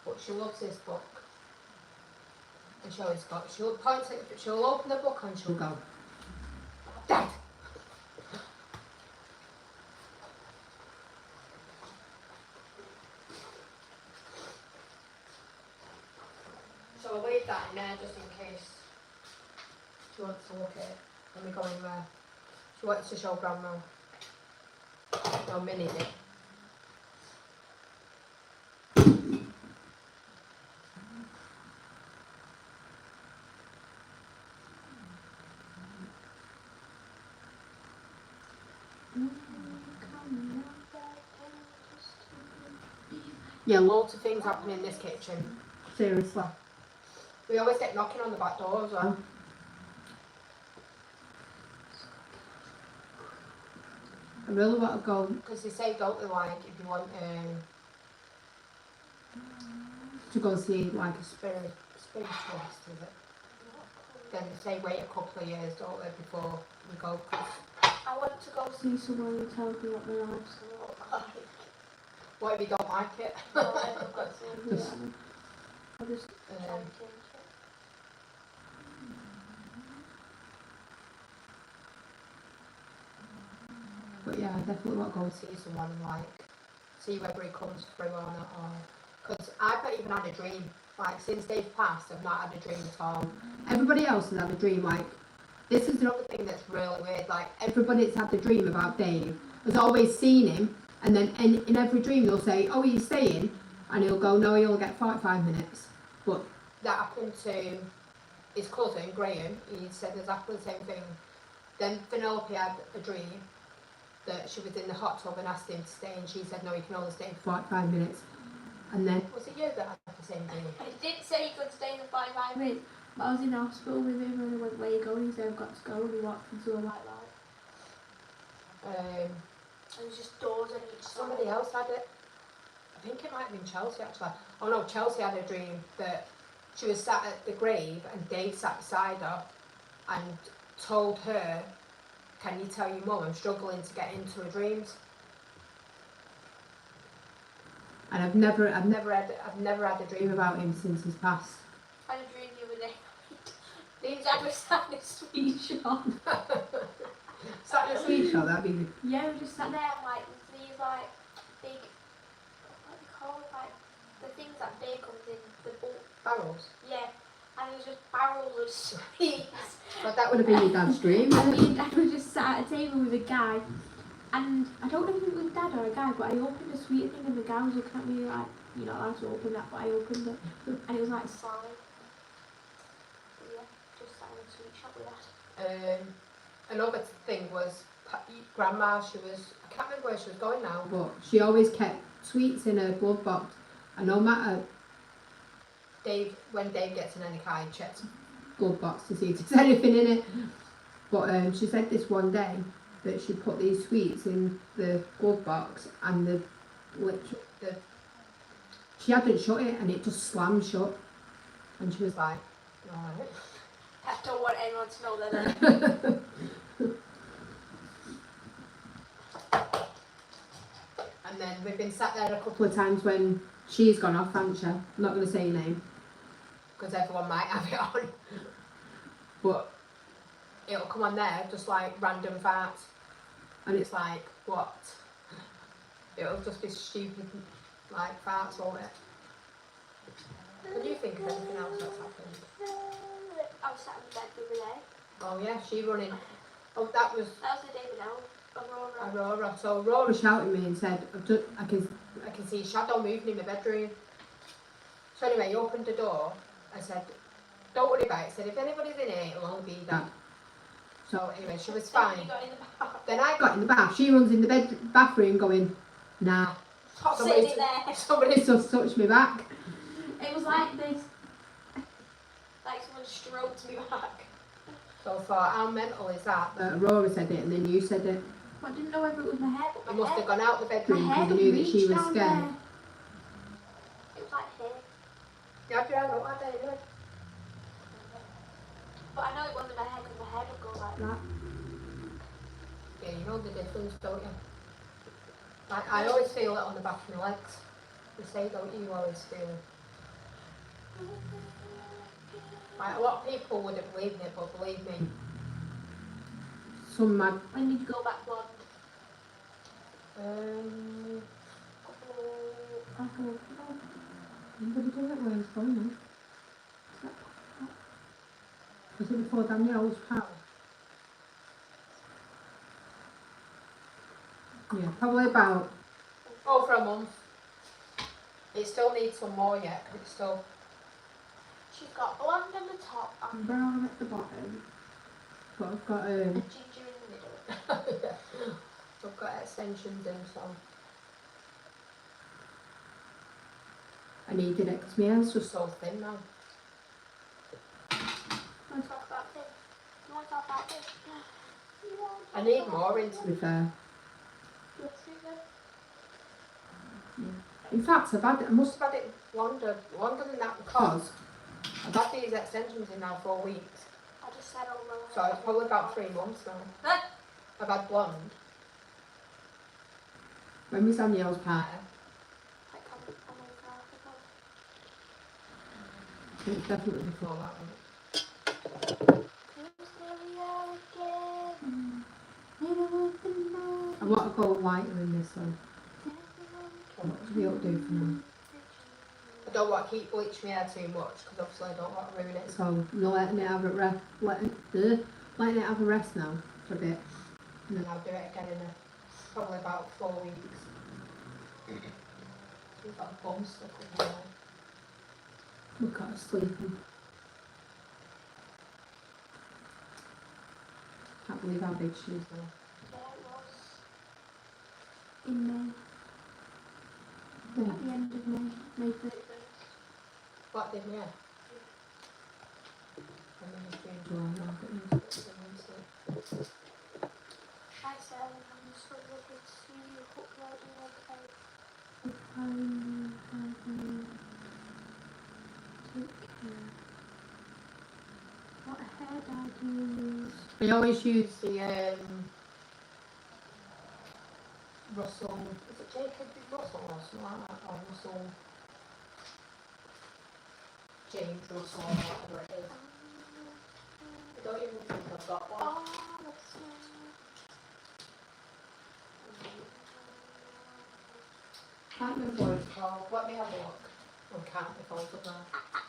Speaker 2: But she loves this book. And she'll point it, she'll open the book and she'll go, Dad! So I'll leave that in there just in case she wants to look at it when we go in there. She wants to show Grandma. No, Minnie did. Yeah, loads of things happen in this kitchen.
Speaker 4: Seriously.
Speaker 2: We always get knocking on the back door as well.
Speaker 4: I really want to go.
Speaker 2: Because they say, don't they, like, if you want
Speaker 4: To go see like a
Speaker 2: spiritualist, is it? Then they say wait a couple of years, don't they, before we go.
Speaker 1: I want to go see someone and tell me what their life's going to look like.
Speaker 2: What if you don't like it?
Speaker 1: No, I haven't got to do that. I'll just try and change it.
Speaker 4: But yeah, I definitely want to go.
Speaker 2: See someone and like see whether he comes through or not, or because I've not even had a dream. Like since they've passed, I've not had a dream at all.
Speaker 4: Everybody else has had a dream. Like this is the
Speaker 2: Another thing that's really weird. Like
Speaker 4: everybody that's had the dream about Dave has always seen him, and then in every dream they'll say, "Oh, he's staying," and he'll go, "No, he'll get 45 minutes." But
Speaker 2: that happened to his cousin Graham. He said exactly the same thing. Then Penelope had a dream that she was in the hot tub and asked him to stay, and she said, "No, he can only stay for."
Speaker 4: 45 minutes, and then
Speaker 2: Was it you that had the same dream?
Speaker 1: He did say he could stay for 5 minutes, but I was in hospital with him and I went, "Where you going?" He said, "I've got to go," and we walked into a white light. And there was just doors on each side.
Speaker 2: Somebody else had it. I think it might have been Chelsea actually. Oh no, Chelsea had a dream that she was sat at the grave and Dave sat beside her and told her, "Can you tell your mum I'm struggling to get into her dreams?"
Speaker 4: and I've never
Speaker 2: I've never had a
Speaker 4: dream
Speaker 2: dream about
Speaker 4: about him since he's passed.
Speaker 1: I had a dream the other day. These dad was sat in a sweet shop.
Speaker 2: sat in a
Speaker 4: Sweet shop, that'd be good.
Speaker 1: Yeah, we just sat there and like these like big, what do you call it, like the things that beer comes in, the bulk.
Speaker 2: barrels.
Speaker 1: Yeah, and it was just barrels of sweets.
Speaker 2: But that
Speaker 4: Would have been your dad's dream.
Speaker 1: And me and dad were just sat at a table with a guy, and I don't know if it was dad or a guy, but I opened a sweet thing and the guy was looking at me like, "You're not allowed to open that," but I opened it, and it was like slime. But yeah, just sat in a sweet shop with that.
Speaker 2: Another thing was Grandma. She was, I can't remember where she was going now.
Speaker 4: But she always kept sweets in her glove box, and no matter
Speaker 2: When Dave gets in any car, he checks.
Speaker 4: glove box to see if there's anything in it. But she said this one day that she put these sweets in the glove box and she hadn't shut it and it just slammed shut. And she was
Speaker 2: Was like, alright.
Speaker 1: I don't want anyone to know that.
Speaker 2: And then we've been sat there a couple
Speaker 4: couple of times when she's gone off, hasn't she? I'm not going to say your name.
Speaker 2: because everyone might have it on. But it'll come on there just like random farts, and it's like what? It'll just be stupid like farts, won't it? Can you think of anything else that's happened?
Speaker 1: I was sat in bed the other day.
Speaker 2: Oh yeah, she running. Oh, that was
Speaker 1: That was the day without Aurora.
Speaker 2: Aurora. So
Speaker 4: She
Speaker 2: Aurora,
Speaker 4: shouted at me and said, I
Speaker 2: I can see shadow moving in my bedroom. So anyway, he opened the door. I said, "Don't worry about it." I said, "If anybody's in here, it'll only be Dad." So anyway, she was
Speaker 1: Then
Speaker 2: fine.
Speaker 1: we got in the bath.
Speaker 2: Then I
Speaker 4: got in the bath. She runs in the bathroom going, nah.
Speaker 1: Stop
Speaker 2: Somebody
Speaker 1: sitting there.
Speaker 2: Somebody
Speaker 4: Just touched me back.
Speaker 1: It was like this. Like someone stroked me back.
Speaker 2: So far, how mental is that?
Speaker 4: Aurora said it and then you said it.
Speaker 1: I didn't know whether it was my hair, but
Speaker 2: You
Speaker 1: my
Speaker 2: must
Speaker 1: hair,
Speaker 2: have gone out the
Speaker 1: my
Speaker 2: bedroom.
Speaker 1: hair
Speaker 4: because you knew that
Speaker 1: reached
Speaker 4: she was
Speaker 1: down
Speaker 4: scared.
Speaker 1: there. It was like here.
Speaker 2: You had your hand up like that anyway.
Speaker 1: But I know it wasn't my hair because my hair don't go like that.
Speaker 2: Yeah, you know the difference, don't you? Like, I always feel it on the back of my legs. You say, don't you always feel it? Like, a lot of people wouldn't believe me, but believe me.
Speaker 4: Some mad.
Speaker 1: When did you go back blonde?
Speaker 4: Anybody do it where it's going now? Was it before Danielle's power? Yeah, probably about.
Speaker 2: Over a month. It still needs some more yet, 'cause it's still.
Speaker 1: She's got blonde on the top and
Speaker 4: Brown at the bottom. But I've got
Speaker 1: ginger in the middle.
Speaker 2: I've got extensions in, so.
Speaker 4: I needed it because my hair's just.
Speaker 2: So thin now.
Speaker 1: Want to talk about this? You want to talk about this?
Speaker 2: I need more into
Speaker 4: To be fair.
Speaker 1: Yes, Susan.
Speaker 4: In fact, I must
Speaker 2: have had it longer than that because I've had these extensions in now for weeks.
Speaker 1: I just said all my.
Speaker 2: So it's probably about 3 months now. I've had blonde.
Speaker 4: when was Danielle's party? It's definitely before that one. I want to go lighter in this one. What do we up do for now?
Speaker 2: I don't want to keep bleaching my hair too much because obviously I don't want to ruin it.
Speaker 4: So no letting it have a rest. Letting it have a rest now for a bit.
Speaker 2: And then I'll do it again in probably about 4 weeks. We've got a bum stuck in my eye.
Speaker 4: Look at her sleeping. Can't believe how big she is now.
Speaker 1: In May.
Speaker 4: Yeah.
Speaker 1: At the end of May. May 31st.
Speaker 2: What did you? And then it's been
Speaker 4: Well, no, but no.
Speaker 1: Hi Sarah, I'm so lucky to see you uploading okay. Take care. What hair dye do you use?
Speaker 2: I always use the Russell, is it Jacob Russell or something like that? Or Russell, James Russell or whatever it is. I don't even think I've got one.
Speaker 1: Oh, that's nice.
Speaker 2: Can't remember what it's called. Let me have a look. I can't if I was up there.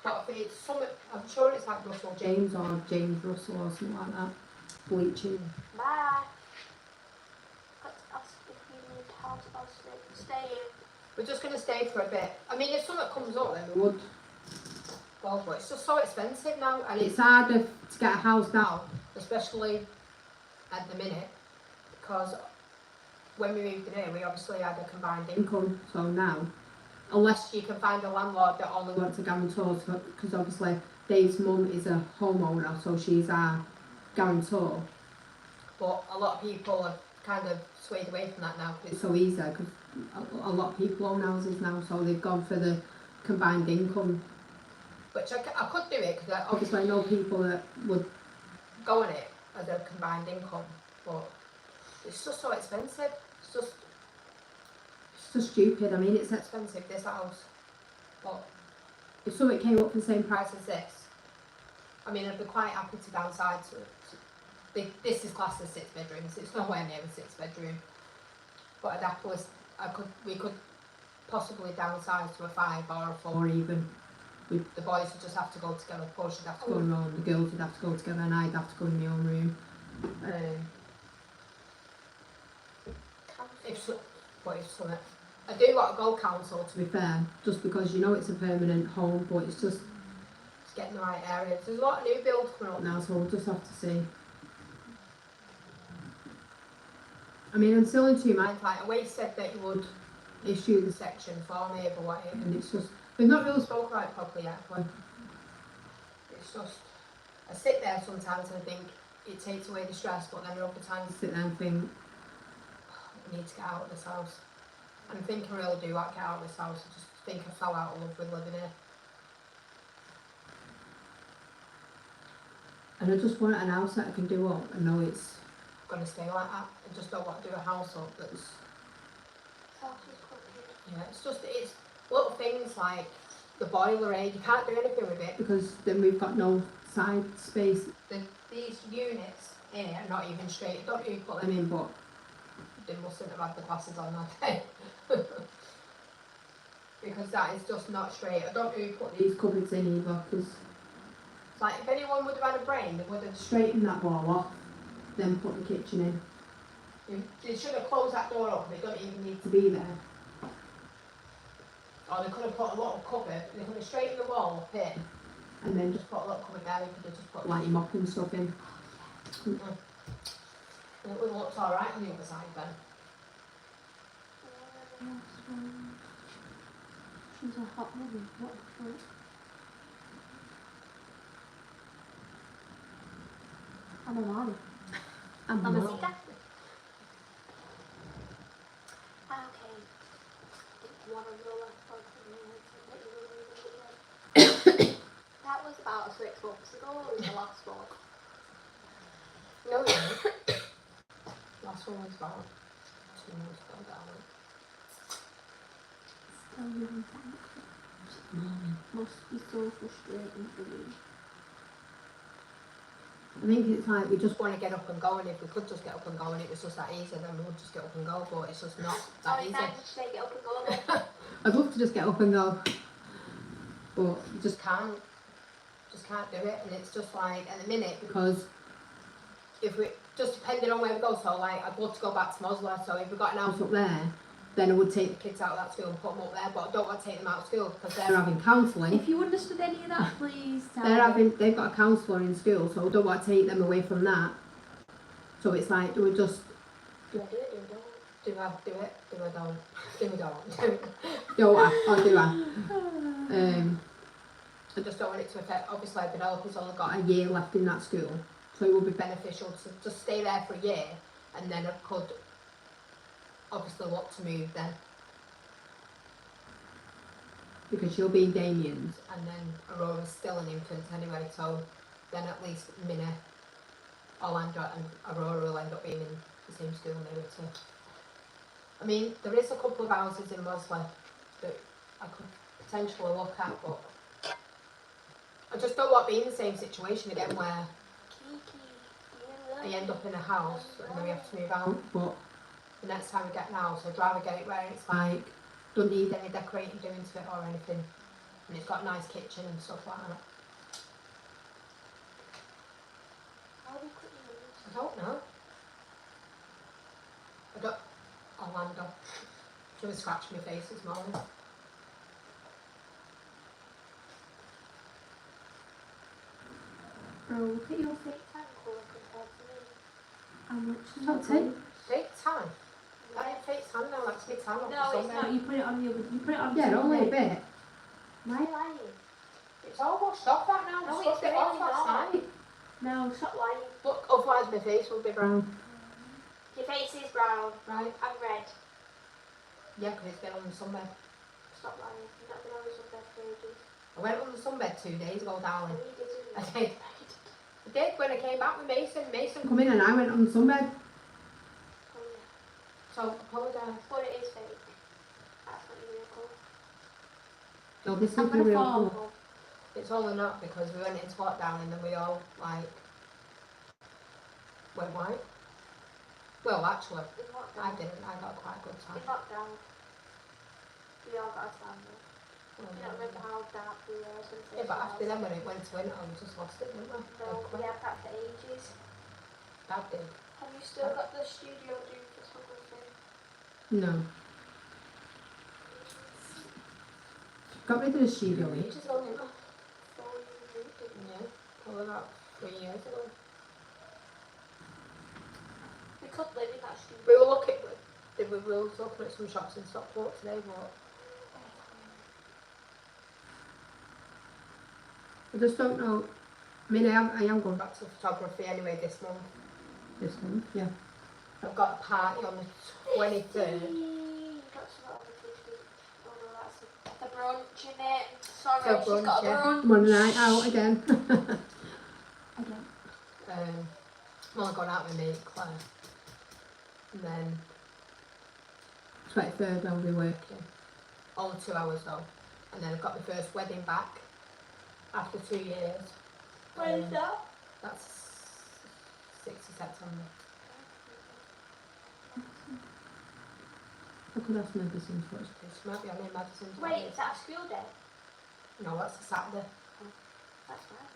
Speaker 2: But if it's something, I'm sure it's like Russell James.
Speaker 4: James or James Russell or something like that. Bleaching.
Speaker 1: Bye. Let's ask if you need help. I'll stay here.
Speaker 2: We're just going to stay for a bit. I mean, if something comes up, then we
Speaker 4: Would.
Speaker 2: well, but it's just so expensive now, and
Speaker 4: It's harder to get a house now.
Speaker 2: now, especially at the minute, because when we moved in here, we obviously had a combined income.
Speaker 4: Income. So now,
Speaker 2: Unless you can find a landlord that only
Speaker 4: we want to guarantor because obviously Dave's mum is a homeowner, so she's our guarantor.
Speaker 2: But a lot of people have kind of swayed away from that now. 'Cause
Speaker 4: It's so easy because a lot of people own houses now, so they've gone for the combined income.
Speaker 2: which I could do it because
Speaker 4: Obviously, I know people that would.
Speaker 2: go on it as a combined income, but it's just so expensive. It's just
Speaker 4: stupid. I mean, it's
Speaker 2: expensive, this house. But
Speaker 4: if something came up for the same price.
Speaker 2: price as this, I mean, I'd be quite happy to downsize to it. This is classed as 6 bedrooms. It's nowhere near a 6 bedroom. But I'd happily, we could possibly downsize to a 5 or a 4.
Speaker 4: Or even
Speaker 2: The boys would just have to go together. Paul should have to
Speaker 4: go
Speaker 2: go.
Speaker 4: around, the girls would have to go together and I'd have to go in my own room.
Speaker 2: But if something, I do want to go council
Speaker 4: To be fair, just because you know it's a permanent home, but it's just
Speaker 2: to get in the right areas. There's a lot of new builds coming up now.
Speaker 4: now, so we'll just have to see. I mean, I'm still in two minds.
Speaker 2: Like, Away said that you would
Speaker 4: issue the section for me about it, and it's just, we've not really spoke about it properly yet, but it's just, I sit there sometimes and I think it takes away the stress, but then other times I sit there and think, I need to get out of this house. And I think I really do like get out of this house. I just think I fell out of love with living here. And I just want an house that I can do up and know it's going to stay like that. I just don't want to do a house up that's... Yeah, it's just, it's little things like the boiler aid, you can't do anything with it because then we've got no side space. These units here are not even straight. Don't you put them in, but they mustn't have had the glasses on that day. Because that is just not straight. I don't really put these cupboards in either because it's like if anyone would have had a brain, they would have straightened that wall off, then put the kitchen in. They should have closed that door up, they don't even need to be there. Or they could have put a little cupboard, they could have straightened the wall up here and then just put a little cupboard there, they could have just put like your mop and stuff in. And it would have looked alright on the other side then.
Speaker 1: She's a hot woman. What the fuck? I'm a mommy.
Speaker 4: I'm
Speaker 1: I'm a
Speaker 4: not.
Speaker 1: Zika. Okay. One of the that was about 6 months ago, was the last one.
Speaker 2: No, yeah. Last one was about 2 months ago, darling.
Speaker 1: Must be so frustrating for you.
Speaker 4: I think it's like
Speaker 2: We just want to get up and go, and if we could just get up and go and it was just that easy, then we would just get up and go, but it's just not that easy.
Speaker 1: Just say get up and go then.
Speaker 4: I'd love to just get up and go, but
Speaker 2: You just can't do it, and it's just like at the minute, because if we, just depending on where we go, so like I'd love to go back to Mosler, so if we got an house up there, then I would take the kids out of that school and put them up there, but I don't want to take them out of school because they're having counselling.
Speaker 1: If you understood any of that, please tell me.
Speaker 4: They've got a counsellor in school, so I don't want to take them away from that. So it's like, do we just...
Speaker 2: Do I do it? Do I do it? Do I don't? Do I don't?
Speaker 4: Don't I? Or do I?
Speaker 2: I just don't want it to affect, obviously our developer's only got
Speaker 4: A year left in that school, so it would be
Speaker 2: beneficial to just stay there for a year, and then I could obviously look to move then,
Speaker 4: because she'll be in Damien's.
Speaker 2: and then Aurora's still an infant anyway, so then at least Minnie, Orlando and Aurora will end up being in the same school anyway too. I mean, there is a couple of houses in Mosley that I could potentially look at, but I just don't want to be in the same situation again where I end up in a house and then we have to move out.
Speaker 4: But
Speaker 2: The next time we get an house, I'd rather get it where it's like, don't need any decorating doing to it or anything, and it's got a nice kitchen and stuff like that. I don't know. Orlando. She was scratching my face this morning.
Speaker 1: Bro, look at your fake tan colour compared to me. How much is
Speaker 4: Top
Speaker 1: it?
Speaker 4: 10.
Speaker 2: Fake tan? I ain't fake tan now, that's me tan off
Speaker 1: No,
Speaker 2: the
Speaker 1: it's
Speaker 2: sun.
Speaker 1: not. You put it on the other. You put it on.
Speaker 4: Yeah, only a bit.
Speaker 1: Why are you lying?
Speaker 2: It's all washed off that now.
Speaker 1: No,
Speaker 2: I swapped
Speaker 1: it's
Speaker 2: it off
Speaker 1: really
Speaker 2: last
Speaker 1: not.
Speaker 2: night.
Speaker 1: No, stop lying.
Speaker 2: Look, otherwise my face will be brown.
Speaker 1: Your face is brown.
Speaker 2: Right?
Speaker 1: I'm red.
Speaker 2: Yeah, because it's been on the sunbed.
Speaker 1: Stop lying. You've not been on this bed for ages.
Speaker 2: I went on the sunbed 2 days ago, darling.
Speaker 1: And you didn't.
Speaker 2: I did. I did when I came back with Mason. Mason
Speaker 4: Come in and I went on the sunbed.
Speaker 1: Oh, yeah.
Speaker 2: So apologise.
Speaker 1: But it is fake. That's not your real colour.
Speaker 4: No, this is
Speaker 1: I'm
Speaker 4: the
Speaker 1: gonna
Speaker 4: real
Speaker 1: fall.
Speaker 4: colour.
Speaker 2: It's only not because we went into lockdown and then we all like went white. Well, actually,
Speaker 1: In
Speaker 2: I
Speaker 1: lockdown.
Speaker 2: didn't. I got quite a good time.
Speaker 1: In lockdown. We all got a tan though. You don't remember how dark we were or something?
Speaker 2: Yeah, but after then when it went to winter, we just lost it, didn't we?
Speaker 1: No, we had that for ages.
Speaker 2: That did.
Speaker 1: Have you still got the studio doing photography?
Speaker 4: No. Got rid of the studio.
Speaker 2: Ages ago, didn't we?
Speaker 1: 4 years, didn't
Speaker 2: Yeah, probably about 3 years ago.
Speaker 1: we? We could live in that studio.
Speaker 2: We were looking. we were looking at some shops in Stockport today, but I just don't know. I mean, I am going back to photography anyway this month.
Speaker 4: This month, yeah.
Speaker 2: I've got a party on the 23rd.
Speaker 1: Got some on the 15th. Oh no, that's the brunch, innit? Sorry,
Speaker 2: For
Speaker 1: she's got a
Speaker 2: brunch, yeah.
Speaker 1: brunch.
Speaker 4: Monday night out again.
Speaker 1: Again.
Speaker 2: I'm only going out with me, Claire. And then
Speaker 4: 23rd I'll be working.
Speaker 2: only 2 hours though. And then I've got my first wedding back after 2 years.
Speaker 1: When is that?
Speaker 2: That's 6th of September.
Speaker 4: I could ask Madison for it.
Speaker 2: This might be on in Madison's
Speaker 1: Wait,
Speaker 2: wedding.
Speaker 1: is that a school day?
Speaker 2: No, that's a Saturday.
Speaker 1: That's fine.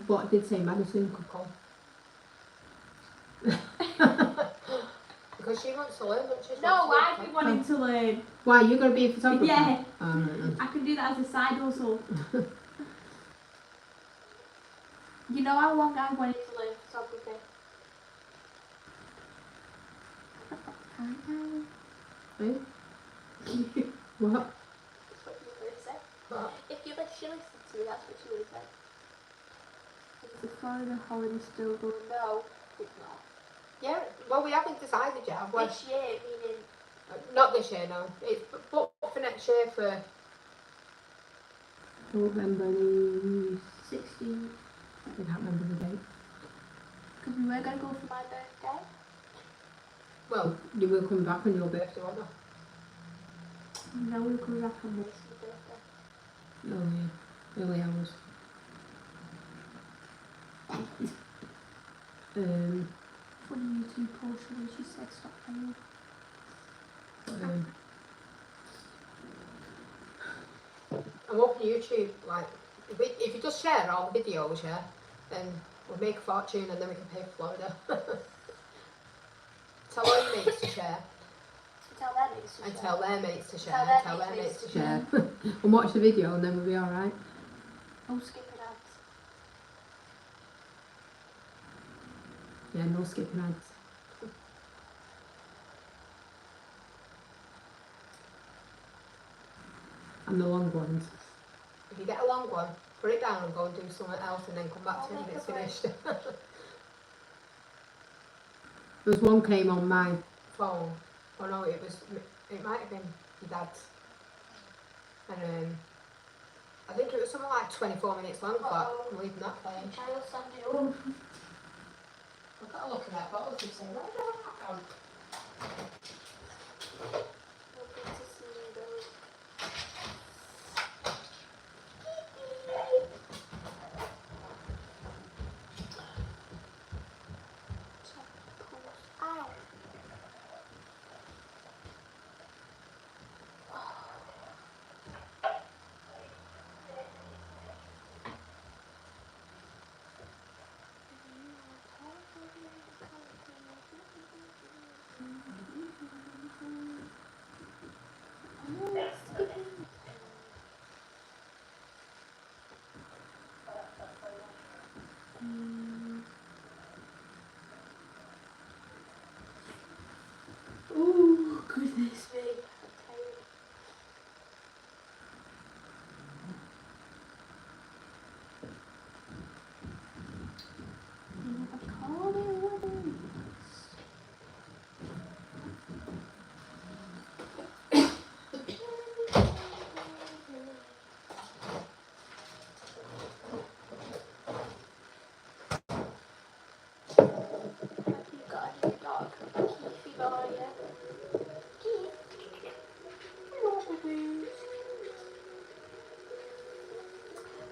Speaker 4: But I did say Madison could
Speaker 2: Come. Because she wants to learn, doesn't she? She
Speaker 1: No,
Speaker 2: wants to
Speaker 1: I've
Speaker 2: learn.
Speaker 1: been wanting to learn.
Speaker 4: Why, you're going to be a photographer?
Speaker 1: Yeah.
Speaker 4: Oh, right then.
Speaker 1: I can do that as a side hustle. You know how long I wanted to learn photography?
Speaker 4: Eh? What?
Speaker 1: That's what you would say.
Speaker 2: But
Speaker 1: If you listen to me, that's what you would say. Is the Florida holiday still going? No, it's not.
Speaker 2: yeah, well, we haven't decided yet. Have we?
Speaker 1: This year, meaning
Speaker 2: Not this year, no. It's booked for next year for.
Speaker 4: November the...
Speaker 1: 16.
Speaker 4: I can't remember the date.
Speaker 1: Because we were going to go for my birthday.
Speaker 2: Well,
Speaker 4: You will come back on your birthday.
Speaker 2: birthday, won't we?
Speaker 1: No, we were coming back on Mason's birthday.
Speaker 4: Oh yeah, early hours.
Speaker 1: Funny YouTube portion when she said stop playing.
Speaker 2: I'm hoping YouTube, like, if you just share all the videos, yeah, then we'll make a fortune and then we can pay for Florida. Tell all your mates to share,
Speaker 1: Tell their mates to
Speaker 2: and
Speaker 1: share.
Speaker 2: tell their mates to share,
Speaker 1: Tell
Speaker 2: and
Speaker 1: their
Speaker 2: tell their
Speaker 1: mates
Speaker 2: mates to
Speaker 1: to
Speaker 2: share.
Speaker 4: Yeah. And watch the video and then we'll be alright.
Speaker 1: Oh, skipping ads.
Speaker 4: Yeah, no skipping ads. And the long ones.
Speaker 2: If you get a long one, put it down and go and do something else and then come back to it
Speaker 1: I'll
Speaker 2: when
Speaker 1: make
Speaker 2: it's
Speaker 1: a break.
Speaker 2: finished.
Speaker 4: There was one came on my
Speaker 2: Phone. Oh no, it might have been your dad's. And I think it was something like 24 minutes long, but I'm leaving that playing.
Speaker 1: Child standing up.
Speaker 2: I've got to look at that bottle to say, where did that gone?
Speaker 1: Lovely to see you though. Ow. Ooh, goodness me. I'm tired. Have you got a new dog? Keefy boy, yeah? Keith. Hello, baby.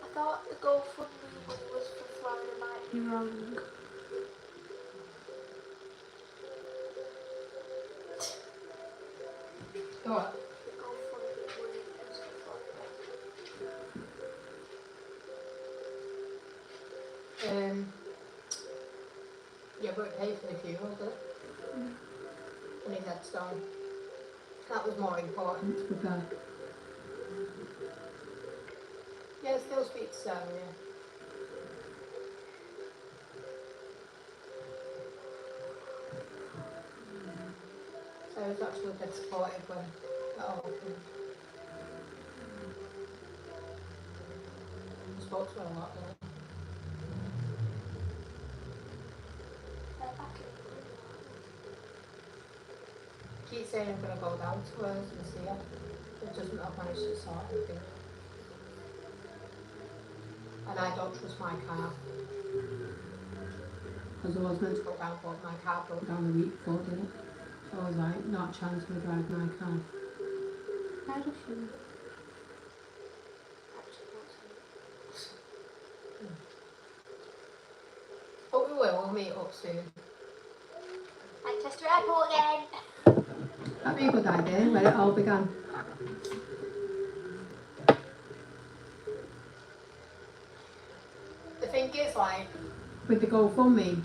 Speaker 1: I thought the GoFundMe money was for Florida might be wrong.
Speaker 2: What?
Speaker 1: The GoFundMe money is for Florida.
Speaker 2: Yeah, but it paid for the funeral, did it? And his headstone. That was more important.
Speaker 4: Let's prepare.
Speaker 2: Yeah, I still speak to Sarah, yeah. was actually dead supportive when it all happened. I spoke to her a lot, didn't I? I keep saying I'm going to go down to hers and see her. It doesn't have managed to sort anything. And I don't trust my car.
Speaker 4: Because I was meant to
Speaker 2: Go down, but my car broke
Speaker 4: go
Speaker 2: down.
Speaker 4: down the week before, didn't it? So I was like, not a chance to drive my car.
Speaker 1: How does she?
Speaker 2: But we will, we'll meet up soon.
Speaker 1: Manchester Airport again.
Speaker 4: That'd be a good idea, where it all began.
Speaker 2: The thing is, like,
Speaker 4: With the GoFundMe,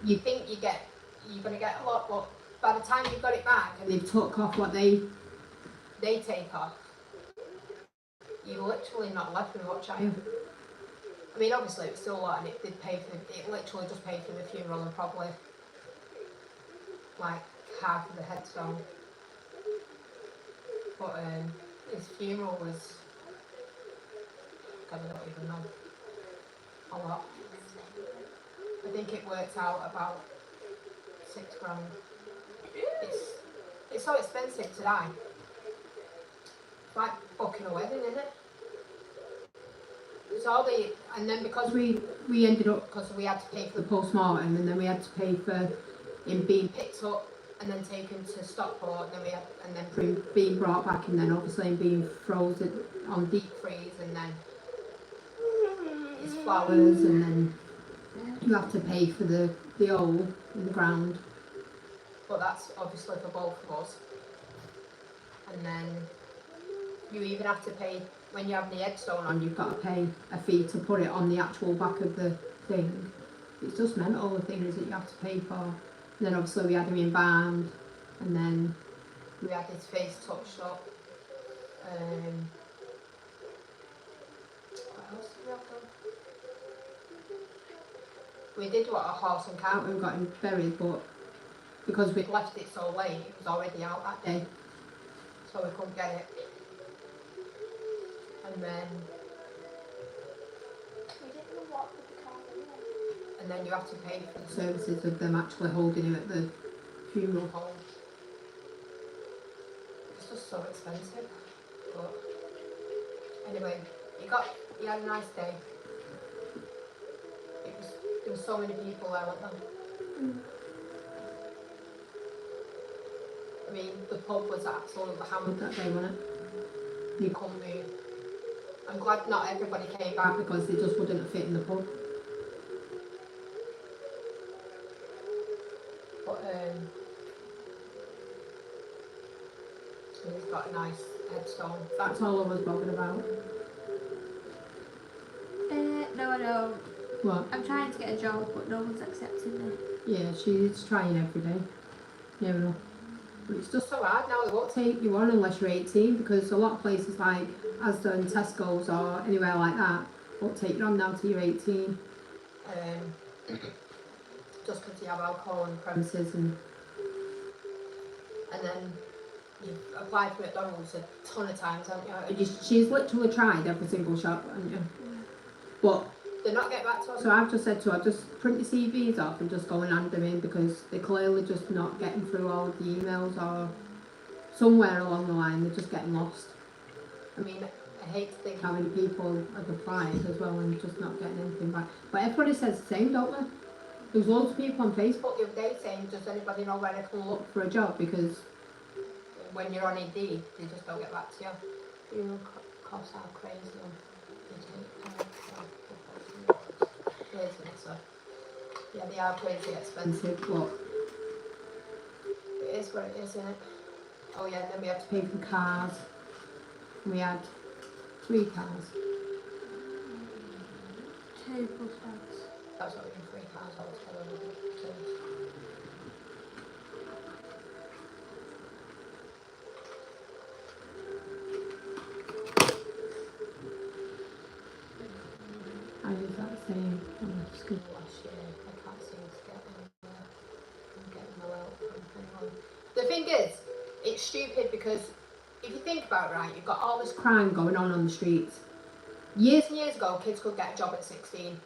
Speaker 2: you think you're going to get a lot, but by the time you've got it back and
Speaker 4: they've took off what they...
Speaker 2: they take off, you're literally not left with much, are you? I mean, obviously it was still a lot, and it did pay for, it literally just paid for the funeral and probably like half of the headstone. But his funeral was, God, I don't even know, a lot. I think it worked out about £6 grand. It's so expensive to die. It's like booking a wedding, isn't it? It's all the, and then because
Speaker 4: We ended up
Speaker 2: because we had to pay for
Speaker 4: the
Speaker 2: the
Speaker 4: post-mortem, and then we had to pay for him being
Speaker 2: picked up and then taken to Stockport, and then we had, and then
Speaker 4: for him being brought back, and then obviously him being frozen on deep
Speaker 2: freeze, and then his
Speaker 4: flowers,
Speaker 2: flowers.
Speaker 4: and then you have to pay for the hole in the ground.
Speaker 2: But that's obviously for both of us. And then you even have to pay when you have the headstone on.
Speaker 4: And you've got to pay a fee to put it on the actual back of the thing. It's just mental, the things that you have to pay for. And then obviously we had him embalmed, and then
Speaker 2: We had his face touched up. What else did we have done? We did what, a horse and
Speaker 4: out
Speaker 2: cart.
Speaker 4: and got him buried, but because we
Speaker 2: We'd left it so late, it was already out that day, so we couldn't get it. And then
Speaker 1: We didn't know what with the car anyway.
Speaker 2: and then you have to pay for the
Speaker 4: services of them actually holding him at the funeral.
Speaker 2: home. It's just so expensive. But anyway, you had a nice day. There were so many people there, weren't there? I mean, the pub was absolutely hammered.
Speaker 4: That day, wasn't it?
Speaker 2: You couldn't move. I'm glad not everybody came back.
Speaker 4: Back because they just wouldn't fit in the pub.
Speaker 2: But he's got a nice headstone.
Speaker 4: That's all I was bothered about.
Speaker 1: No, I don't.
Speaker 4: What?
Speaker 1: I'm trying to get a job, but no one's accepting me.
Speaker 4: Yeah, she's trying every day. Never know. But it's just
Speaker 2: Just so hard now. They won't
Speaker 4: take you on unless you're 18, because a lot of places like Asda and Tesco's or anywhere like that won't take you on now till you're 18.
Speaker 2: just because you have alcohol on the premises.
Speaker 4: And
Speaker 2: And then you've applied for McDonald's a ton of times, haven't you?
Speaker 4: she's literally tried every single shop, haven't you? But
Speaker 2: They're not getting back to us.
Speaker 4: so I've just said to her, just print your CVs off and just go and hand them in, because they're clearly just not getting through all of the emails, or somewhere along the line they're just getting lost.
Speaker 2: I mean, I hate to think
Speaker 4: How many people have applied as well and just not getting anything back. But everybody says the same, don't they? There's loads of people on Facebook
Speaker 2: the other day saying, does anybody know where I can look?
Speaker 4: for a job because
Speaker 2: When you're on Indeed, they just don't get back to you. You know, costs are crazy. Isn't it, so? Yeah, they are crazy expensive.
Speaker 4: expensive, but
Speaker 2: It is what it is, isn't it? Oh yeah, and then we have to
Speaker 4: pay for cars. We had 3 cars.
Speaker 1: 2 plus bags.
Speaker 2: that's not even 3 cars altogether.
Speaker 4: I use that same on the school.
Speaker 2: Last year, I can't seem to get anywhere. I'm getting nowhere. anyone. The thing is, it's stupid because if you think about it, right, you've got all this crime going on the streets. Years and years ago, kids could get a job at 16.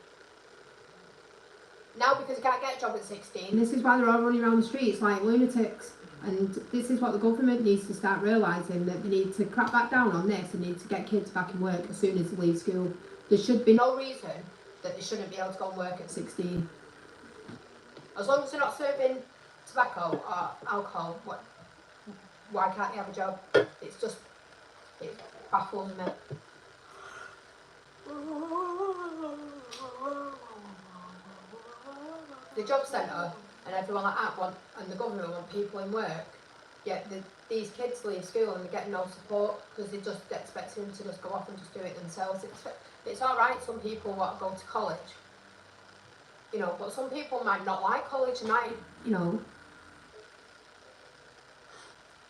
Speaker 2: Now, because you can't get a job at 16, this is why they're all running around the streets like lunatics. And this is what the government needs to start realising, that they need to crack back down on this and need to get kids back in work as soon as they leave school. There should be no reason that they shouldn't be able to go and work at 16. As long as they're not serving tobacco or alcohol, why can't they have a job? It's just, it baffles me. The job centre and everyone like that want, and the government want people in work, yet these kids leave school and they're getting no support because they just expect them to just go off and just do it themselves. It's alright, some people want to go to college, you know, but some people might not like college and might, you know.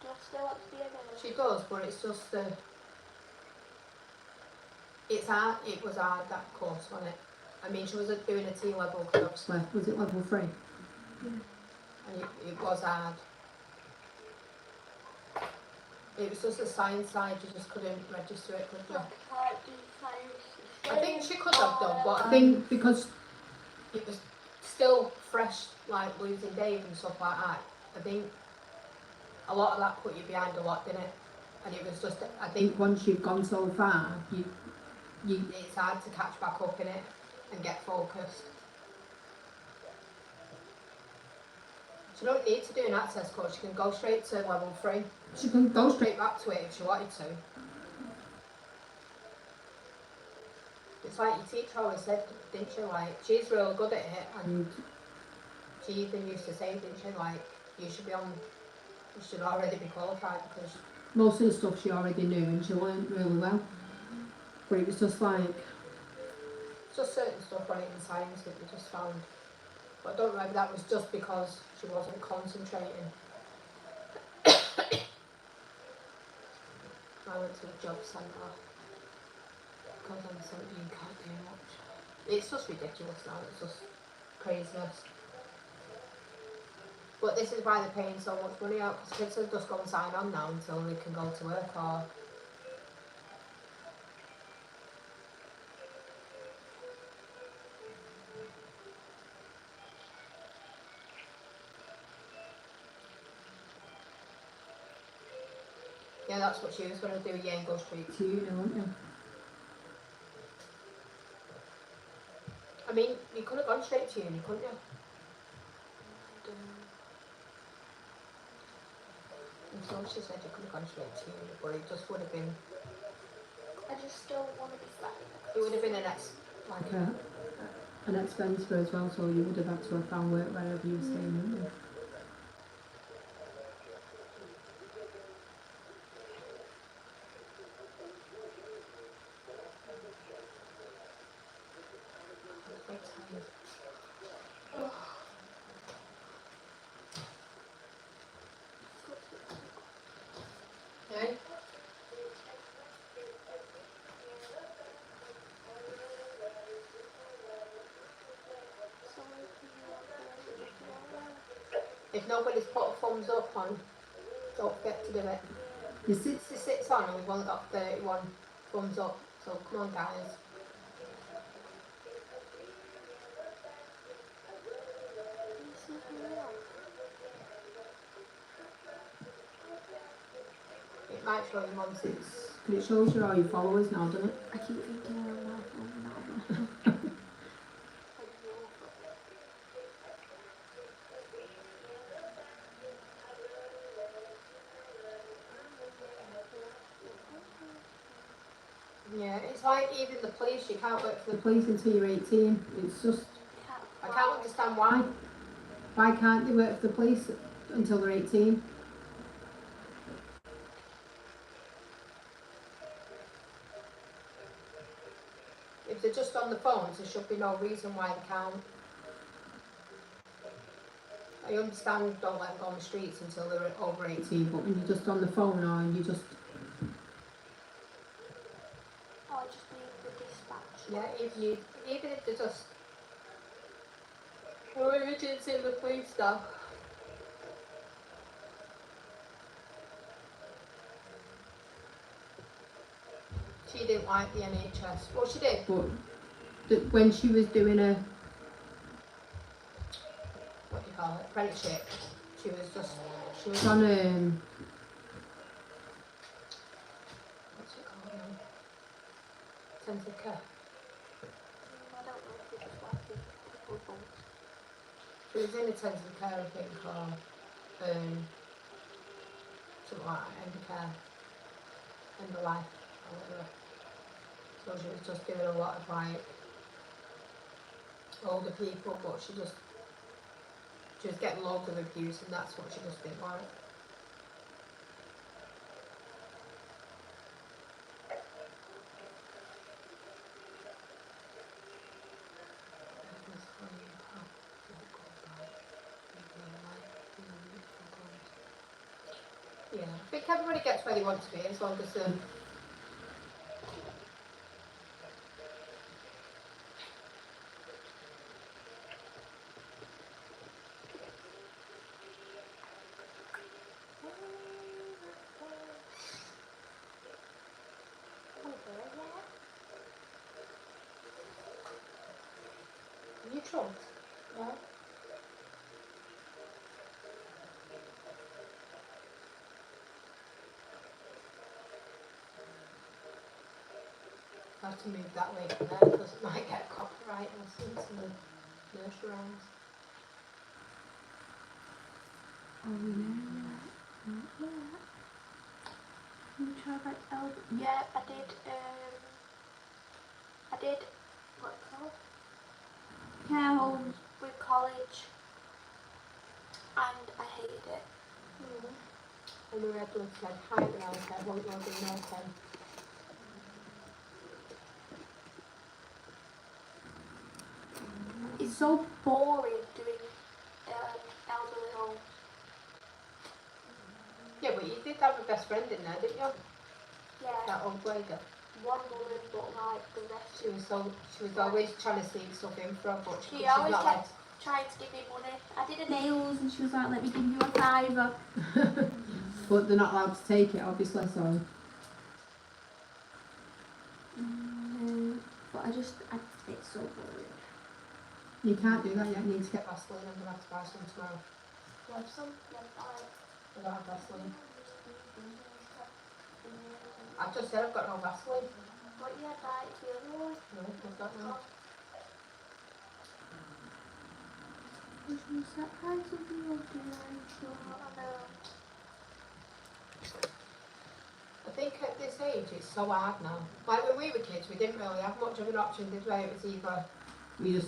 Speaker 1: Do I still want to be a nurse?
Speaker 2: She does, but it's just, it's hard, it was hard, that course, wasn't it? I mean, she was doing a T level, because obviously, was it level 3?
Speaker 1: Yeah.
Speaker 2: And it was hard. It was just the science side, you just couldn't register it, could you?
Speaker 1: I can't do science.
Speaker 2: I think she could have done, but I think because it was still fresh, like losing Dave and stuff like that, I think a lot of that put you behind a lot, didn't it? And it was just, I think once you've gone so far, it's hard to catch back up in it and get focused. She don't need to do an access course, she can go straight to level 3. She can go straight back to it if she wanted to. It's like your teacher always said, didn't she, like, she's really good at it, and she even used to say, didn't she, like, you should already be qualified, because most of the stuff she already knew and she learned really well. But it was just like, just certain stuff on it in science that we just found. But I don't know if that was just because she wasn't concentrating. I went to the job centre because I'm 17, can't do much. It's just ridiculous now, it's just craziness. But this is why they're paying so much money out, because kids are just go and sign on now until they can go to work, or yeah, that's what she was going to do, yeah, and go straight to uni, weren't you? I mean, you could have gone straight to uni, couldn't you? And so she said you could have gone straight to uni, but it just would have been,
Speaker 1: I just still want to be starting.
Speaker 2: it would have been an expense for as well, so you would have had to have found work wherever you were staying, wouldn't you? Okay. If nobody's put a thumbs up on, don't forget to do it. The 66 on and we've only got 31 thumbs up, so come on guys. It might show you on 6. But it shows you all your followers now, doesn't it?
Speaker 1: I keep thinking I'm not now.
Speaker 2: Yeah, it's like even the police, you can't work for the police until you're 18. It's just, I can't understand why. Why can't they work for the police until they're 18? If they're just on the phones, there should be no reason why they can't. I understand don't let them go on the streets until they're over 18, but when you're just on the phone or you just...
Speaker 1: Oh, I just need the dispatch.
Speaker 2: Yeah, even if they're just... Or emergency in the police stuff. She didn't like the NHS. Well, she did.
Speaker 4: but when she was doing a
Speaker 2: What do you call it? Apprenticeship. She was
Speaker 4: on
Speaker 2: what's it called now? Intensive care.
Speaker 1: I don't know if it's working.
Speaker 2: She was in intensive care, I think, or something like that, end of care, end of life, or whatever. So she was just doing a lot of like older people, but she was getting loads of abuse, and that's what she just didn't like. Yeah, I think everybody gets where they want to be as long as you trumped?
Speaker 1: Yeah.
Speaker 2: I have to move that way from there because it might get copyright or something to the nursery rhymes.
Speaker 1: You try that out? Yeah, I did. What's it called? Care homes with college, and I hated it.
Speaker 2: And the red blood said, hi, and I said, won't log in no pen.
Speaker 1: It's so boring doing elderly homes.
Speaker 2: Yeah, but you did have a best friend in there, didn't you?
Speaker 1: Yeah,
Speaker 2: That old lady.
Speaker 1: one woman, but like the rest.
Speaker 2: She was always trying to sneak stuff in for her, but
Speaker 1: She
Speaker 2: she's
Speaker 1: always
Speaker 2: not
Speaker 1: kept trying to give me money. I did her nails, and she was like, "Let me give you a fiver."
Speaker 4: but they're not allowed to take it, obviously, so
Speaker 1: But it's so boring.
Speaker 4: you can't do that yet. You need to get
Speaker 2: Vaseline. I'm going to have to buy some tomorrow.
Speaker 1: You have some? Yeah,
Speaker 2: I don't have Vaseline. I just said I've got no Vaseline.
Speaker 1: But yeah, buy it the other one.
Speaker 2: No, I've got no.
Speaker 1: You should start buying something else, I'm sure. I know.
Speaker 2: I think at this age it's so hard now. Like when we were kids, we didn't really have much of an option, did we? It was either,
Speaker 4: we just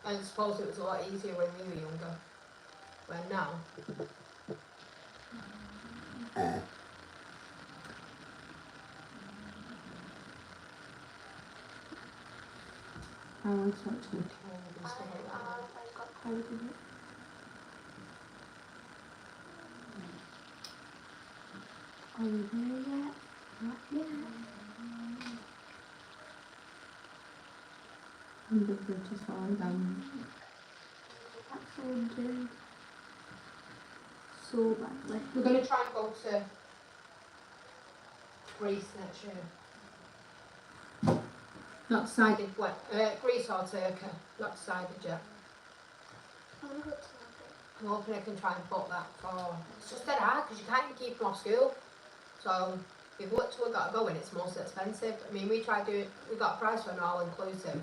Speaker 2: and I suppose it was a lot easier when we were younger. When now,
Speaker 4: I want to watch it.
Speaker 2: and stuff like that.
Speaker 1: I've got code in it. Are we there yet? Not yet.
Speaker 4: And the bridge is falling down.
Speaker 1: That's one too. So badly.
Speaker 2: We're going to try and go to Greece next year.
Speaker 4: Not decided.
Speaker 2: Greece or Turkey, not decided yet.
Speaker 1: I'm gonna go to Market.
Speaker 2: I'm hoping I can try and book that for. It's just dead hard because you can't even keep them off school. So we've literally got to go and it's most expensive. I mean, we got a price for an all-inclusive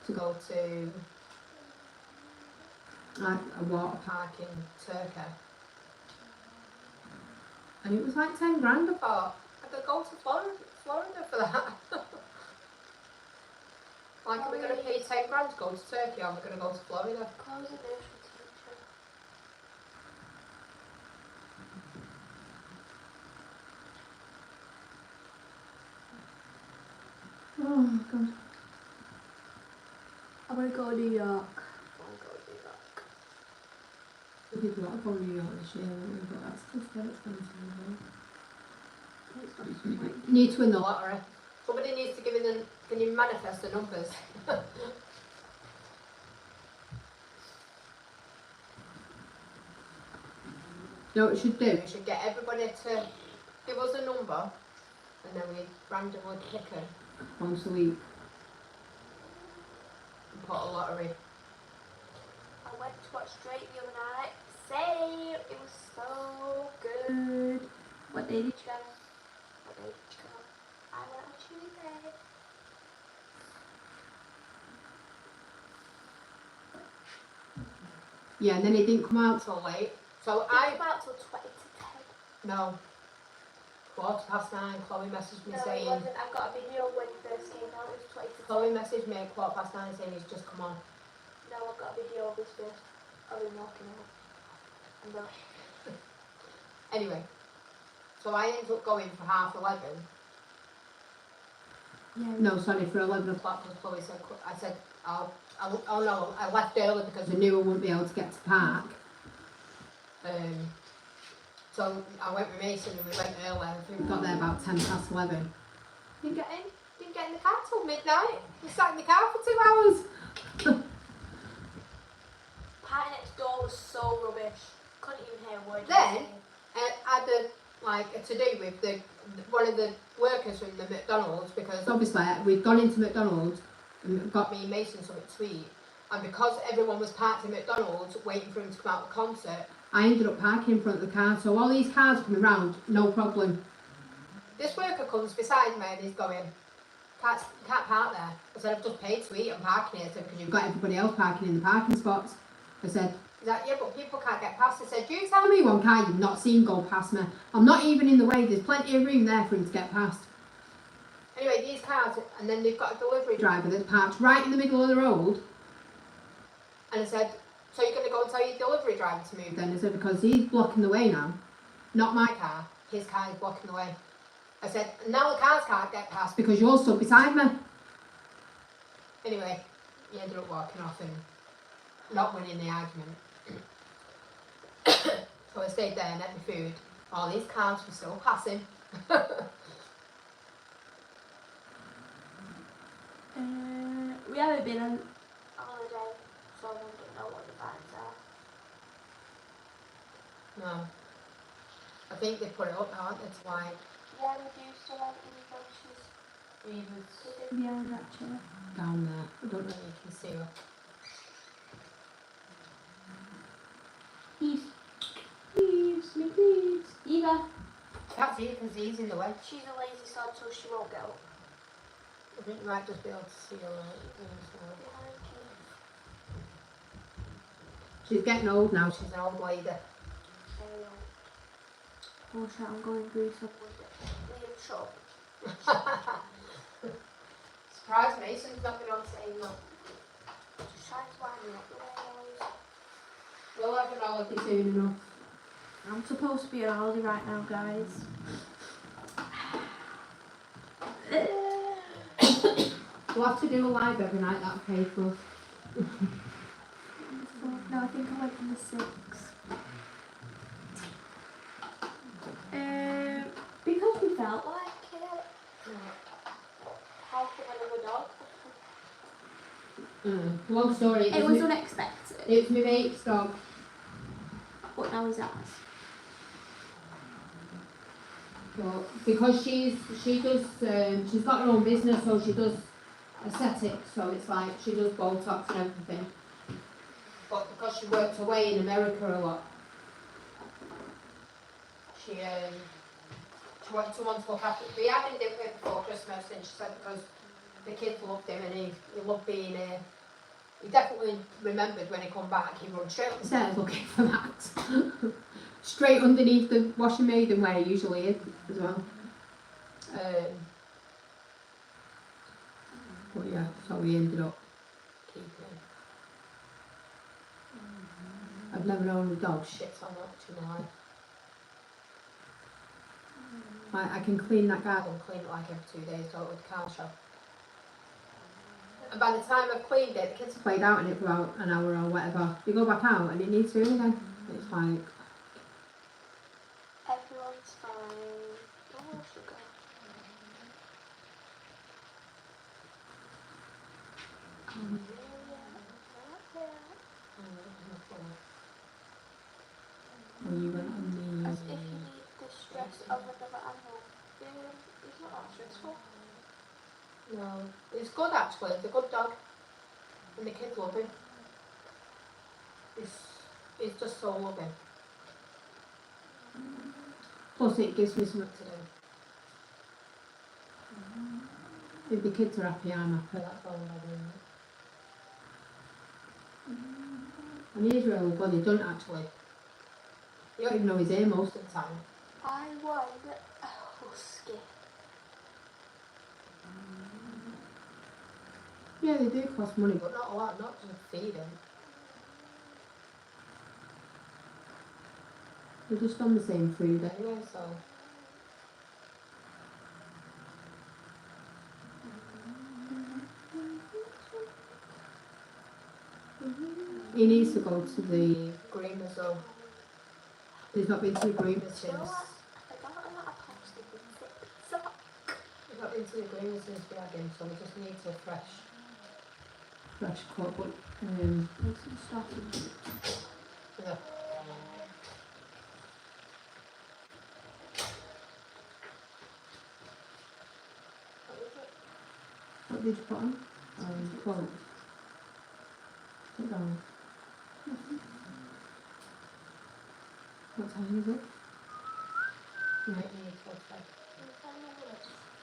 Speaker 2: to go to
Speaker 4: Like a water
Speaker 2: park in Turkey.
Speaker 4: and it was like 10 grand.
Speaker 2: I thought I could go to Florida for that. Like, are we going to pay 10 grand to go to Turkey or are we going to go to Florida?
Speaker 1: Close the nursery teacher.
Speaker 4: Oh god.
Speaker 1: I'm gonna go to New York.
Speaker 4: We did a lot of going to New York this year, but that's just so expensive.
Speaker 1: It's got some like
Speaker 4: You need to win the
Speaker 2: The
Speaker 4: lot.
Speaker 2: lottery. Somebody needs to give in the. Can you manifest the numbers?
Speaker 4: You know what we should do?
Speaker 2: We should get everybody to give us a number and then we randomly pick her
Speaker 4: once a week.
Speaker 2: and put a lottery.
Speaker 1: I went to watch Drake the other night. Same. It was so good. What day did you go? What day did you go? I went on Tuesday.
Speaker 4: Yeah, and then it didn't come out.
Speaker 2: So late. So
Speaker 1: I came out till 20 to 10.
Speaker 2: no. 9:15, Chloe messaged me
Speaker 1: No, it
Speaker 2: saying,
Speaker 1: wasn't. I've got a video when it first came out. It was 20 to 10.
Speaker 2: Chloe messaged me at 9:15 saying he's just come on.
Speaker 1: No, I've got a video of this first. I've been walking out. And then
Speaker 2: Anyway, so I ended up going for 11:30.
Speaker 1: yeah.
Speaker 4: No, sorry, for 11 o'clock.
Speaker 2: Because Chloe said, I said, oh no, I left early because
Speaker 4: I knew I wouldn't be able to get to park.
Speaker 2: so I went with Mason and we went early. I think
Speaker 4: We got there about 11:10.
Speaker 2: Didn't get in the car till midnight. We sat in the car for 2 hours.
Speaker 1: Party next door was so rubbish. Couldn't even hear a word.
Speaker 2: Then, I had a to-do with one of the workers from the McDonald's because
Speaker 4: So obviously, we'd gone into McDonald's and
Speaker 2: got me and Mason something to eat. And because everyone was parked in McDonald's waiting for him to come out of the concert,
Speaker 4: I ended up parking in front of the car. So all these cars coming round, no problem.
Speaker 2: this worker comes beside me and he's going, can't park there. I said, I've just paid to eat, I'm parking here. I said, because
Speaker 4: You've got everybody else parking in the parking spots. I said,
Speaker 2: he's like, yeah, but people can't get past. I said, you
Speaker 4: tell me one car you've not seen go past me. I'm not even in the way. There's plenty of room there for him to get past.
Speaker 2: Anyway, these cars, and then they've got a delivery driver.
Speaker 4: Driver that's parked right in the middle of the road.
Speaker 2: And I said, so you're going to go and tell your delivery driver to move then?
Speaker 4: Then I said, because he's blocking the way now.
Speaker 2: Not my car, his car is blocking the way. I said, now the cars can't get past.
Speaker 4: Because you're stood beside me.
Speaker 2: Anyway, he ended up walking off and not winning the argument. So I stayed there and ate my food. All these cars were still passing.
Speaker 1: We haven't been on holiday, so I don't know what the vibes are.
Speaker 2: No. I think they put it up now, aren't they, to like
Speaker 1: Yeah, we do still have it in the bunches.
Speaker 2: Reeves
Speaker 1: Yeah, actually.
Speaker 4: Down there. I don't know.
Speaker 2: you can see her.
Speaker 1: Please, me please. Eva.
Speaker 2: Can't see it because he's in the way.
Speaker 1: She's a lazy sod, so she won't get up.
Speaker 2: I think you might just be able to see her
Speaker 4: She's getting old now.
Speaker 2: She's an old lady.
Speaker 1: Oh shit, I'm going Greece up with it. Liam shop.
Speaker 2: Surprised Mason's not been on saying that.
Speaker 1: Just trying to wind me up the way.
Speaker 2: We'll have an holiday.
Speaker 4: Soon enough.
Speaker 1: I'm supposed to be on holiday right now, guys.
Speaker 4: We'll have to do a live every night, that'll pay for us.
Speaker 1: No, I think I went on the 6th. Because we felt like it. How come another dog?
Speaker 4: Long story.
Speaker 1: It was unexpected.
Speaker 4: It's my mate's dog.
Speaker 1: But now he's ours.
Speaker 4: But because she does, she's got her own business, so she does aesthetics, so it's like she does Botox and everything. But because she worked away in America a lot,
Speaker 2: She wanted someone to look after. We had him before Christmas, and she said because the kids loved him and he loved being here. He definitely remembered when he come back. He run straight up the
Speaker 4: stairs
Speaker 2: stairs.
Speaker 4: looking for that. Straight underneath the washing maiden where he usually is as well. But yeah, so we ended up
Speaker 2: Keeping him.
Speaker 4: I've never known a dog.
Speaker 2: Shit on that to my life.
Speaker 4: I can clean that
Speaker 2: I
Speaker 4: garden.
Speaker 2: can clean it like every 2 days, go with the car shop. And by the time I've cleaned it, the kids have
Speaker 4: Played out in it for about an hour or whatever. You go back out and it needs doing again. It's like,
Speaker 1: Everyone's fine. Oh, sugar.
Speaker 4: when you went on
Speaker 1: As if you need the stress of another animal. He's not stressful.
Speaker 2: No, it's good actually. It's a good dog, and the kids love him. He's just so loving.
Speaker 4: Plus it gives me something to do. If the kids are happy, I'm happy.
Speaker 2: That's all I'm doing.
Speaker 4: And he's really good, he doesn't actually. You don't even know his name most of the time.
Speaker 1: I want a husky.
Speaker 4: Yeah, they do cost money,
Speaker 2: But not a lot, not just feed him.
Speaker 4: they're just on the same food.
Speaker 2: Anyway, so.
Speaker 4: He needs to go to the...
Speaker 2: Groomers though.
Speaker 4: He's not been to the groomers
Speaker 1: You
Speaker 4: since.
Speaker 1: know what? I forgot I'm not a posted with it. So,
Speaker 2: We've not been to the groomers since we had him, so we just need to fresh.
Speaker 4: Fresh cut, but
Speaker 1: make some sausage.
Speaker 2: Yeah.
Speaker 4: what did you put on? Clothes. Put down. What time is it?
Speaker 2: Right, you need to go to bed.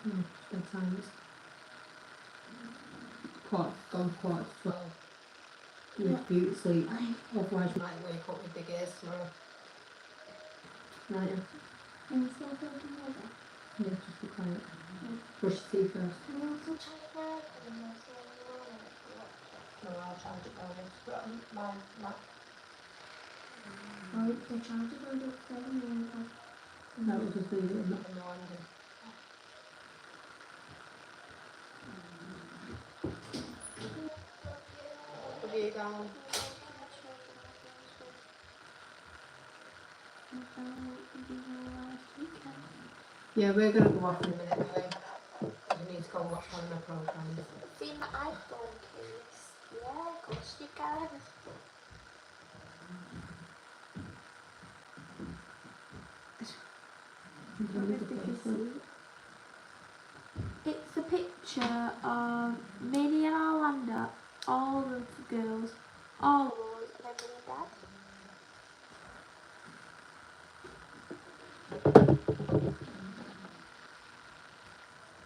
Speaker 4: No, bedtime is gone quarter to 12. You need to be asleep, otherwise you
Speaker 2: Might wake up with big ears tomorrow.
Speaker 4: might have.
Speaker 1: And still thinking over.
Speaker 4: Yeah, just be quiet. Brush your teeth first.
Speaker 1: And you also try to get out and then see when you want it.
Speaker 2: No, I'll charge it down. It's got my Mac.
Speaker 1: Oh, the charger goes up 7 years old.
Speaker 4: That will just leave it in that.
Speaker 2: No ending. Put you down.
Speaker 4: Yeah, we're going to go off
Speaker 2: In
Speaker 4: in
Speaker 2: a minute, anyway. You need to go and watch one of my programs.
Speaker 1: See my iPhone case? Yeah, of course you can. It's a picture of Minnie and Orlando, all the girls, all of us, and then me and Dad.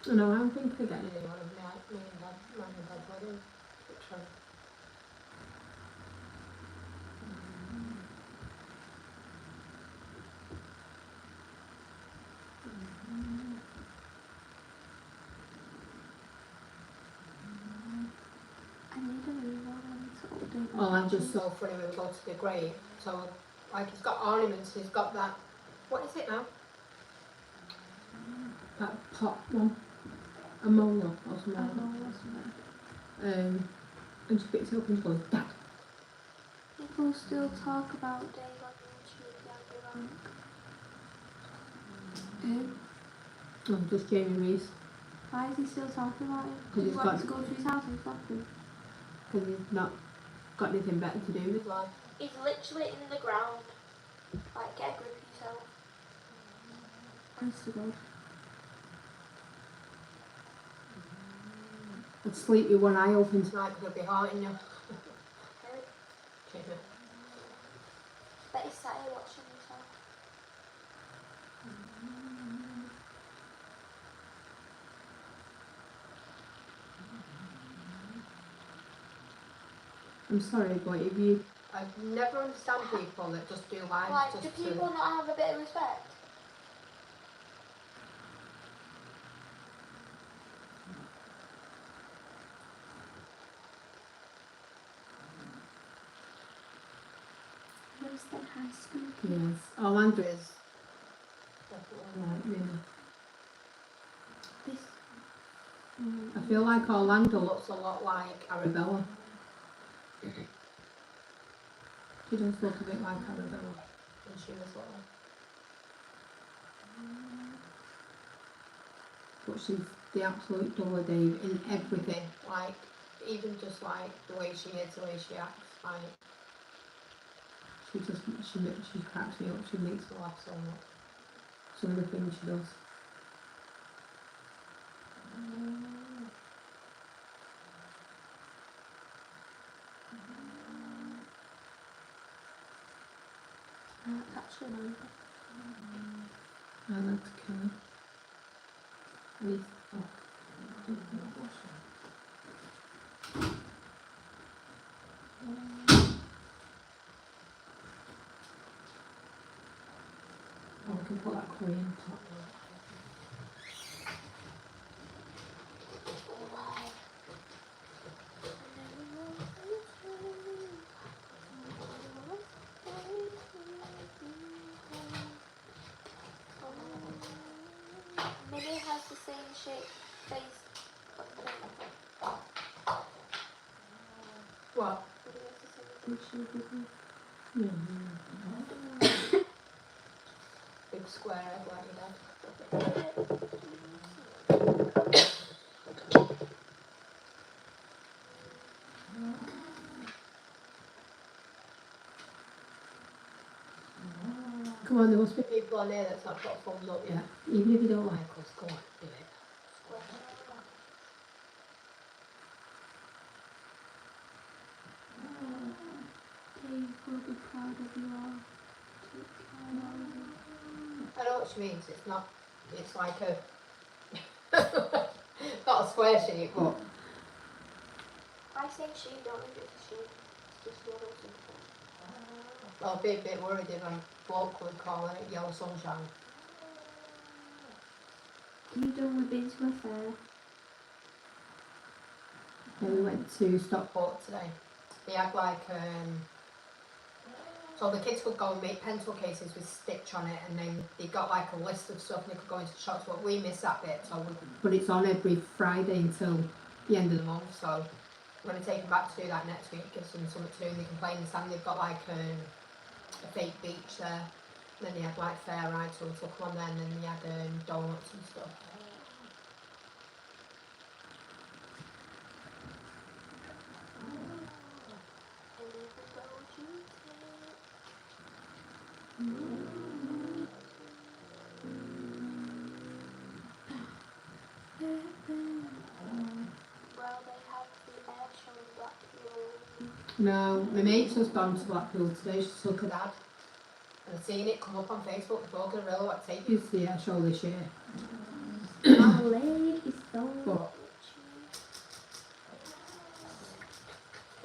Speaker 4: No, I'm thinking
Speaker 2: I
Speaker 4: again.
Speaker 2: really want to me and Dad's wedding picture.
Speaker 1: I need a new one, I need to update my
Speaker 4: Oh, I'm just
Speaker 2: So funny when we go to the grave. So, like, he's got ornaments, he's got that. What is it now?
Speaker 4: that pot one. A molar or
Speaker 1: I
Speaker 4: something.
Speaker 1: don't know what's in there.
Speaker 4: And she picks it up and she goes, Dad.
Speaker 1: People still talk about Dave on YouTube, yeah,
Speaker 4: Oh, just Jamie Reese.
Speaker 1: why is he still talking about it?
Speaker 4: 'Cause he's
Speaker 1: He
Speaker 4: got-
Speaker 1: wants to go to his house and stop him.
Speaker 4: Because he's not got anything better to do with
Speaker 2: His life.
Speaker 1: He's literally in the ground. Like, get a grip of yourself. Honest to God.
Speaker 4: I'd sleep with one eye open.
Speaker 2: Tonight because he'll be haunting you. Jamie.
Speaker 1: Bet he's sat here watching himself.
Speaker 4: I'm sorry, but if you...
Speaker 2: I never understand people that just do lives
Speaker 1: Like,
Speaker 2: just
Speaker 1: do
Speaker 2: to...
Speaker 1: people not have a bit of respect? Worse than high school kids.
Speaker 4: Yes. Orlando is...
Speaker 2: is definitely
Speaker 4: Right, really.
Speaker 1: This.
Speaker 4: I feel like Orlando
Speaker 2: looks
Speaker 4: looks
Speaker 2: a lot like
Speaker 4: Arabella. She does look a bit like Arabella.
Speaker 2: when she was little.
Speaker 4: But she's the absolute double of Dave in everything.
Speaker 2: Like, even just like the way she is, the way she acts, like,
Speaker 4: She cracks me up. She makes
Speaker 2: makes me laugh so much.
Speaker 4: some of the things she does.
Speaker 1: That's actually nice.
Speaker 4: I like to kill it. At least, oh. Oh, we can put that curry in top.
Speaker 1: Minnie has the same shape face.
Speaker 2: What?
Speaker 1: Minnie has the same face shape as me.
Speaker 4: Yeah.
Speaker 2: Big square head like your dad.
Speaker 4: Come on, there must be.
Speaker 2: People on here that's not got thumbs up yet.
Speaker 4: Even if you don't like.
Speaker 2: Michael's, go on, do it.
Speaker 1: Dave will be proud of you all.
Speaker 2: I know what she means, it's not, it's like a, not a square shape, but
Speaker 1: I say she, don't think it's a she. It's just yellow something.
Speaker 2: I'll be a bit worried if a bloke would call it yellow sunshine.
Speaker 1: You done with being to a fair?
Speaker 4: Yeah, we went to Stockport.
Speaker 2: Stockport today. They had like, so the kids could go and make pencil cases with stitch on it, and then they got like a list of stuff and they could go into shops, but we missed that bit, so we,
Speaker 4: But it's on every Friday until the end
Speaker 2: end
Speaker 4: of
Speaker 2: of the month, so we're going to take them back to do that next week, give them something to do, and they can play in the sand. They've got like a fake beach there, and then they had like fair rides, so we took them on there, and then they had donuts and stuff.
Speaker 1: Well, they have the air show in Blackpool.
Speaker 4: No, my mate's just gone to Blackpool today. She took her dad.
Speaker 2: Dad, and I've seen it come up on Facebook before, because I really want to take you.
Speaker 4: to the air show this year.
Speaker 1: My leg is so
Speaker 4: But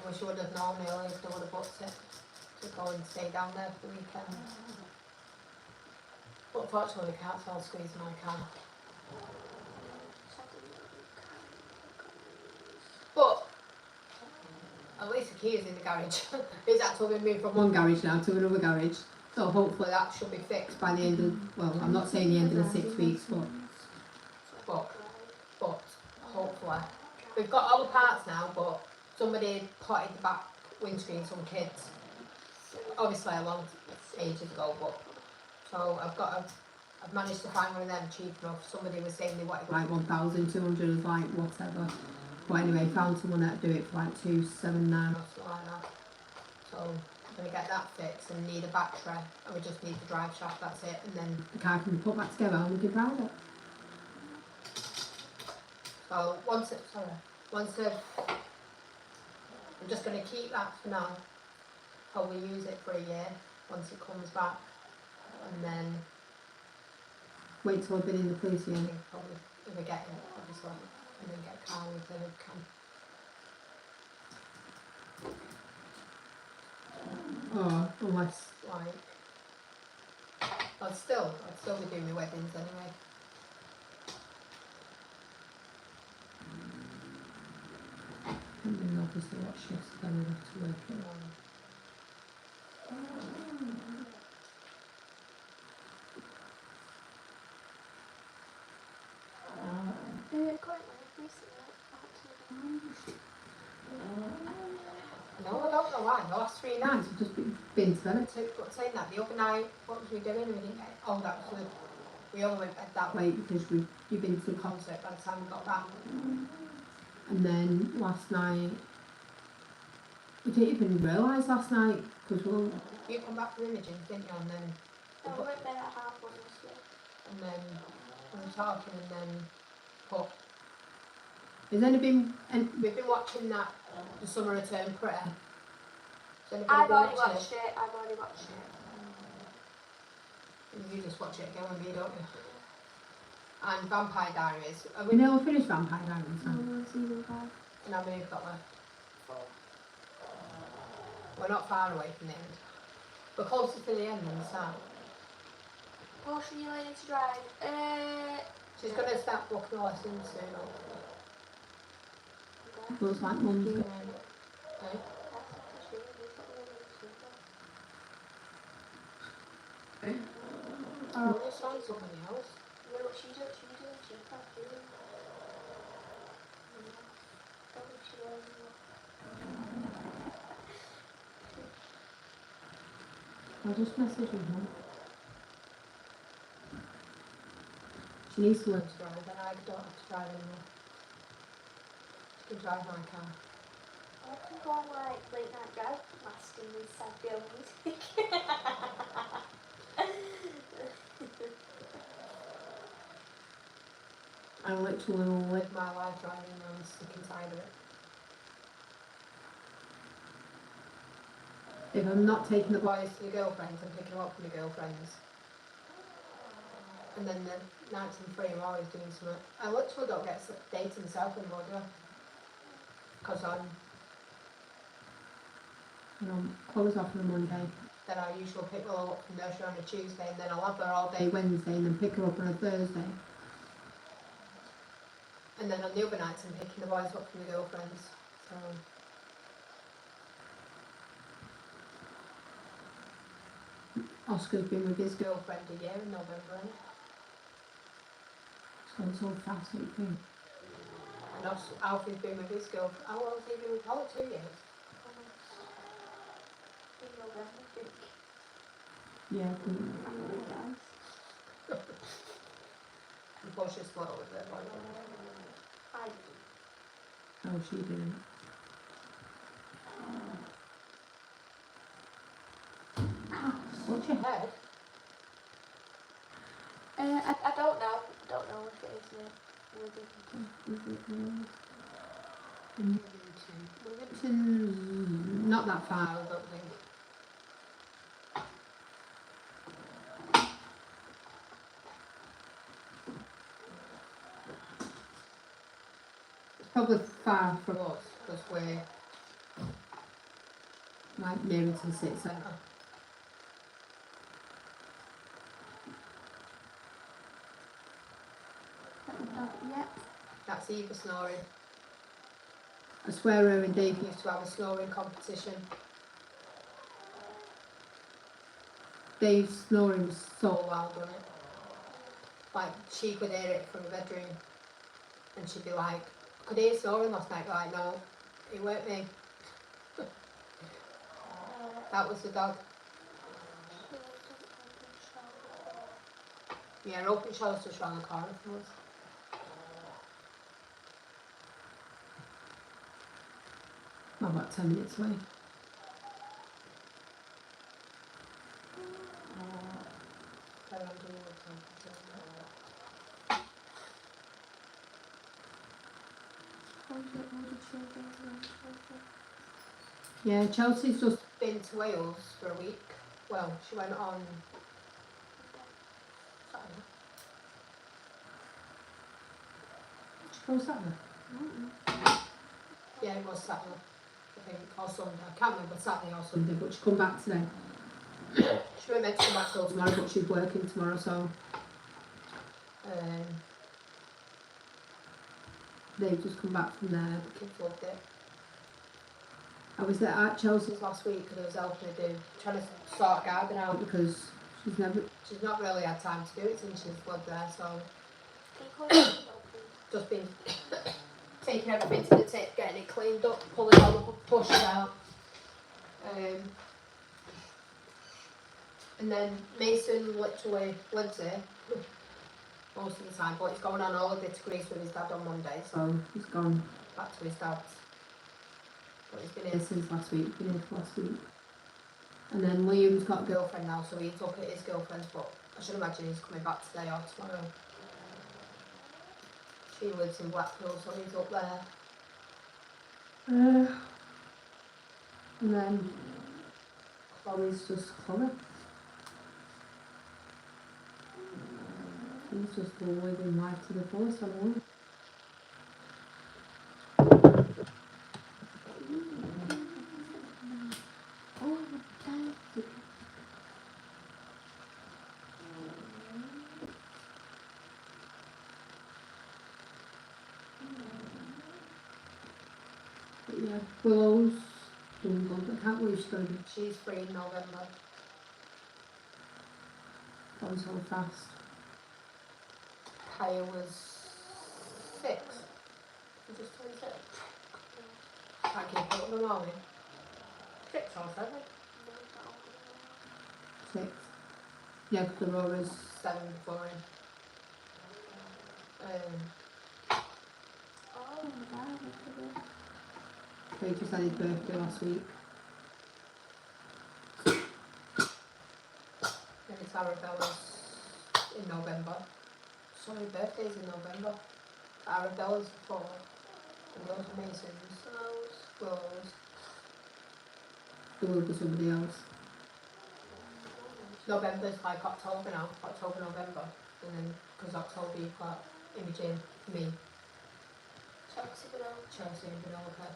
Speaker 2: I wish I would have known earlier if they would have booked it to go and stay down there for the weekend. But unfortunately we can't, so I'll squeeze my car. But at least the key is in the garage. It's actually been moved from
Speaker 4: one
Speaker 2: one garage
Speaker 4: garage now to another garage. So hopefully
Speaker 2: but that should be fixed.
Speaker 4: by the end of, well, I'm not saying the end of the 6 weeks, but
Speaker 2: But hopefully. We've got all the parts now, but somebody potted the back windscreen, some kids. Obviously a long ages ago, but so I've managed to find one of them cheap enough. Somebody was saying they wanted
Speaker 4: like 1,200 is like whatever. But anyway, found someone that'd do it for like 279.
Speaker 2: or something like that. So I'm gonna get that fixed and need a battery, and we just need the drive shaft, that's it, and then
Speaker 4: The car can be put back together and we can ride it.
Speaker 2: so once I'm just gonna keep that for now. Probably use it for a year once it comes back, and then
Speaker 4: Wait till I've been in the police
Speaker 2: I
Speaker 4: again.
Speaker 2: think probably if I get it, obviously, and then get a car with the can.
Speaker 4: Oh, unless
Speaker 2: Like, I'd still be doing my weddings anyway.
Speaker 4: and then obviously what shifts then we have to work it.
Speaker 1: Currently, recently,
Speaker 2: No, I don't know why. The last 3 nights.
Speaker 4: Nice, we've just been to them.
Speaker 2: But saying that, the other night, what was we doing? We didn't get. Oh, that was we only went bed that way.
Speaker 4: Wait, because you've been to the concert.
Speaker 2: Concert by the time we got back.
Speaker 4: And then last night, we didn't even realise last night, because
Speaker 2: You come back from Imaging, didn't you? And then
Speaker 1: I went there at 1:30 yesterday.
Speaker 2: and then we were talking, and then but
Speaker 4: has any been,
Speaker 2: we've been watching that The Summer Returned Prayer. Has anybody
Speaker 1: I've
Speaker 2: been
Speaker 1: already
Speaker 2: watching
Speaker 1: watched it. I've already watched it.
Speaker 2: You just watch it again with me, don't you? And Vampire Diaries. Are
Speaker 4: We
Speaker 2: we
Speaker 4: never finished Vampire Diaries.
Speaker 1: No,
Speaker 4: So.
Speaker 1: we're on season 5.
Speaker 2: and how many have got left? We're not far away from the end. We're closer to the end than the start.
Speaker 1: Portia, you learning to drive?
Speaker 2: She's going to start booking lessons soon, hopefully.
Speaker 4: Looks like Mum's got.
Speaker 2: Eh? Oh, this sounds somebody else.
Speaker 1: Yeah, what she does, she can't do it. Don't think she does.
Speaker 4: I'll just message her. She needs to learn.
Speaker 2: To drive, and I don't have to drive anymore. She can drive my car.
Speaker 1: I can go on like late night drive masking with sad girl music.
Speaker 4: I literally will live.
Speaker 2: Live my life driving and I'm sick and tired of it.
Speaker 4: If I'm not taking
Speaker 2: The
Speaker 4: the
Speaker 2: boys to the girlfriends and picking them up from the girlfriends. And then the nights I'm free, I'm always doing something. I literally don't get dating myself anymore, do I? Because
Speaker 4: Chloe's off on a Monday,
Speaker 2: then I usually pick Willow up from nursery on a Tuesday and then I'll have her all
Speaker 4: day
Speaker 2: day.
Speaker 4: Wednesday, and then pick her up on a Thursday.
Speaker 2: And then on the other nights I'm picking the boys up from the girlfriends. So
Speaker 4: Oscar's been with his girl.
Speaker 2: girlfriend a year in November, innit?
Speaker 4: It's gone so fast, it thing.
Speaker 2: And Alfie's been with his girlfriend. How long has he been with Holly? 2 years?
Speaker 1: In November, I think.
Speaker 4: Yeah,
Speaker 1: I'm really nice.
Speaker 2: Before she split up with her boyfriend.
Speaker 1: I
Speaker 4: oh, she didn't. What's your head?
Speaker 1: I don't know. I don't know if it is
Speaker 4: Withington, not that
Speaker 2: I
Speaker 4: far.
Speaker 2: don't think.
Speaker 4: It's probably far
Speaker 2: For
Speaker 4: from
Speaker 2: us, because we're
Speaker 4: like nearer to the city centre.
Speaker 1: Yep.
Speaker 2: That's Eva snoring.
Speaker 4: I swear her and Dave
Speaker 2: We used to have a snoring competition.
Speaker 4: Dave's snoring was
Speaker 2: So
Speaker 4: so
Speaker 2: loud, wasn't it? Like, she could hear it from the bedroom. And she'd be like, I could hear snoring last night. Like, no, it weren't me. That was the dog. Yeah, her open show's just round the corner from us.
Speaker 4: I'm about 10 minutes away. Yeah, Chelsea's just
Speaker 2: Been to Wales for a week. Well, she went on Saturday.
Speaker 4: go Saturday.
Speaker 2: Yeah, it was Saturday, I think, or Sunday. I can't remember Saturday or Sunday.
Speaker 4: Sunday, but she come back today.
Speaker 2: She went meant to come back till tomorrow.
Speaker 4: Tomorrow, but she's working tomorrow, so
Speaker 2: Um,
Speaker 4: they've just come back from there.
Speaker 2: the kids loved it.
Speaker 4: I was there at Chelsea's
Speaker 2: Since last week, because I was helping her trying to sort a garden out.
Speaker 4: because she's never.
Speaker 2: She's not really had time to do it since she's lived there, so just been taking everything to the tip, getting it cleaned up, pulling all the bushes out. And then Mason literally lives here most of the time, but he's going on holiday to Greece with his dad on Monday, so
Speaker 4: So he's gone
Speaker 2: back to his dad's. But he's been
Speaker 4: here
Speaker 2: here
Speaker 4: since last week. Been here for last week. And then Liam's got a girl.
Speaker 2: girlfriend now, so he's up at his girlfriend's, but I should imagine he's coming back today or tomorrow. She lives in Blackpool, so he's up there.
Speaker 4: And then Chloe's just Chloe. He's just living life to the fullest, I won't.
Speaker 1: Oh, damn.
Speaker 4: But yeah, Willow's doing good. I can't believe she's going to be
Speaker 2: She's free in November.
Speaker 4: gone so fast.
Speaker 2: Kaya was 6. She just turned 6. Can't keep up with them, are we? 6 or 7?
Speaker 4: 6. Yeah, because Aurora's
Speaker 2: 7 before him.
Speaker 1: Oh my god, look at
Speaker 4: he just had his birthday last week.
Speaker 2: Then it's Arabella's in November. So many birthdays in November. Arabella's the 4th. And those are Mason's. Rose.
Speaker 4: There will be somebody else.
Speaker 2: November's like October now. October, November. And then, because October you've got Imogen, me, Chelsea and Penelope.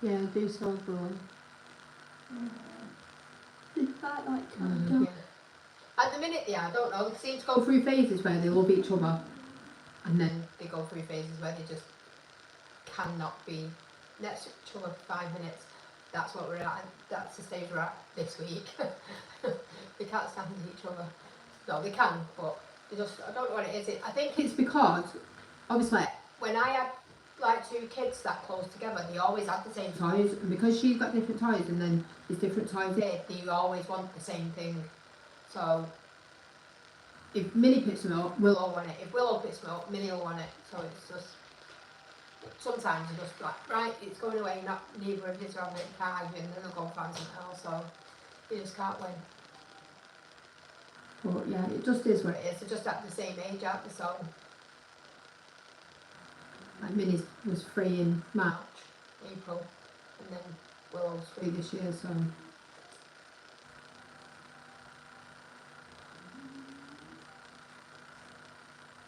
Speaker 4: Yeah, I do so good.
Speaker 1: They fight like
Speaker 2: Yeah. At the minute, yeah, I don't know. They seem to
Speaker 4: Go
Speaker 2: go
Speaker 4: through phases where they love each other, and then
Speaker 2: then they go through phases where they just cannot be next to each other for 5 minutes. That's what we're at. That's the stage we're at this week. They can't stand each other. No, they can, but they just, I don't know what it is. I think
Speaker 4: it's because obviously
Speaker 2: when I had like 2 kids that close together, they always had the same
Speaker 4: toys, and because she's got different toys, and then there's different toys.
Speaker 2: They always want the same thing. So
Speaker 4: If Minnie picks them up,
Speaker 2: Willow want it. If Willow picks them up, Minnie will want it. So it's just, sometimes you just like, right, it's going away, not neither of his are having it, you can't argue, and then they'll go and find something else. So you just can't win.
Speaker 4: but yeah, it just is what
Speaker 2: What it is, they're just at the same age, aren't they? So
Speaker 4: like Minnie was 3 in March
Speaker 2: April, and then Willow's
Speaker 4: 3
Speaker 2: 3.
Speaker 4: this year, so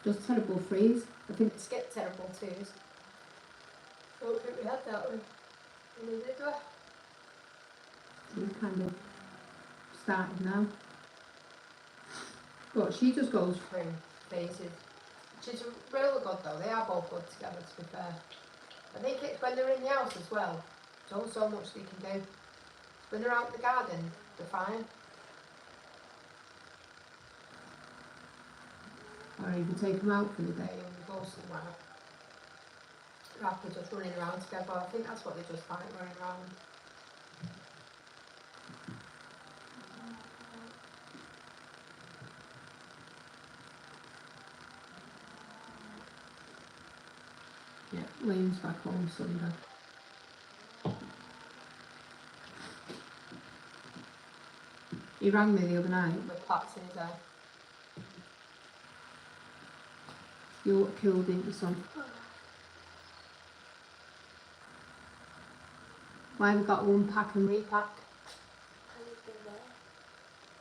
Speaker 4: just terrible freeze. I think
Speaker 2: It's get terrible twos. I don't think we had that one. And we did we?
Speaker 4: it's kind of started now. But she just goes
Speaker 2: Through phases. Which is really good though. They are both good together, to be fair. I think it's when they're in the house as well. There's only so much they can do. When they're out in the garden, they're fine.
Speaker 4: or even take them out for the day.
Speaker 2: They go somewhere. Rather than just running around together. I think that's what they just like, running around.
Speaker 4: Yeah, Liam's back home Sunday. He rang me the other night.
Speaker 2: With plaques in his hair.
Speaker 4: You look cool, didn't you, son? Why have we got one pack and
Speaker 2: Repack.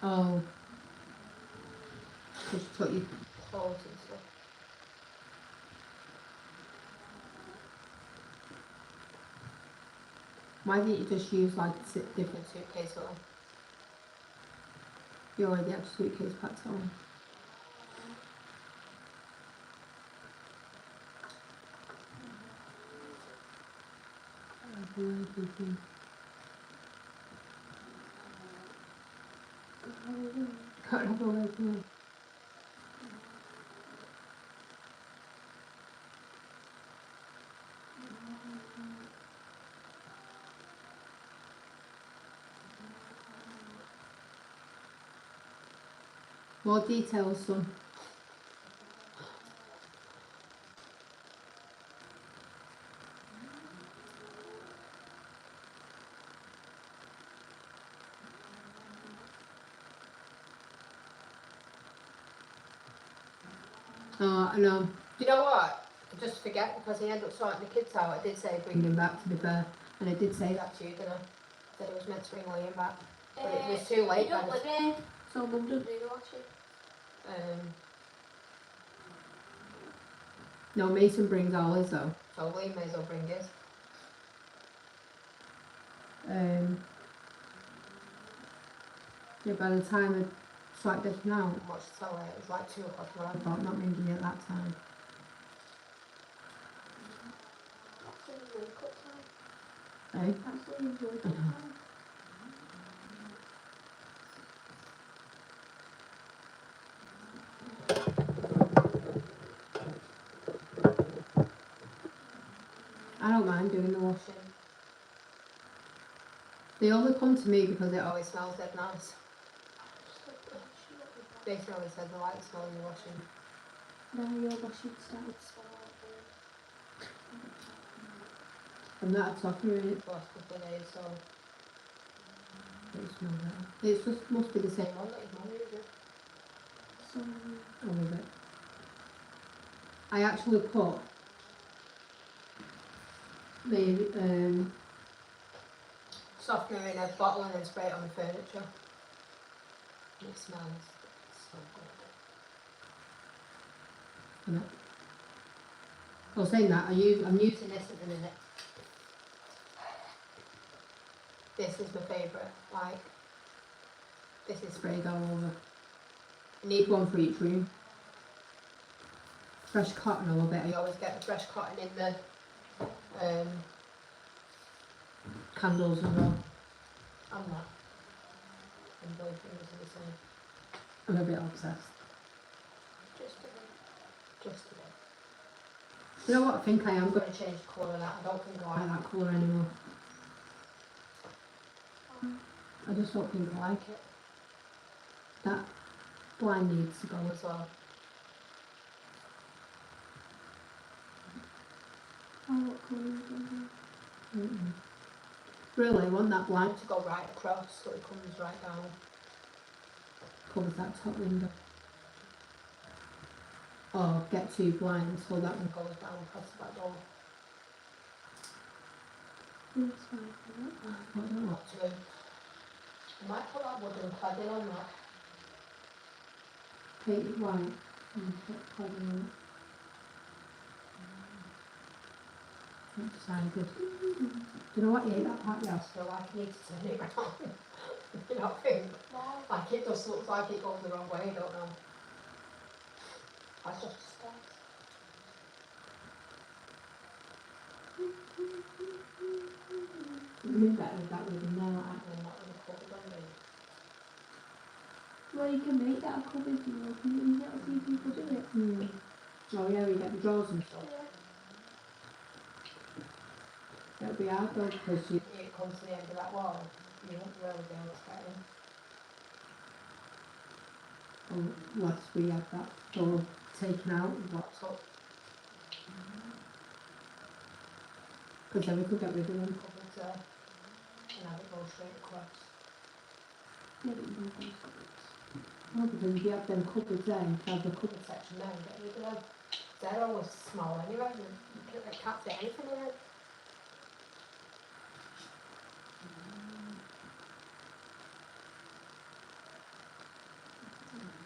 Speaker 4: oh, just took you.
Speaker 2: Clothes and stuff.
Speaker 4: Why didn't you just use like different?
Speaker 2: Different suitcase for them.
Speaker 4: You already have suitcase packed on. Can't have a word more. More details, son. Oh, I know.
Speaker 2: Do you know what? I just forget because he ended up sorting the kids out. I did say bring him back, to be fair, and I did say that to you, didn't I? Said I was meant to bring Liam back, but it was too late.
Speaker 1: You don't live here, so Mum doesn't do the washing.
Speaker 4: No, Mason brings all his though.
Speaker 2: So Liam may as well bring his.
Speaker 4: Yeah, by the time it's like this now,
Speaker 2: What's so late? It was like 2 o'clock
Speaker 4: I
Speaker 2: around.
Speaker 4: thought not ringing at that time.
Speaker 1: That's Liam's wake up time.
Speaker 4: Eh?
Speaker 1: That's Liam's wake up time.
Speaker 4: I don't mind doing the washing. They only come to me because it
Speaker 2: It
Speaker 4: always.
Speaker 2: always smells dead nice. Jason always says I like the smell of your washing.
Speaker 1: No, your washing started to smell like
Speaker 4: I'm not a tougher in it.
Speaker 2: The last couple of days, so
Speaker 4: It smells better. It just must be the same
Speaker 2: same one that his mum uses.
Speaker 1: so.
Speaker 4: a little bit. I actually put the
Speaker 2: Softener in a bottle and then spray it on the furniture. And it smells so good.
Speaker 4: I was saying that I'm using
Speaker 2: This at the minute. This is my favourite. Like, this is
Speaker 4: sprayed all over.
Speaker 2: I
Speaker 4: Need one for each room. Fresh cotton a little bit.
Speaker 2: You always get the fresh cotton in the
Speaker 4: Candles as well.
Speaker 2: and that. And both things are the same.
Speaker 4: I'm a bit obsessed.
Speaker 2: Just a bit. Just a bit.
Speaker 4: You know what? I think I am
Speaker 2: I'm
Speaker 4: going
Speaker 2: going to change the colour of that. I don't think I
Speaker 4: to like
Speaker 2: like
Speaker 4: that colour anymore. I just don't think I like it. That blind needs to go
Speaker 2: it
Speaker 4: as
Speaker 2: as well.
Speaker 1: Oh, what colour is it?
Speaker 4: well. Really, I want that
Speaker 2: I
Speaker 4: blind
Speaker 2: want to go right across so it comes right down.
Speaker 4: covers that top window. Or get 2 blinds so that
Speaker 2: And
Speaker 4: one.
Speaker 2: goes down across the back door.
Speaker 1: It's fine for that.
Speaker 4: I don't know.
Speaker 2: Not to. I might put that wooden cladding on that.
Speaker 4: Paint it white and put colour on it. That decided. Do you know what? You hate that part,
Speaker 2: I
Speaker 4: yes.
Speaker 2: feel like I need to turn it around. You know, I think. Like it just looks like it goes the wrong way, I don't know. That's just a start.
Speaker 4: It'd be better if that was in there like
Speaker 2: And then that would have covered on me.
Speaker 1: Well, you can make that a cupboard, you know, can you not see people do it?
Speaker 4: Oh yeah, we get the drawers and stuff.
Speaker 1: Yeah.
Speaker 4: It'll be hard though because you.
Speaker 2: It comes to the end of that wall, you won't really be able to get in.
Speaker 4: Unless we have that door taken out and blocked
Speaker 2: So,
Speaker 4: because then we could get rid of them.
Speaker 2: cupboards there, and have it go straight across.
Speaker 1: Yeah, but you don't go cupboards.
Speaker 4: No, because if you have them cupboards there, you can have the cupboard.
Speaker 2: Cupboard section there and get rid of them. They're always small anyway, you can't fit anything in it.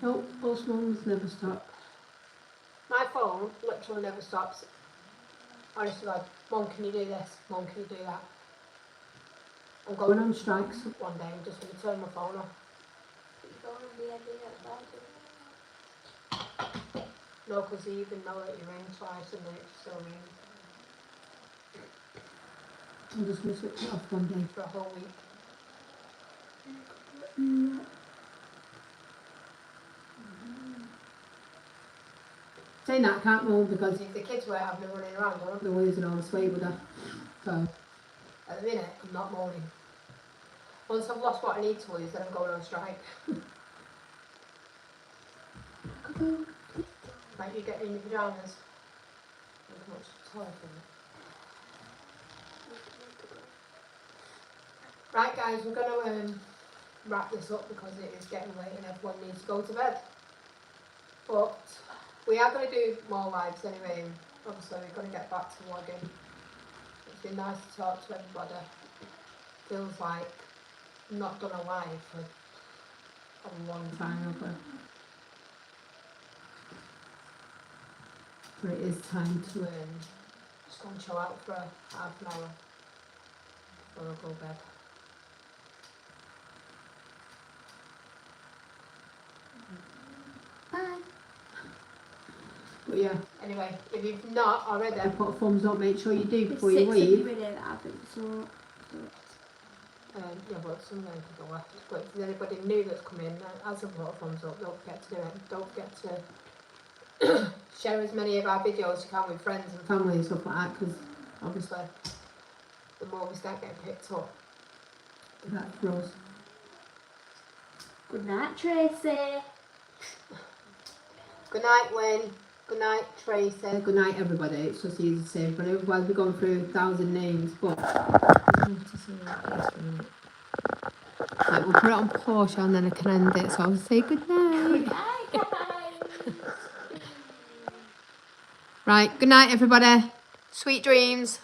Speaker 4: No, those ones never stop.
Speaker 2: My phone literally never stops. Honestly, like, Mum, can you do this? Mum, can you do that? I'm
Speaker 4: Going
Speaker 2: going
Speaker 4: on strikes.
Speaker 2: one day, I'm just going to turn my phone off.
Speaker 1: Put your phone on the end of that bag.
Speaker 2: No, because they even know that you ring twice and then it still rings
Speaker 4: I'm just going to switch it off one day.
Speaker 2: for a whole week.
Speaker 4: Saying that, I can't moan because
Speaker 2: Because if the kids weren't having me running around, I
Speaker 4: they're losing all the sway with her. So,
Speaker 2: at the minute, I'm not moaning. Once I've lost what I need to lose, then I'm going on strike. Like you get in your pyjamas. Look how much toy for me. Right guys, we're going to wrap this up because it is getting late and everyone needs to go to bed. But we are going to do more lives anyway obviously we're going to get back to vlogging. It's been nice to talk to everybody. Feels like I've not done a live for a long time, have I? But it is time to just go and chill out for half an hour before I go to bed.
Speaker 1: Bye.
Speaker 2: But yeah, anyway, if you've not already, put a thumbs up, make sure you do before you
Speaker 1: There's 6 of
Speaker 2: leave.
Speaker 1: you in here that haven't, so...
Speaker 2: Yeah, but some of them could go left. But if there's anybody new that's come in, as a put a thumbs up, don't forget to do it. Don't forget to share as many of our videos as you can with friends and family and stuff like that, because obviously the more we start getting picked up, that's gross.
Speaker 1: Good night, Tracy.
Speaker 2: Good night, Lynn. Good night, Tracy. Good night, everybody. It's just easy to say, but otherwise we've gone through 1,000 names, but right, we'll put it on pause and then I can end it, so I'll say good night.
Speaker 1: Good night, guys.
Speaker 2: Right, good night, everybody. Sweet dreams.